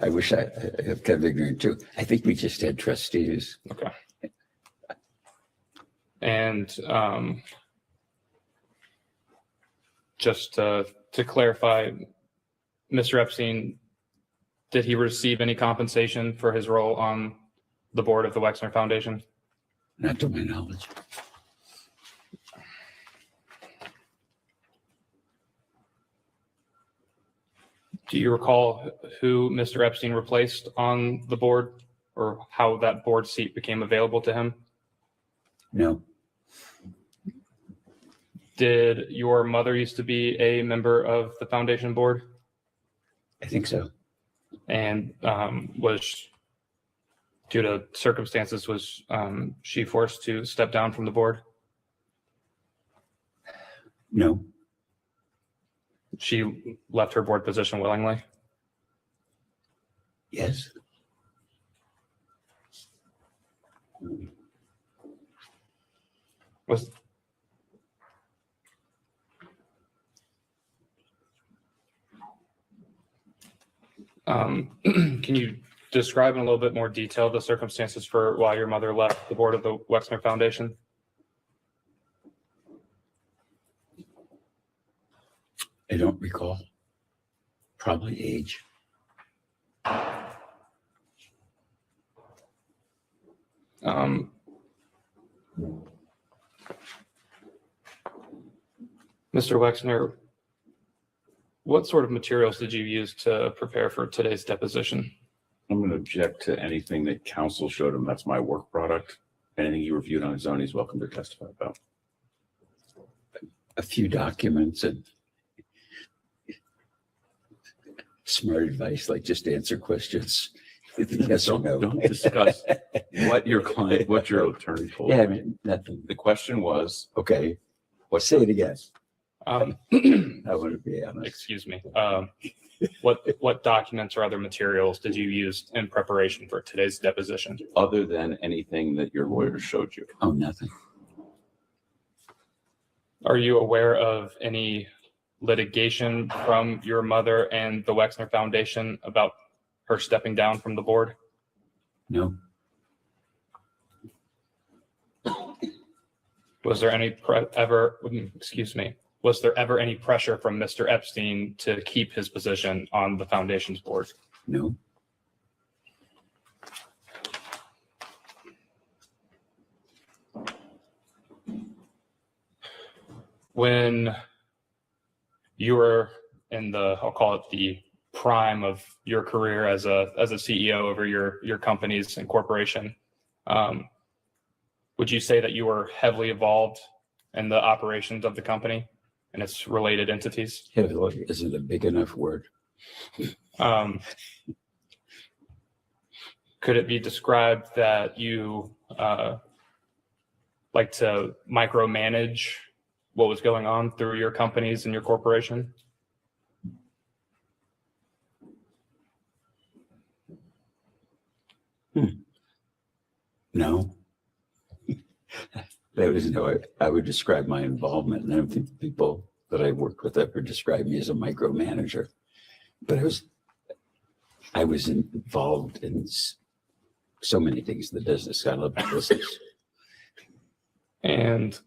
I wish I'm kind of ignorant too. I think we just had trustees. Okay. And just to clarify, Mr. Epstein, did he receive any compensation for his role on the board of the Wexner Foundation? Not to my knowledge. Do you recall who Mr. Epstein replaced on the board or how that board seat became available to him? No. Did your mother used to be a member of the foundation board? I think so. And was, due to circumstances, was she forced to step down from the board? No, She left her board position willingly? yes. Was can you describe in a little bit more detail the circumstances for why your mother left the board of the Wexner Foundation? I don't recall. Probably age. Mr. Wexner, what sort of materials did you use to prepare for today's deposition? I'm going to object to anything that counsel showed him. That's my work product. Anything he reviewed on his own, he's welcome to testify about. A few documents and smart advice, like just answer questions. Yes or no. Don't discuss what your client, what your attorney told Yeah, I you. mean, nothing. The question was, Okay. Well, say it again. Um, I want to be honest. excuse me. What documents or other materials did you use in preparation for today's deposition? other than anything that your lawyer showed you, Oh, nothing. Are you aware of any litigation from your mother and the Wexner Foundation about her stepping down from the board? No, Was there any was there ever any pressure from Mr. Epstein to keep his position on the foundation's board? no, When you were in the, I'll call it the prime of your career as a CEO over your companies and corporation, would you say that you were heavily involved in the operations of the company and its related entities? heavily isn't a big enough word. Could it be described that you like to micromanage what was going on through your companies and your corporation? No. That was no, I would describe my involvement, and I don't think people that I worked with ever described me as a micromanager. But I was involved in so many things in the business. I love the business. And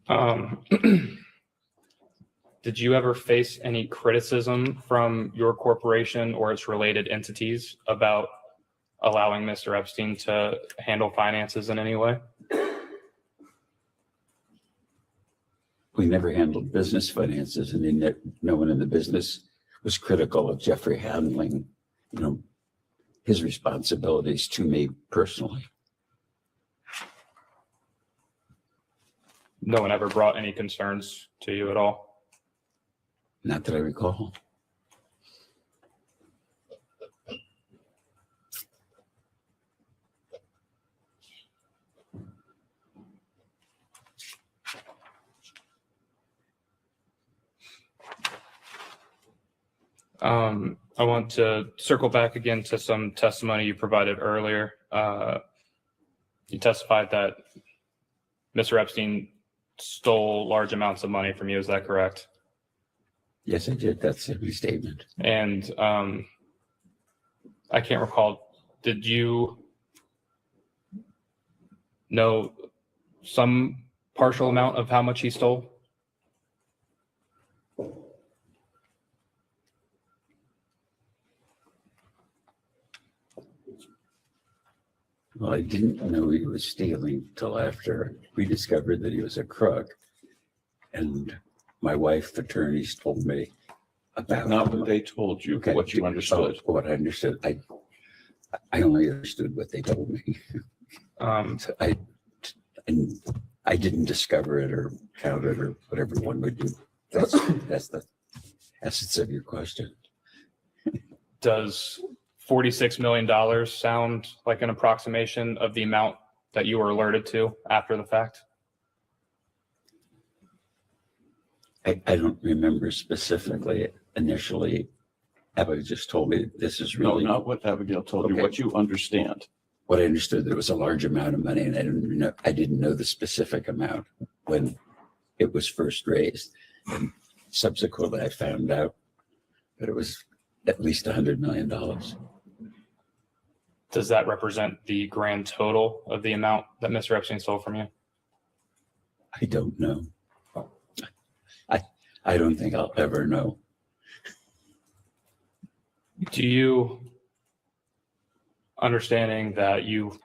did you ever face any criticism from your corporation or its related entities about allowing Mr. Epstein to handle finances in any way? We never handled business finances, and no one in the business was critical of Jeffrey handling, his responsibilities to me personally. No one ever brought any concerns to you at all? Not that I recall. I want to circle back again to some testimony you provided earlier. You testified that Mr. Epstein stole large amounts of money from you. Is that correct? Yes, I did. That's a restatement. And I can't recall, did you know some partial amount of how much he stole? Well, I didn't know he was stealing till after we discovered that he was a crook. And my wife's attorneys told me about. not what they told you, Okay. what you understood. What I understood. I only understood what they told me. Um, So I I didn't discover it or count it or whatever one would do. That's the essence of your question. Does $46 million sound like an approximation of the amount that you were alerted to after the fact? I don't remember specifically initially. Abigail just told me this is No, really not what Abigail told you, Okay. what you understand. what I understood. There was a large amount of money, and I didn't know the specific amount when it was first raised. And subsequently, I found out that it was at least $100 million. Does that represent the grand total of the amount that Mr. Epstein stole from you? I don't know. I don't think I'll ever know. Do you, understanding that you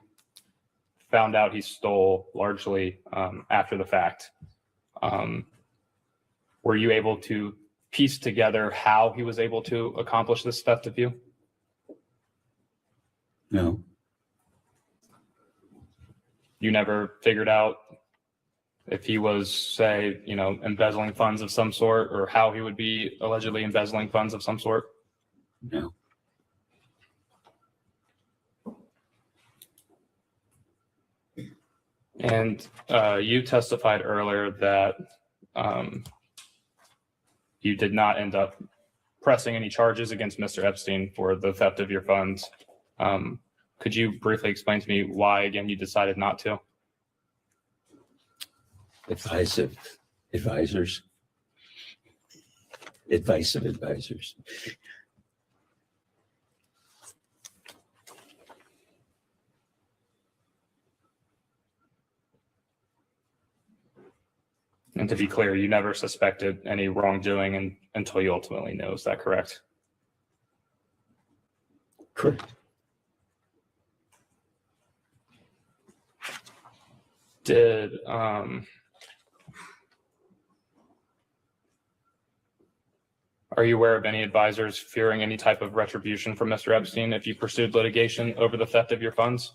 found out he stole largely after the fact, were you able to piece together how he was able to accomplish this theft of you? No, You never figured out if he was, say, embezzling funds of some sort, or how he would be allegedly embezzling funds of some sort? no. And you testified earlier that you did not end up pressing any charges against Mr. Epstein for the theft of your funds. Could you briefly explain to me why, again, you decided not to? Advice of advisors. Advice of advisors. And to be clear, you never suspected any wrongdoing until you ultimately know. Is that correct? Correct. Did are you aware of any advisors fearing any type of retribution from Mr. Epstein if you pursued litigation over the theft of your funds?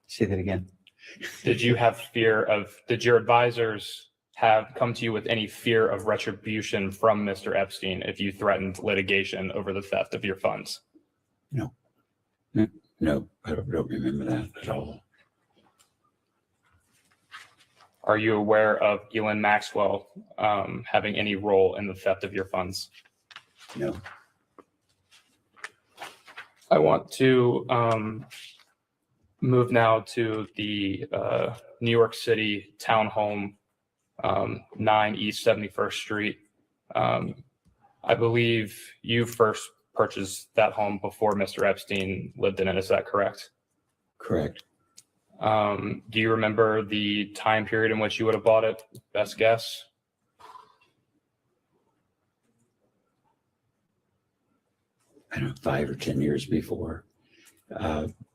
Say that again. Did your advisors have come to you with any fear of retribution from Mr. Epstein if you threatened litigation over the theft of your funds? No, I don't remember that at all. Are you aware of Elon Maxwell having any role in the theft of your funds? No. I want to move now to the New York City townhome, 9 East 71st Street. I believe you first purchased that home before Mr. Epstein lived in it. Is that correct? Correct. Do you remember the time period in which you would have bought it? Best guess? I don't know, 5 or 10 years before.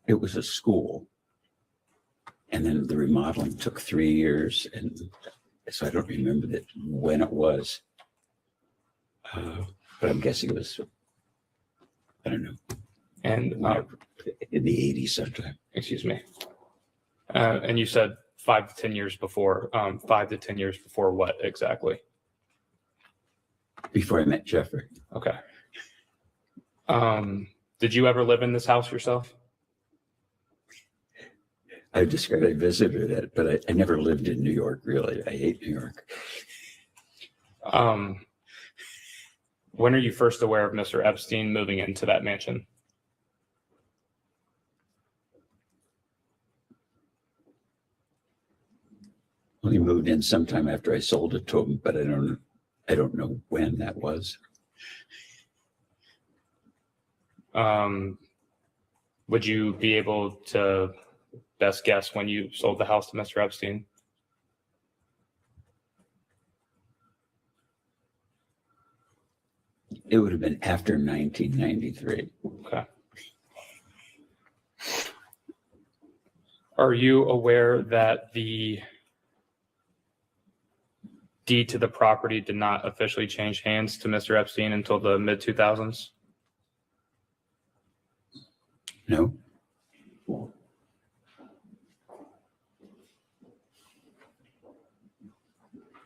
It was a school. And then the remodeling took 3 years. And so I don't remember when it was. But I'm guessing it was, I don't know, And in the 80s sometime. excuse me. And you said 5 to 10 years before. 5 to 10 years before what exactly? Before I met Jeffrey. Okay. Did you ever live in this house yourself? I described I visited it, but I never lived in New York, really. I hate New York. When are you first aware of Mr. Epstein moving into that mansion? Well, he moved in sometime after I sold it to him, but I don't know when that was. Would you be able to best guess when you sold the house to Mr. Epstein? It would have been after 1993. Okay. Are you aware that the deed to the property did not officially change hands to Mr. Epstein until the mid-2000s? No.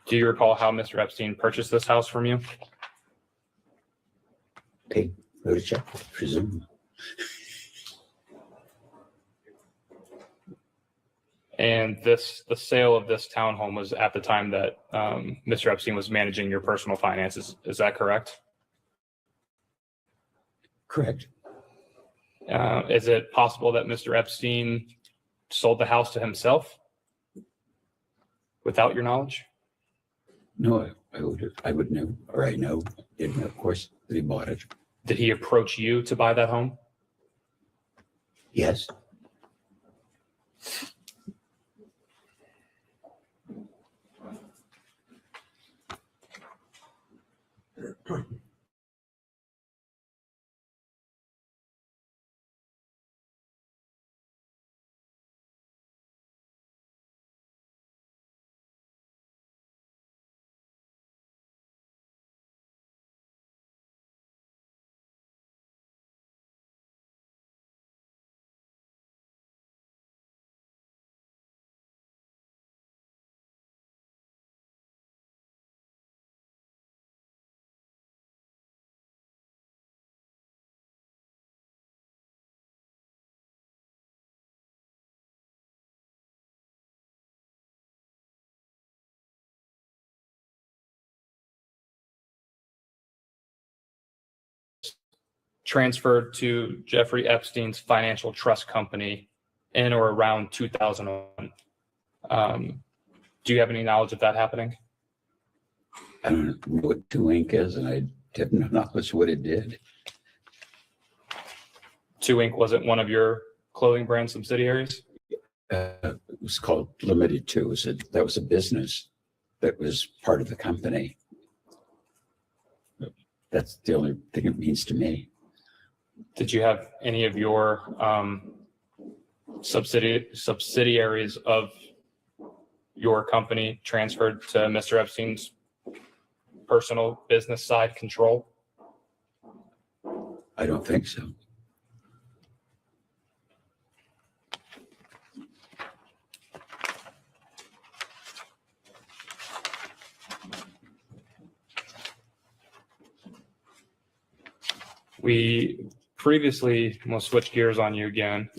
Do you recall how Mr. Epstein purchased this house from you? Pay, wrote a check, presume. And the sale of this townhome was at the time that Mr. Epstein was managing your personal finances. Is that correct? Correct. Is it possible that Mr. Epstein sold the house to himself without your knowledge? No, I would know, or I know, didn't know, of course, that he bought it. Did he approach you to buy that home? Yes. Transferred to Jeffrey Epstein's financial trust company in or around 2001. Do you have any knowledge of that happening? I don't know what 2 Inc. is, and I have no knowledge what it did. 2 Inc. wasn't one of your clothing brand subsidiaries? It was called Limited Two. That was a business that was part of the company. That's the only thing it means to me. Did you have any of your subsidiaries of your company transferred to Mr. Epstein's personal business side control? I don't think so. We previously, we'll switch gears on you again.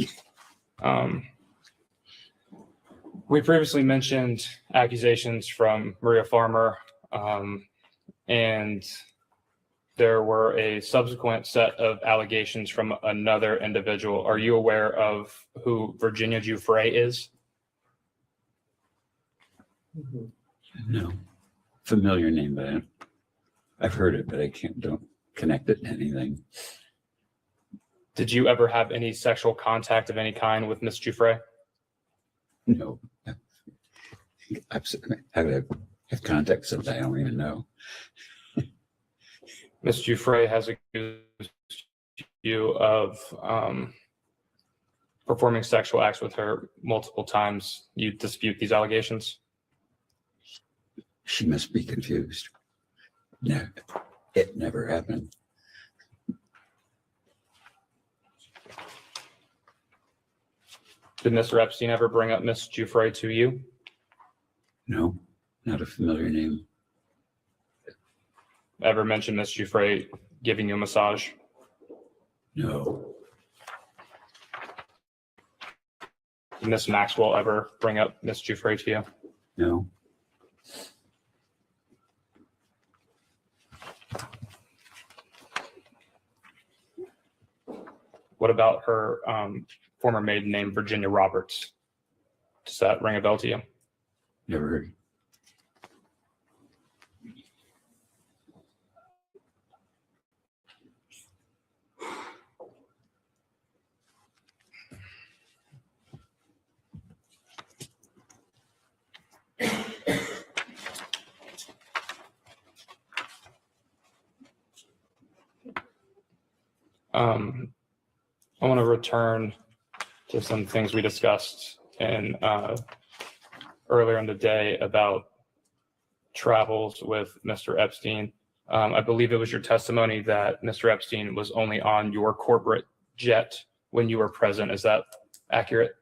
We previously mentioned accusations from Maria Farmer, and there were a subsequent set of allegations from another individual. Are you aware of who Virginia Giuffre is? No. Familiar name, but I've heard it, but don't connect it to anything. Did you ever have any sexual contact of any kind with Miss Giuffre? No. Absolutely. I would have contact something I don't even know. Miss Giuffre has accused you of performing sexual acts with her multiple times. You dispute these allegations? She must be confused. No, it never happened. Did Mr. Epstein ever bring up Miss Giuffre to you? No, not a familiar name. Ever mention Miss Giuffre giving you a massage? No. Did Miss Maxwell ever bring up Miss Giuffre to you? No. What about her former maiden name, Virginia Roberts? Does that ring a bell to you? Never heard. I want to return to some things we discussed earlier in the day about travels with Mr. Epstein. I believe it was your testimony that Mr. Epstein was only on your corporate jet when you were present. Is that accurate?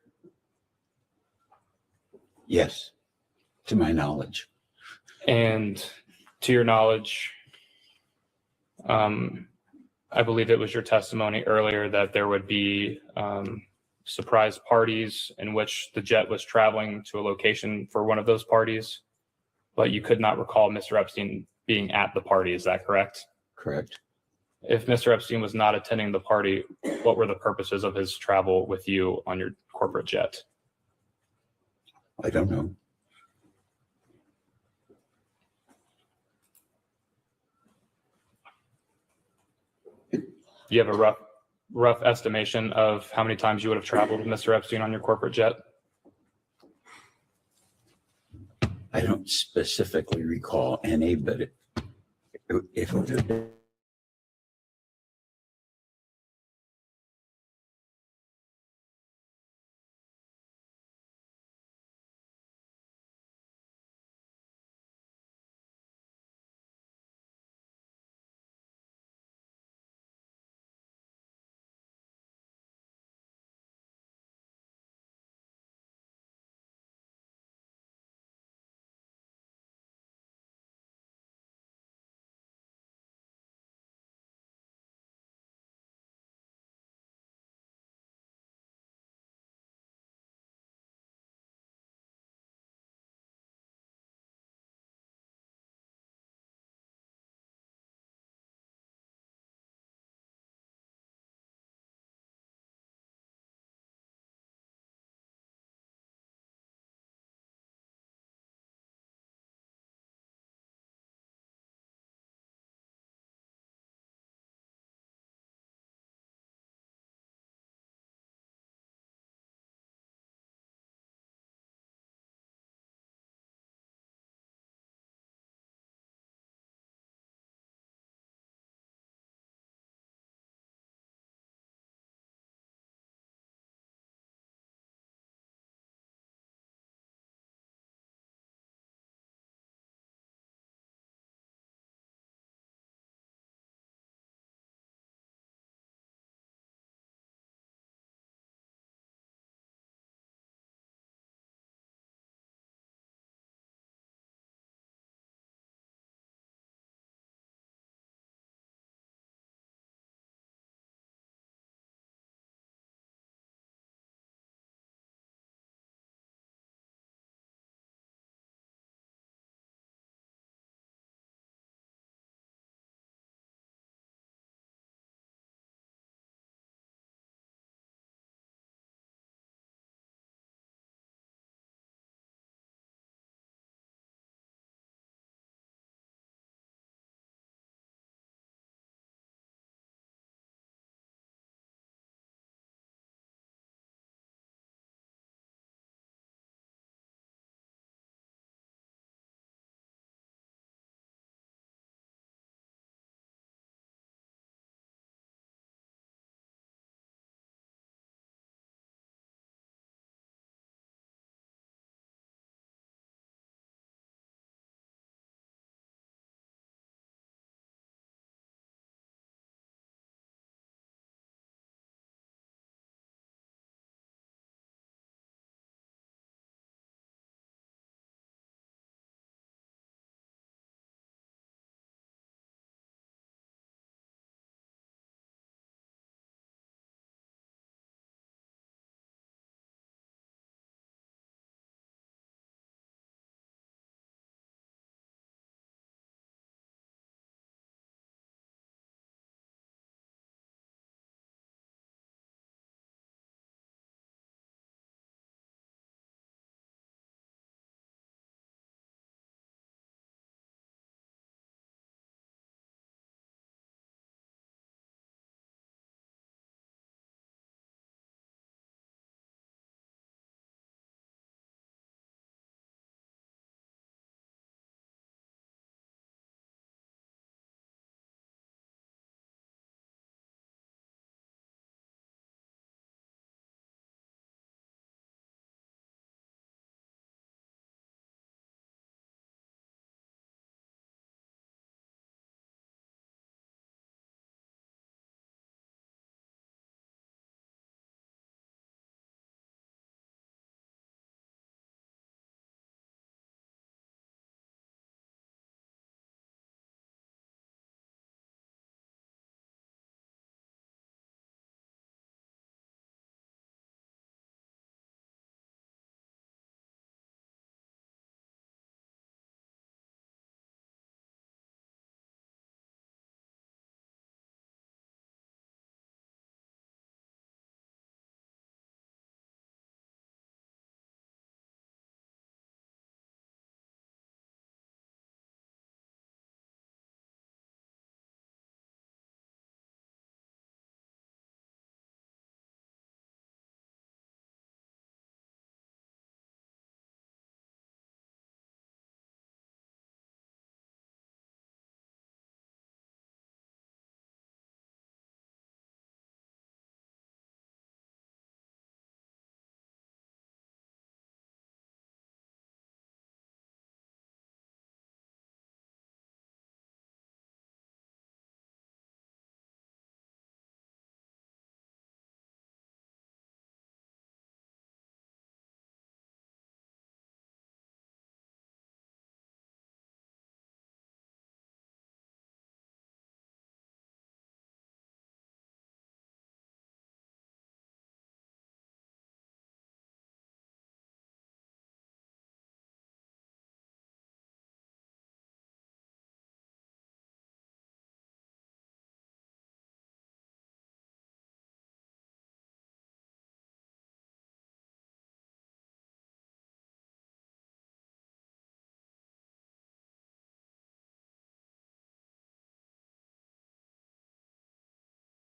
Yes, to my knowledge. And to your knowledge, I believe it was your testimony earlier that there would be surprise parties in which the jet was traveling to a location for one of those parties, but you could not recall Mr. Epstein being at the party. Is that correct? Correct. If Mr. Epstein was not attending the party, what were the purposes of his travel with you on your corporate jet? I don't know. Do you have a rough estimation of how many times you would have traveled with Mr. Epstein on your corporate jet? I don't specifically recall any, but if it would have been